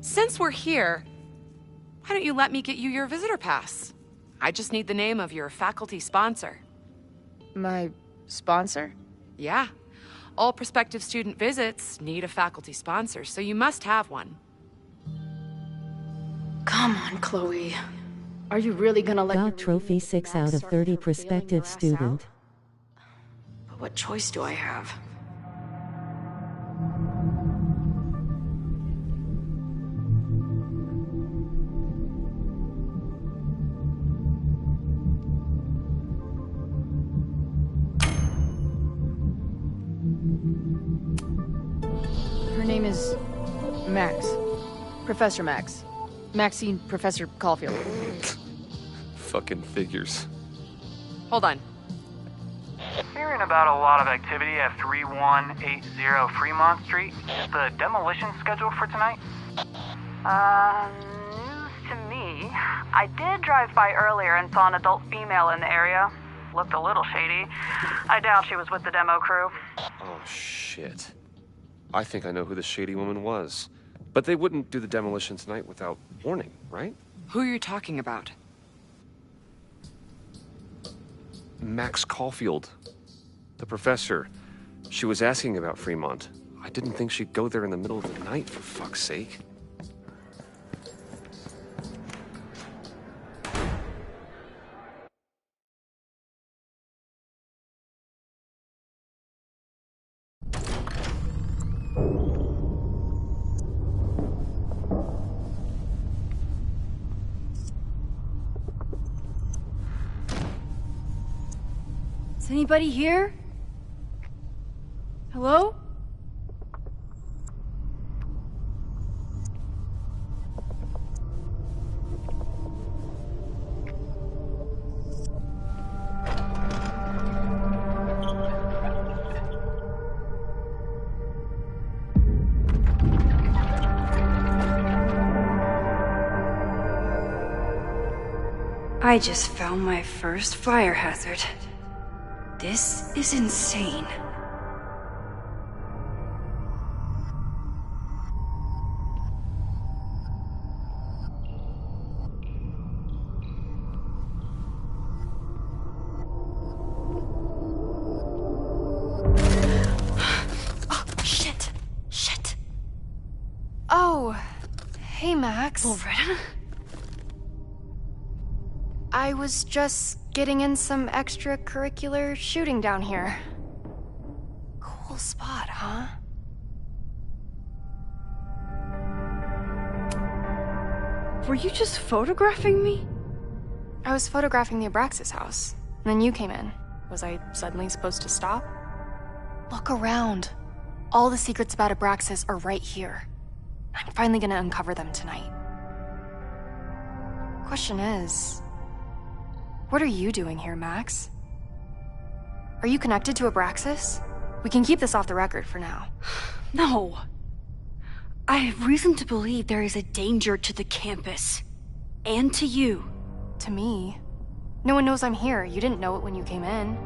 Since we're here, why don't you let me get you your visitor pass? I just need the name of your faculty sponsor. My sponsor? Yeah. All prospective student visits need a faculty sponsor, so you must have one. Come on, Chloe. Are you really gonna let Got trophy 6 out of 30 prospective student. But what choice do I have? Her name is Max. Professor Max. Maxine Professor Caulfield. Fucking figures. Hold on. Hearing about a lot of activity at 3180 Fremont Street. Is the demolition scheduled for tonight? News to me. I did drive by earlier and saw an adult female in the area. Looked a little shady. I doubt she was with the demo crew. Oh, shit. I think I know who the shady woman was. But they wouldn't do the demolition tonight without warning, right? Who are you talking about? Max Caulfield. The professor. She was asking about Fremont. I didn't think she'd go there in the middle of the night, for fuck's sake. Is anybody here? Hello? I just found my first fire hazard. This is insane. Oh, shit. Shit. Oh, hey, Max. Loretta? I was just getting in some extracurricular shooting down here. Cool spot, huh? Were you just photographing me? I was photographing the Abraxas house, and then you came in. Was I suddenly supposed to stop? Look around. All the secrets about Abraxas are right here. I'm finally gonna uncover them tonight. Question is, what are you doing here, Max? Are you connected to Abraxas? We can keep this off the record for now. No. I have reason to believe there is a danger to the campus. And to you. To me? No one knows I'm here. You didn't know it when you came in.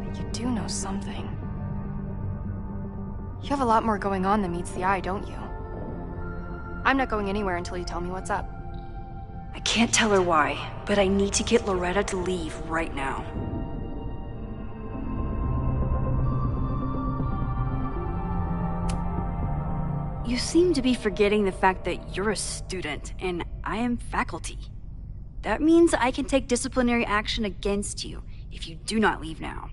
But you do know something. You have a lot more going on than meets the eye, don't you? I'm not going anywhere until you tell me what's up. I can't tell her why, but I need to get Loretta to leave right now. You seem to be forgetting the fact that you're a student, and I am faculty. That means I can take disciplinary action against you if you do not leave now.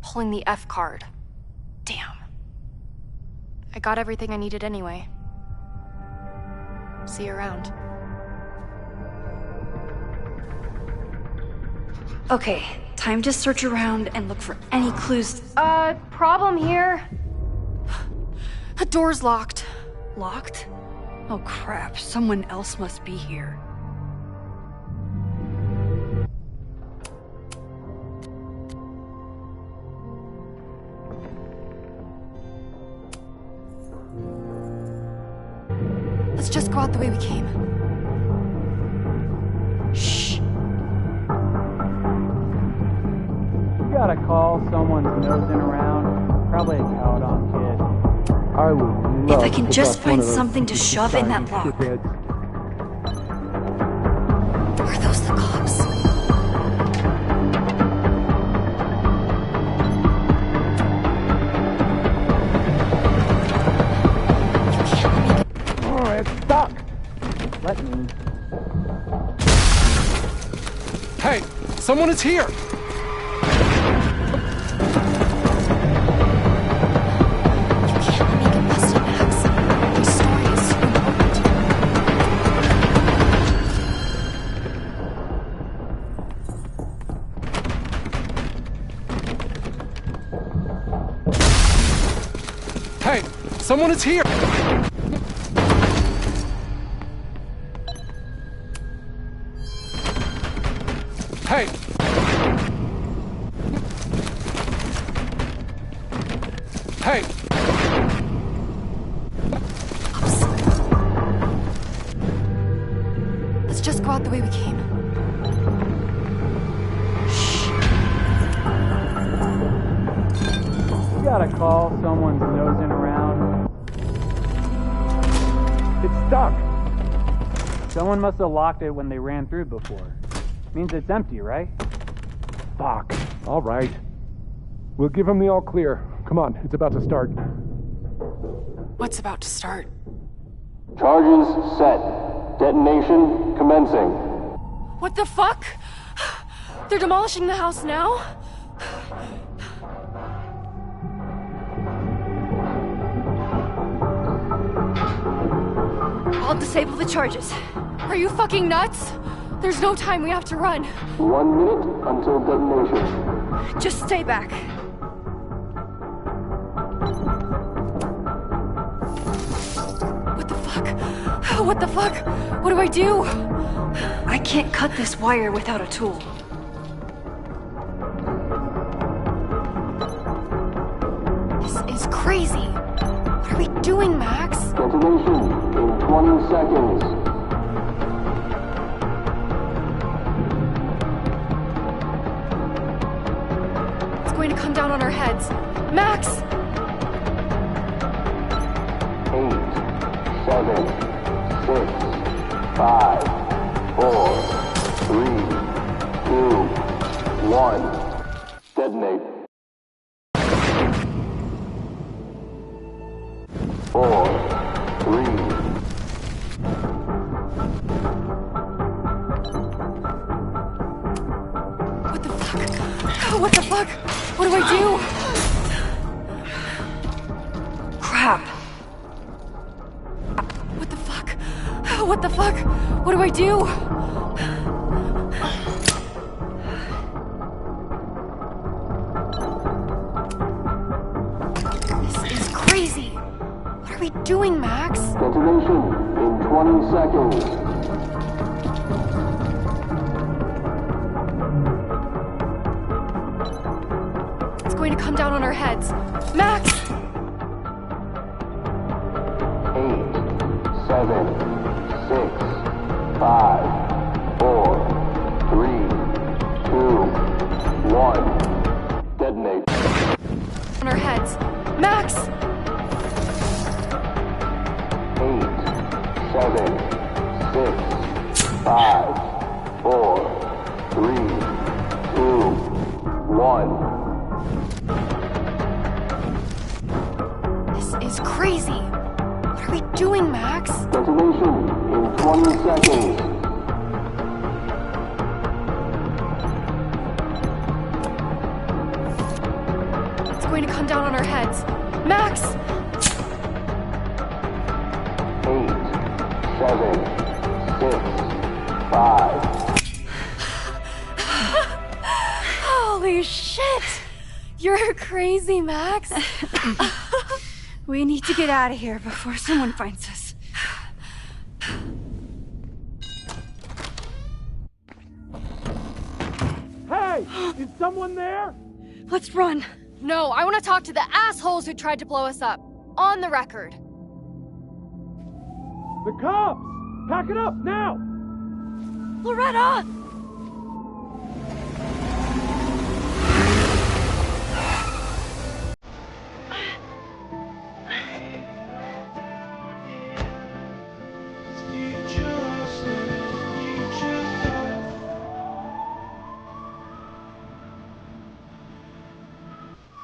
Pulling the F card. Damn. I got everything I needed anyway. See you around. Okay, time to search around and look for any clues. Problem here. The door's locked. Locked? Oh crap, someone else must be here. Let's just go out the way we came. Shh. You gotta call someone's nosing around. Probably a Caledon kid. I would If I can just find something to shove in that lock. Are those the cops? Oh, it's stuck. Let me. Hey, someone is here! Hey, someone is here! Hey! Hey! Let's just go out the way we came. You gotta call someone's nosing around. It's stuck. Someone must have locked it when they ran through before. Means it's empty, right? Fuck. All right. We'll give him the all clear. Come on, it's about to start. What's about to start? Charges set. Detonation commencing. What the fuck? They're demolishing the house now? I'll disable the charges. Are you fucking nuts? There's no time, we have to run. 1 minute until detonation. Just stay back. What the fuck? What the fuck? What do I do? I can't cut this wire without a tool. This is crazy. What are we doing, Max? Detonation in 20 seconds. It's going to come down on our heads. Max! 8, 7, 6, 5, 4, 3, 2, 1. Detonate. 4, 3. What the fuck? What the fuck? What do I do? Crap. What the fuck? What the fuck? What do I do? doing, Max? Detonation in 20 seconds. It's going to come down on our heads. Max! 8, 7, 6, 5, 4, 3, 2, 1. Detonate. On our heads. Max! 8, 7, 6, 5, 4, 3, 2, 1. This is crazy. What are we doing, Max? Detonation in 20 seconds. It's going to come down on our heads. Max! 8, 7, 6, 5. Holy shit! You're crazy, Max. We need to get out of here before someone finds us. Hey! Is someone there? Let's run. No, I want to talk to the assholes who tried to blow us up. On the record. The cops! Pack it up, now! Loretta!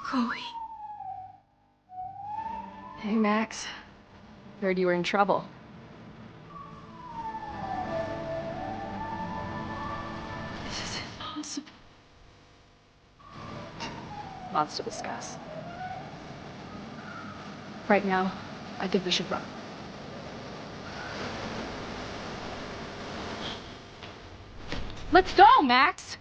Chloe. Hey, Max. Heard you were in trouble. This is impossible. Lots to discuss. Right now, I think we should run. Let's go, Max!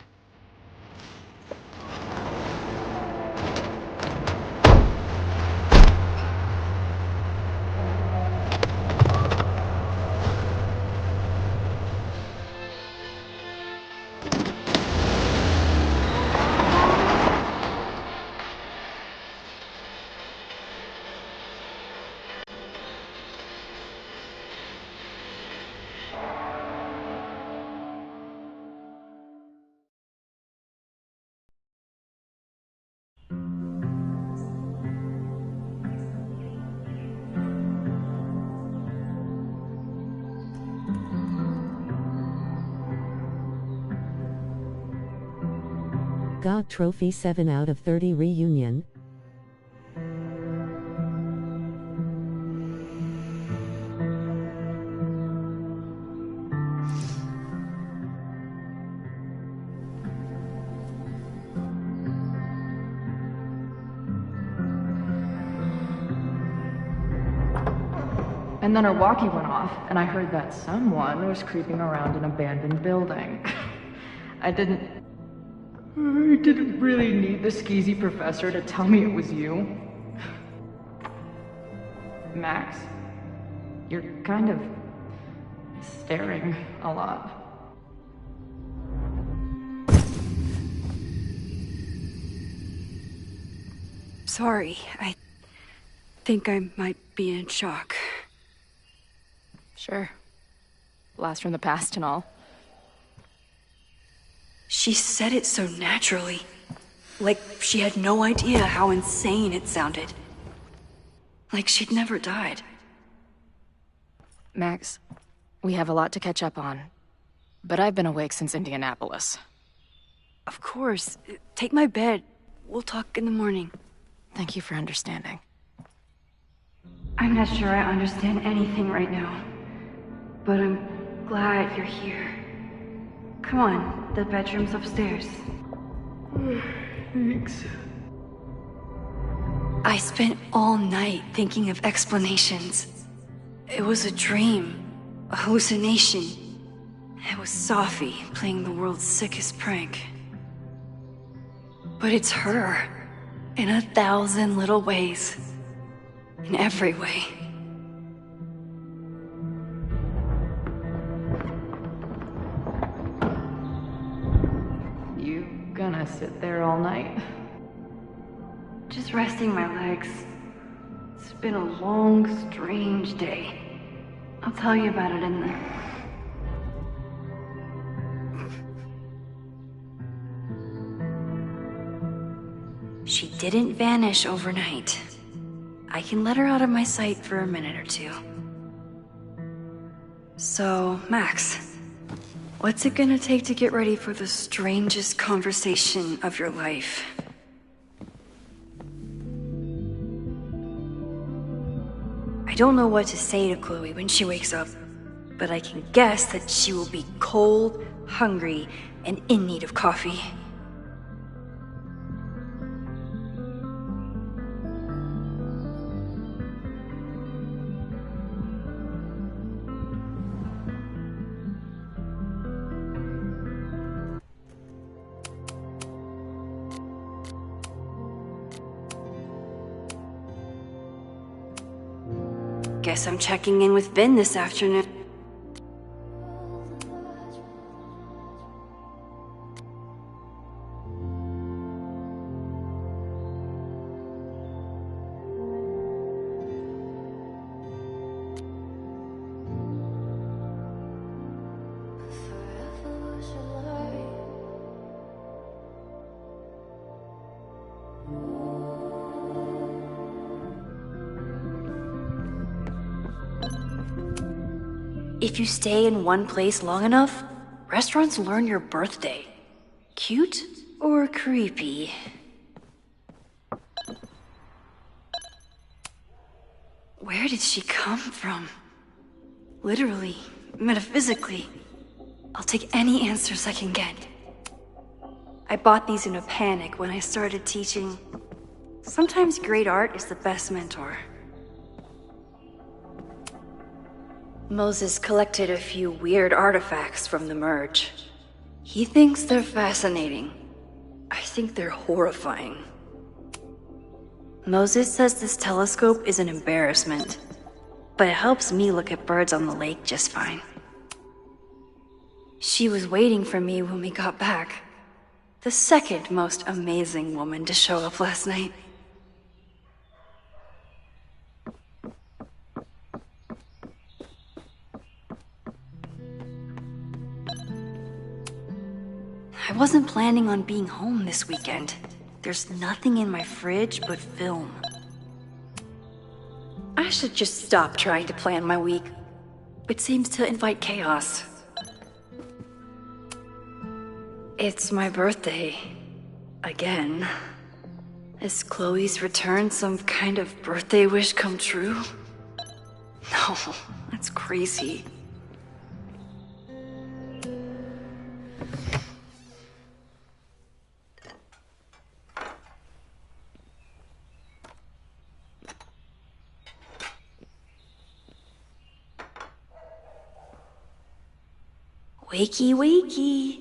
Got trophy 7 out of 30 reunion. And then our walkie went off, and I heard that someone was creeping around an abandoned building. I didn't really need the skeezy professor to tell me it was you. Max, you're kind of staring a lot. Sorry, I think I might be in shock. Sure. Blast from the past and all. She said it so naturally. Like she had no idea how insane it sounded. Like she'd never died. Max, we have a lot to catch up on. But I've been awake since Indianapolis. Of course. Take my bed. We'll talk in the morning. Thank you for understanding. I'm not sure I understand anything right now. But I'm glad you're here. Come on, the bedroom's upstairs. Thanks. I spent all night thinking of explanations. It was a dream, a hallucination. It was Sophie playing the world's sickest prank. But it's her, in 1,000 little ways. In every way. sit there all night. Just resting my legs. It's been a long, strange day. I'll tell you about it in the... She didn't vanish overnight. I can let her out of my sight for a minute or two. So, Max, what's it gonna take to get ready for the strangest conversation of your life? I don't know what to say to Chloe when she wakes up, but I can guess that she will be cold, hungry, and in need of coffee. Guess I'm checking in with Vin this afternoon. If you stay in one place long enough, restaurants learn your birthday. Cute or creepy? Where did she come from? Literally, metaphysically. I'll take any answers I can get. I bought these in a panic when I started teaching. Sometimes great art is the best mentor. Moses collected a few weird artifacts from the merge. He thinks they're fascinating. I think they're horrifying. Moses says this telescope is an embarrassment, but it helps me look at birds on the lake just fine. She was waiting for me when we got back. The second most amazing woman to show up last night. I wasn't planning on being home this weekend. There's nothing in my fridge but film. I should just stop trying to plan my week. It seems to invite chaos. It's my birthday. Again. Is Chloe's return some kind of birthday wish come true? No, that's crazy. Wakey, wakey.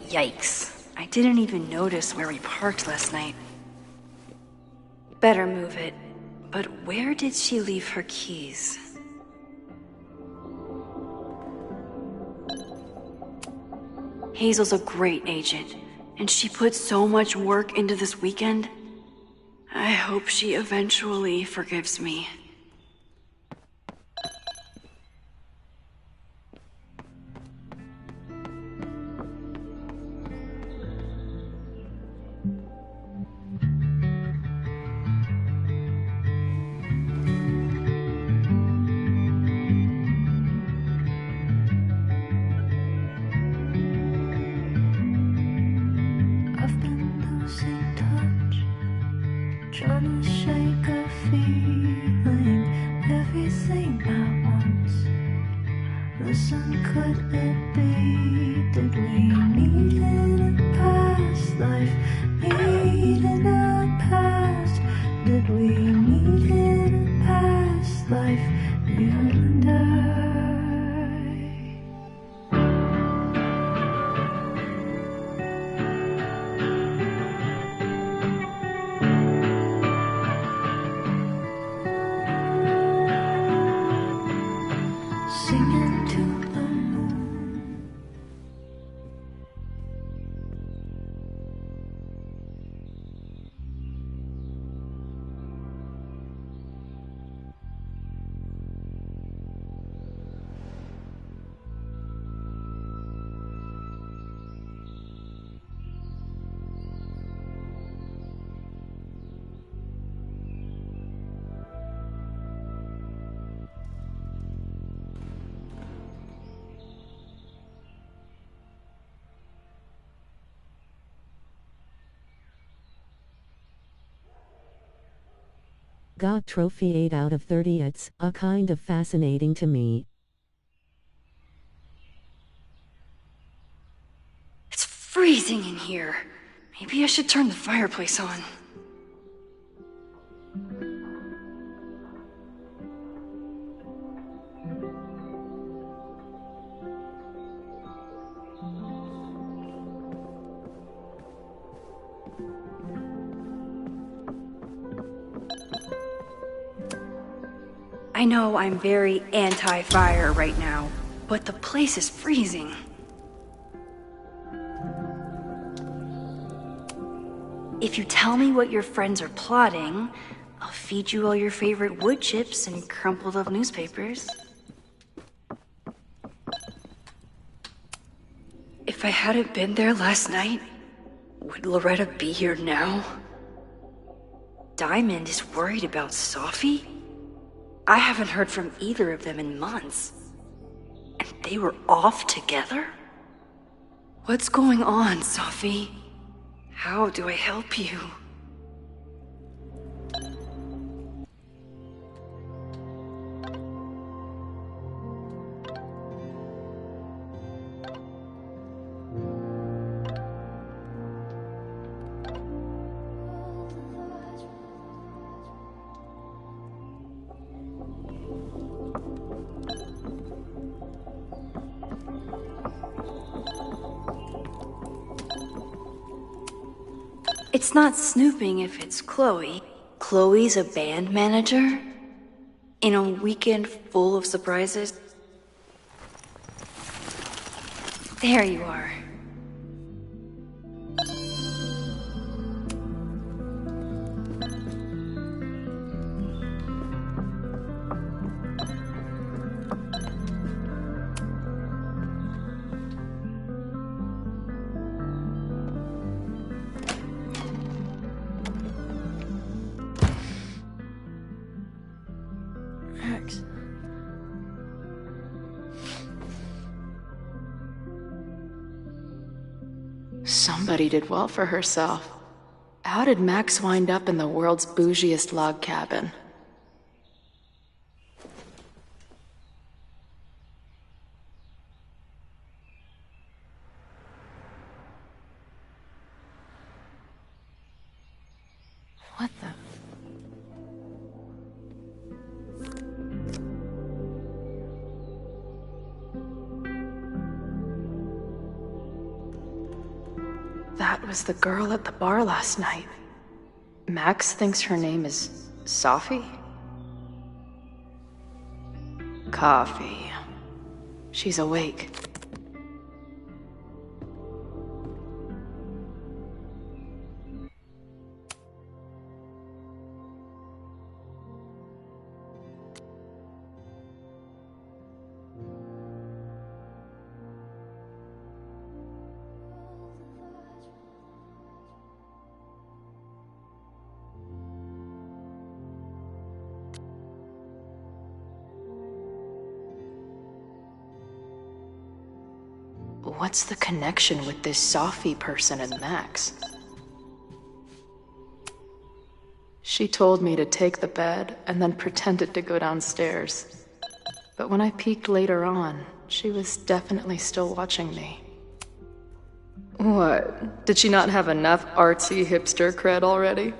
Yikes. I didn't even notice where we parked last night. Better move it. But where did she leave her keys? Hazel's a great agent, and she put so much work into this weekend. I hope she eventually forgives me. Trying to shake a feeling. Got trophy 8 out of 30. It's a kind of fascinating to me. It's freezing in here. Maybe I should turn the fireplace on. I know I'm very anti-fire right now, but the place is freezing. If you tell me what your friends are plotting, I'll feed you all your favorite wood chips and crumpled up newspapers. If I hadn't been there last night, would Loretta be here now? Diamond is worried about Sophie? I haven't heard from either of them in months. And they were off together? What's going on, Sophie? How do I help you? It's not snooping if it's Chloe. Chloe's a band manager? In a weekend full of surprises? There you are. Somebody did well for herself. How did Max wind up in the world's bougiest log cabin? What the? That was the girl at the bar last night. Max thinks her name is Sophie? Coffee. She's awake. What's the connection with this Sophie person and Max? She told me to take the bed and then pretended to go downstairs. But when I peeked later on, she was definitely still watching me. What? Did she not have enough artsy hipster cred already?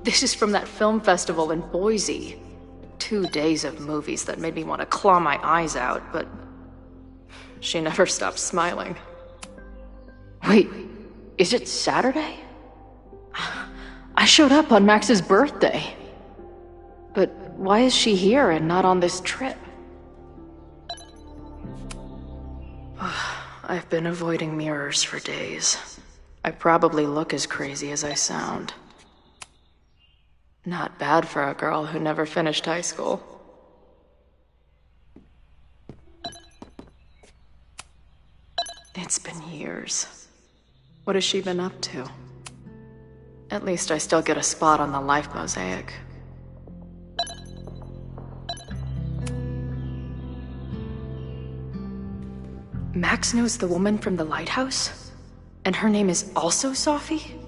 This is from that film festival in Boise. 2 days of movies that made me want to claw my eyes out, but she never stopped smiling. Wait, is it Saturday? I showed up on Max's birthday. But why is she here and not on this trip? I've been avoiding mirrors for days. I probably look as crazy as I sound. Not bad for a girl who never finished high school. It's been years. What has she been up to? At least I still get a spot on the life mosaic. Max knows the woman from the lighthouse? And her name is also Sophie?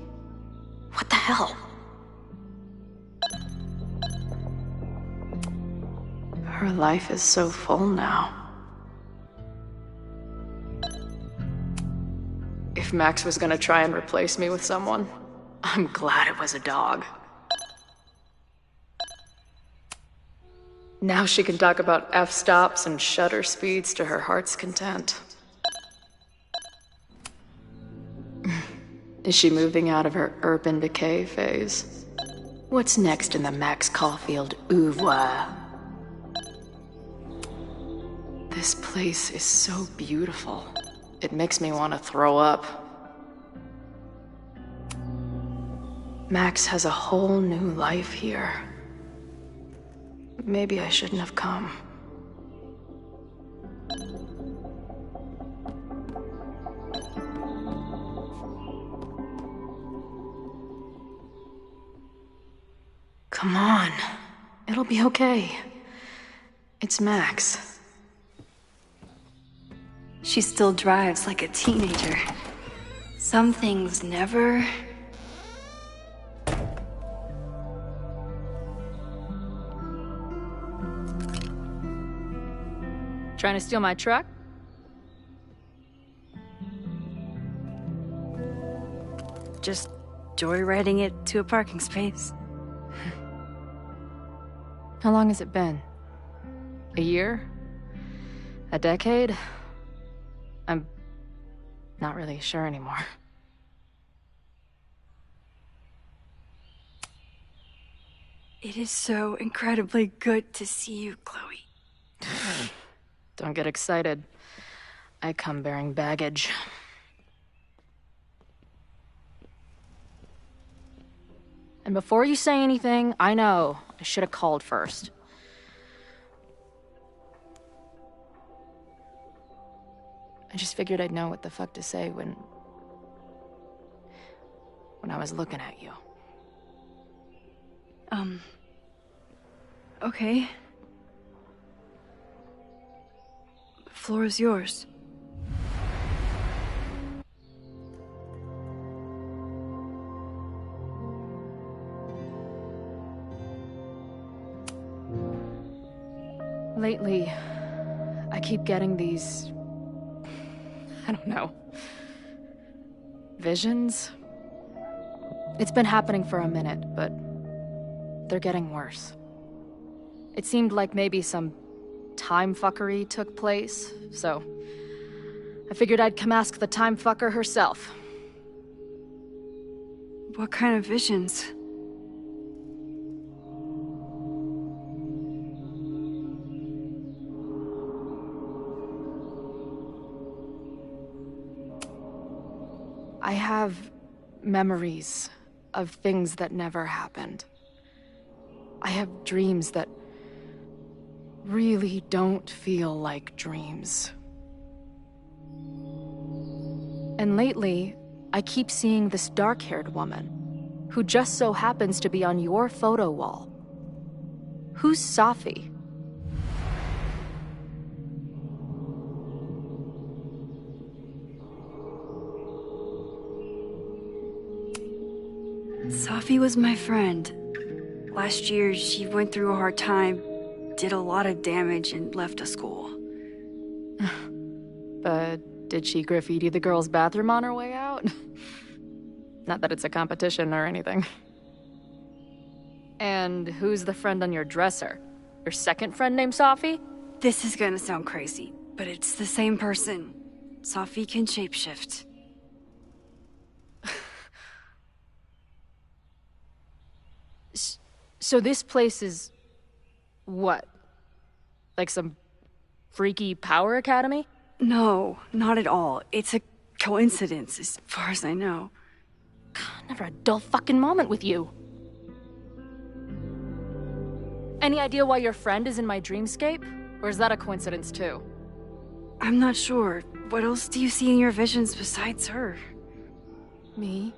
What the hell? Her life is so full now. If Max was gonna try and replace me with someone, I'm glad it was a dog. Now she can talk about f-stops and shutter speeds to her heart's content. Is she moving out of her urban decay phase? What's next in the Max Caulfield oeuvre? This place is so beautiful. It makes me want to throw up. Max has a whole new life here. Maybe I shouldn't have come. Come on. It'll be okay. It's Max. She still drives like a teenager. Some things never... Trying to steal my truck? Just joyriding it to a parking space. How long has it been? A year? A decade? I'm not really sure anymore. It is so incredibly good to see you, Chloe. Don't get excited. I come bearing baggage. And before you say anything, I know I should have called first. I just figured I'd know what the fuck to say when I was looking at you. Okay. The floor is yours. Lately, I keep getting these... I don't know. Visions? It's been happening for a minute, but they're getting worse. It seemed like maybe some time fuckery took place, so I figured I'd come ask the time fucker herself. What kind of visions? I have memories of things that never happened. I have dreams that really don't feel like dreams. And lately, I keep seeing this dark-haired woman who just so happens to be on your photo wall. Who's Safi? Safi was my friend. Last year, she went through a hard time, did a lot of damage, and left a school. But did she graffiti the girls' bathroom on her way out? Not that it's a competition or anything. And who's the friend on your dresser? Your second friend named Safi? This is gonna sound crazy, but it's the same person. Safi can shapeshift. So this place is... what? Like some freaky power academy? No, not at all. It's a coincidence, as far as I know. God, never a dull fucking moment with you. Any idea why your friend is in my dreamscape? Or is that a coincidence too? I'm not sure. What else do you see in your visions besides her? Me?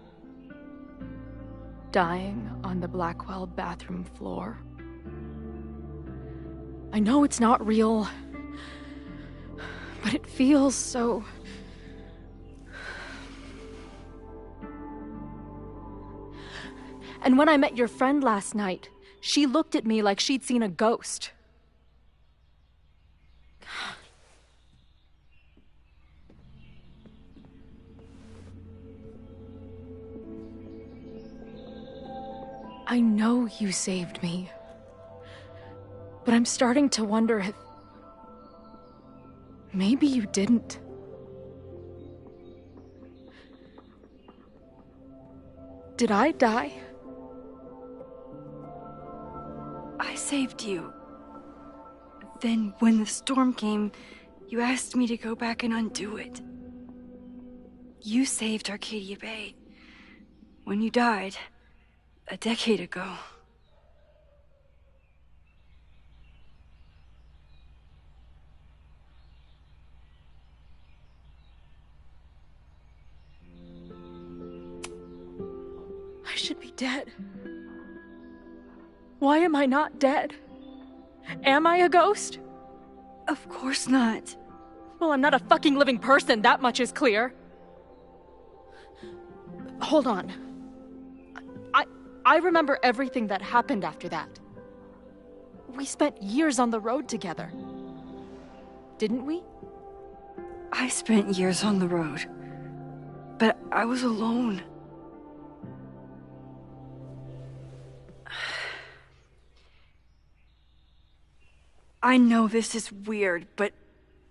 Dying on the Blackwell bathroom floor. I know it's not real, but it feels so... And when I met your friend last night, she looked at me like she'd seen a ghost. I know you saved me. But I'm starting to wonder if... maybe you didn't. Did I die? I saved you. Then, when the storm came, you asked me to go back and undo it. You saved Arcadia Bay. When you died, a decade ago. I should be dead. Why am I not dead? Am I a ghost? Of course not. Well, I'm not a fucking living person, that much is clear. Hold on. I remember everything that happened after that. We spent years on the road together. Didn't we? I spent years on the road. But I was alone. I know this is weird, but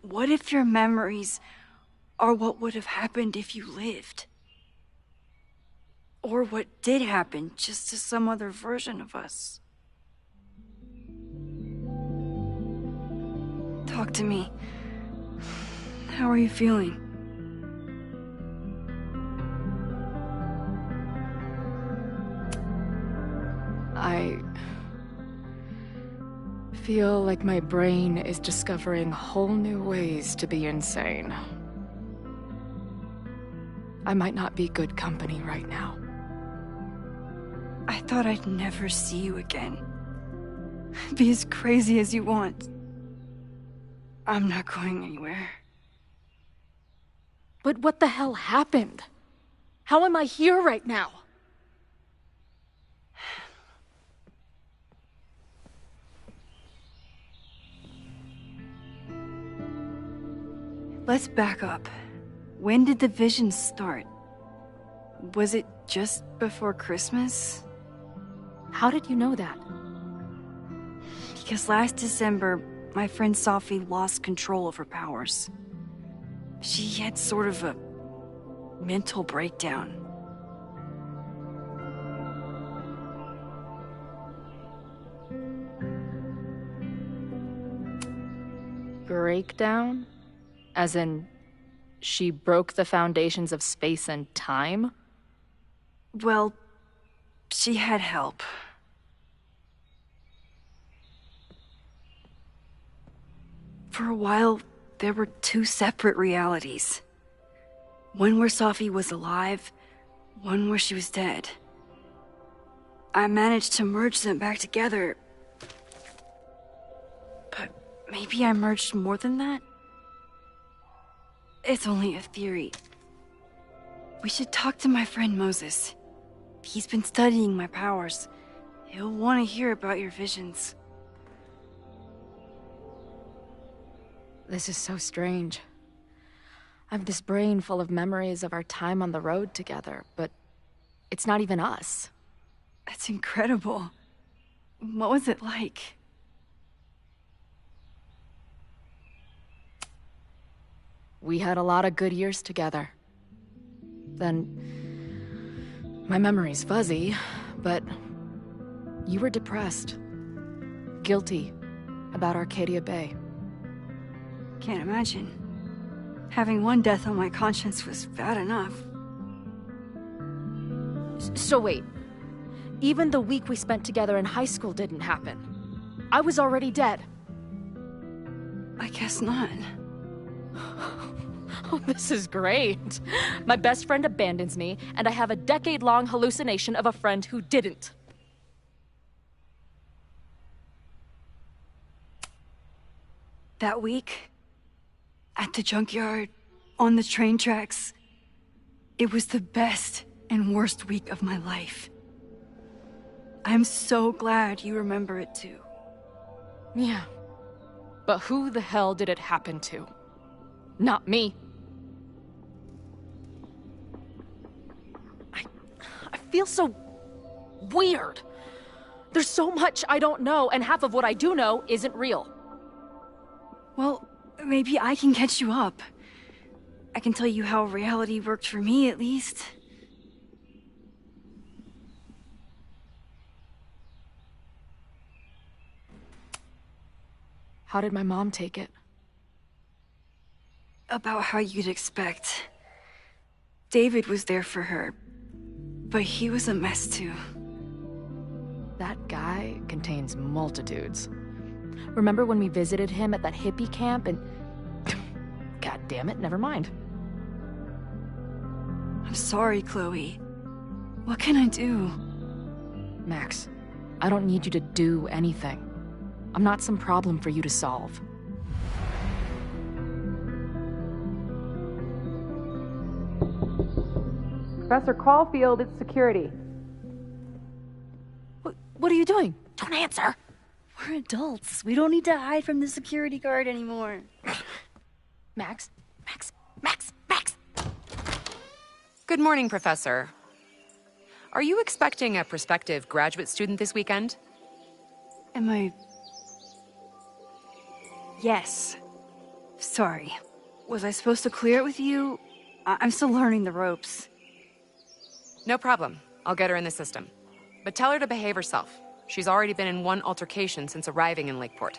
what if your memories are what would have happened if you lived? Or what did happen, just to some other version of us? Talk to me. How are you feeling? I feel like my brain is discovering whole new ways to be insane. I might not be good company right now. I thought I'd never see you again. Be as crazy as you want. I'm not going anywhere. But what the hell happened? How am I here right now? Let's back up. When did the visions start? Was it just before Christmas? How did you know that? Because last December, my friend Sophie lost control of her powers. She had sort of a mental breakdown. Breakdown? As in, she broke the foundations of space and time? Well, she had help. For a while, there were two separate realities. One where Sophie was alive, one where she was dead. I managed to merge them back together. But maybe I merged more than that? It's only a theory. We should talk to my friend Moses. He's been studying my powers. He'll want to hear about your visions. This is so strange. I have this brain full of memories of our time on the road together, but it's not even us. That's incredible. What was it like? We had a lot of good years together. Then, my memory's fuzzy, but you were depressed, guilty about Arcadia Bay. Can't imagine. Having one death on my conscience was bad enough. So wait, even the week we spent together in high school didn't happen. I was already dead. I guess not. Oh, this is great. My best friend abandons me, and I have a decade-long hallucination of a friend who didn't. That week, at the junkyard, on the train tracks, it was the best and worst week of my life. I'm so glad you remember it too. Yeah. But who the hell did it happen to? Not me. I feel so weird. There's so much I don't know, and half of what I do know isn't real. Well, maybe I can catch you up. I can tell you how reality worked for me, at least. How did my mom take it? About how you'd expect. David was there for her, but he was a mess too. That guy contains multitudes. Remember when we visited him at that hippie camp and... God damn it, never mind. I'm sorry, Chloe. What can I do? Max, I don't need you to do anything. I'm not some problem for you to solve. Professor Caulfield, it's security. What are you doing? Don't answer! We're adults. We don't need to hide from the security guard anymore. Max? Good morning, Professor. Are you expecting a prospective graduate student this weekend? Am I... Yes. Sorry. Was I supposed to clear it with you? I'm still learning the ropes. No problem. I'll get her in the system. But tell her to behave herself. She's already been in one altercation since arriving in Lakeport.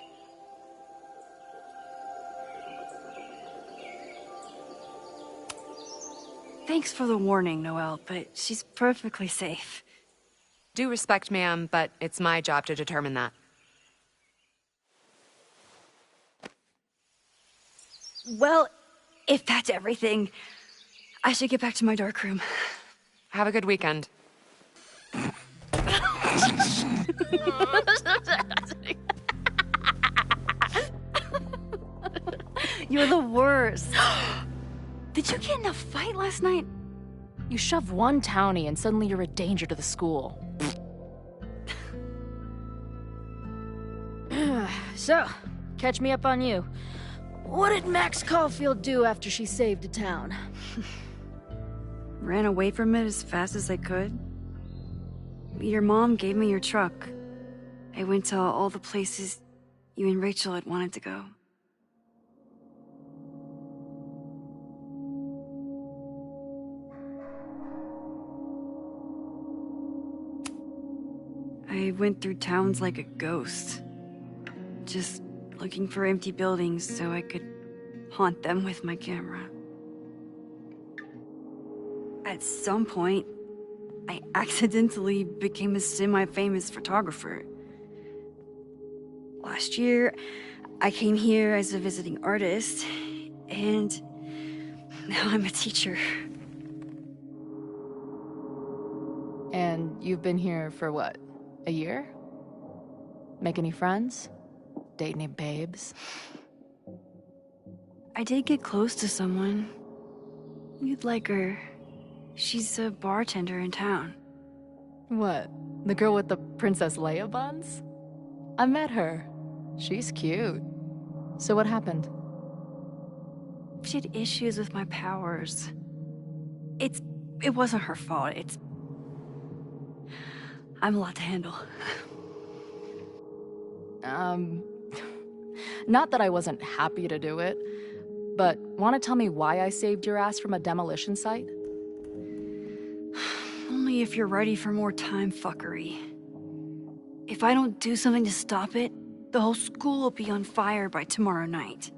Thanks for the warning, Noelle, but she's perfectly safe. Due respect, ma'am, but it's my job to determine that. Well, if that's everything, I should get back to my dark room. Have a good weekend. You're the worst. Did you get in a fight last night? You shove one townie and suddenly you're a danger to the school. So, catch me up on you. What did Max Caulfield do after she saved the town? Ran away from it as fast as I could. Your mom gave me your truck. I went to all the places you and Rachel had wanted to go. I went through towns like a ghost. Just looking for empty buildings so I could haunt them with my camera. At some point, I accidentally became a semi-famous photographer. Last year, I came here as a visiting artist, and now I'm a teacher. And you've been here for what, a year? Make any friends? Date any babes? I did get close to someone. You'd like her. She's a bartender in town. What? The girl with the Princess Leia buns? I met her. She's cute. So what happened? She had issues with my powers. It wasn't her fault. I'm a lot to handle. Not that I wasn't happy to do it, but want to tell me why I saved your ass from a demolition site? Only if you're ready for more time fuckery. If I don't do something to stop it, the whole school will be on fire by tomorrow night.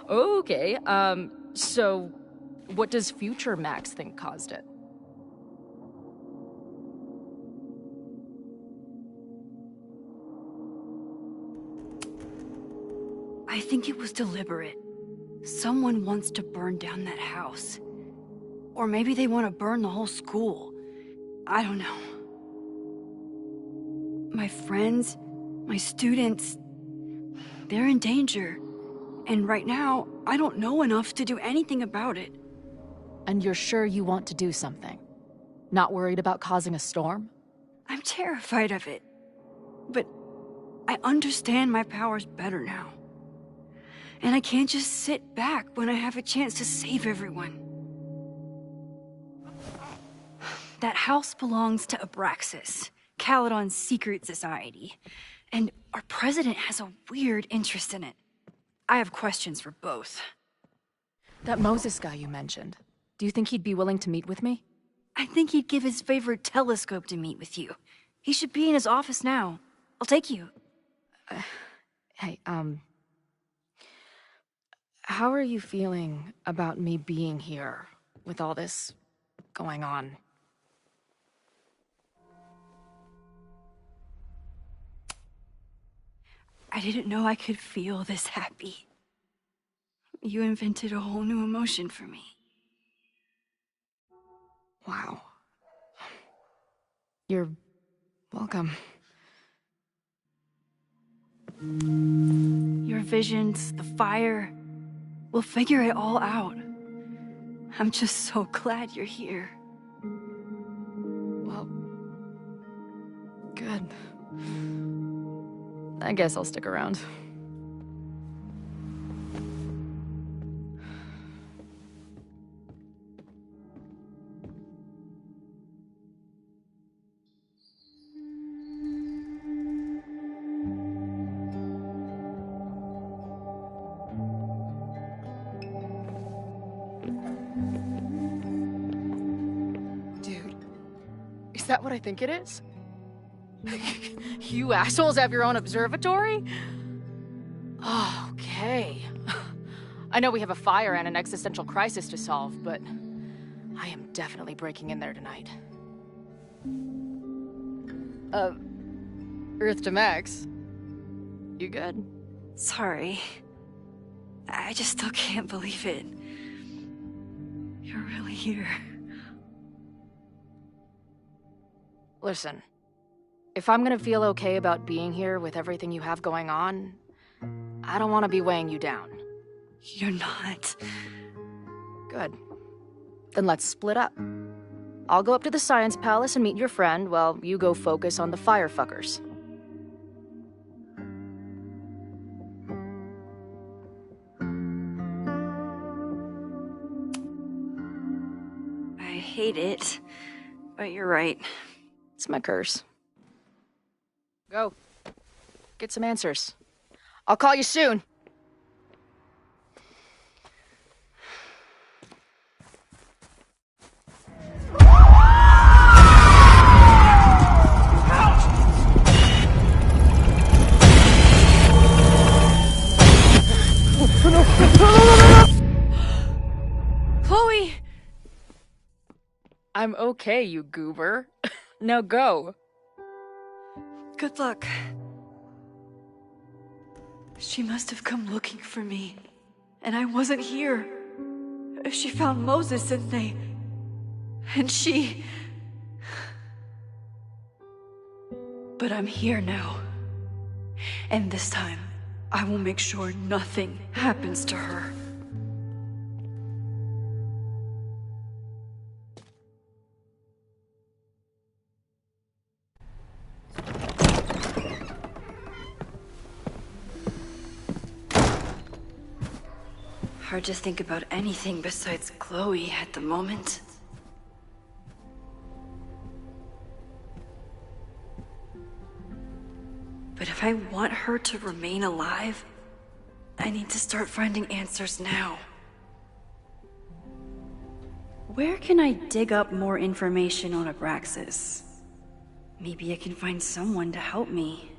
Okay, so what does future Max think caused it? I think it was deliberate. Someone wants to burn down that house. Or maybe they want to burn the whole school. I don't know. My friends, my students, they're in danger. And right now, I don't know enough to do anything about it. And you're sure you want to do something? Not worried about causing a storm? I'm terrified of it. But I understand my powers better now. And I can't just sit back when I have a chance to save everyone. That house belongs to Abraxas, Caledon's secret society. And our president has a weird interest in it. I have questions for both. That Moses guy you mentioned, do you think he'd be willing to meet with me? I think he'd give his favorite telescope to meet with you. He should be in his office now. I'll take you. Hey, how are you feeling about me being here with all this going on? I didn't know I could feel this happy. You invented a whole new emotion for me. Wow. You're welcome. Your visions, the fire, we'll figure it all out. I'm just so glad you're here. Well, good. I guess I'll stick around. Dude, is that what I think it is? You assholes have your own observatory? Oh, okay. I know we have a fire and an existential crisis to solve, but I am definitely breaking in there tonight. Earth to Max. You good? Sorry. I just still can't believe it. You're really here. Listen. If I'm gonna feel okay about being here with everything you have going on, I don't want to be weighing you down. You're not. Good. Then let's split up. I'll go up to the Science Palace and meet your friend while you go focus on the firefuckers. I hate it, but you're right. It's my curse. Go. Get some answers. I'll call you soon. Chloe! I'm okay, you goober. Now go. Good luck. She must have come looking for me, and I wasn't here. She found Moses, and she... But I'm here now. And this time, I will make sure nothing happens to her. Hard to think about anything besides Chloe at the moment. But if I want her to remain alive, I need to start finding answers now. Where can I dig up more information on Abraxas? Maybe I can find someone to help me.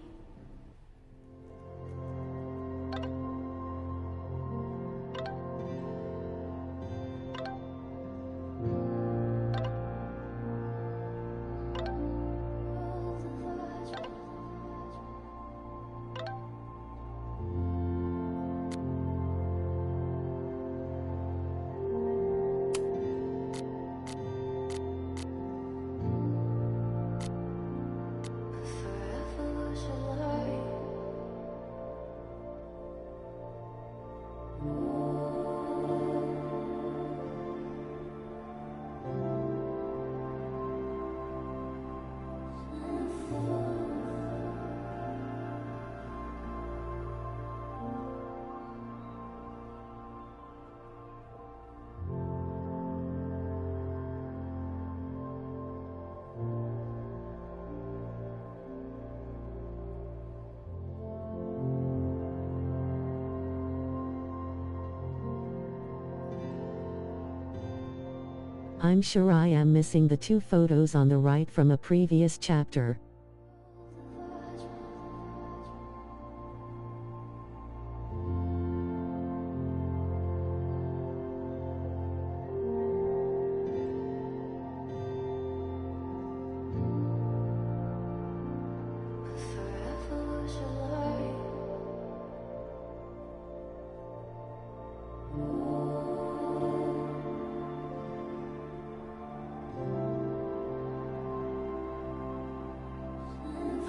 I'm sure I am missing the 2 photos on the right from a previous chapter.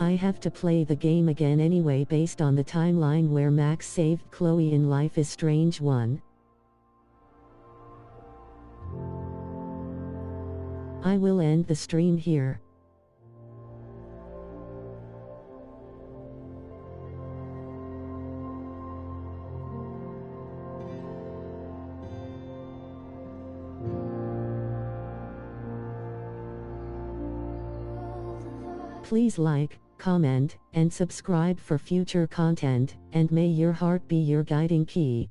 I have to play the game again anyway based on the timeline where Max saved Chloe in Life is Strange 1. I will end the stream here. Please like, comment, and subscribe for future content, and may your heart be your guiding key.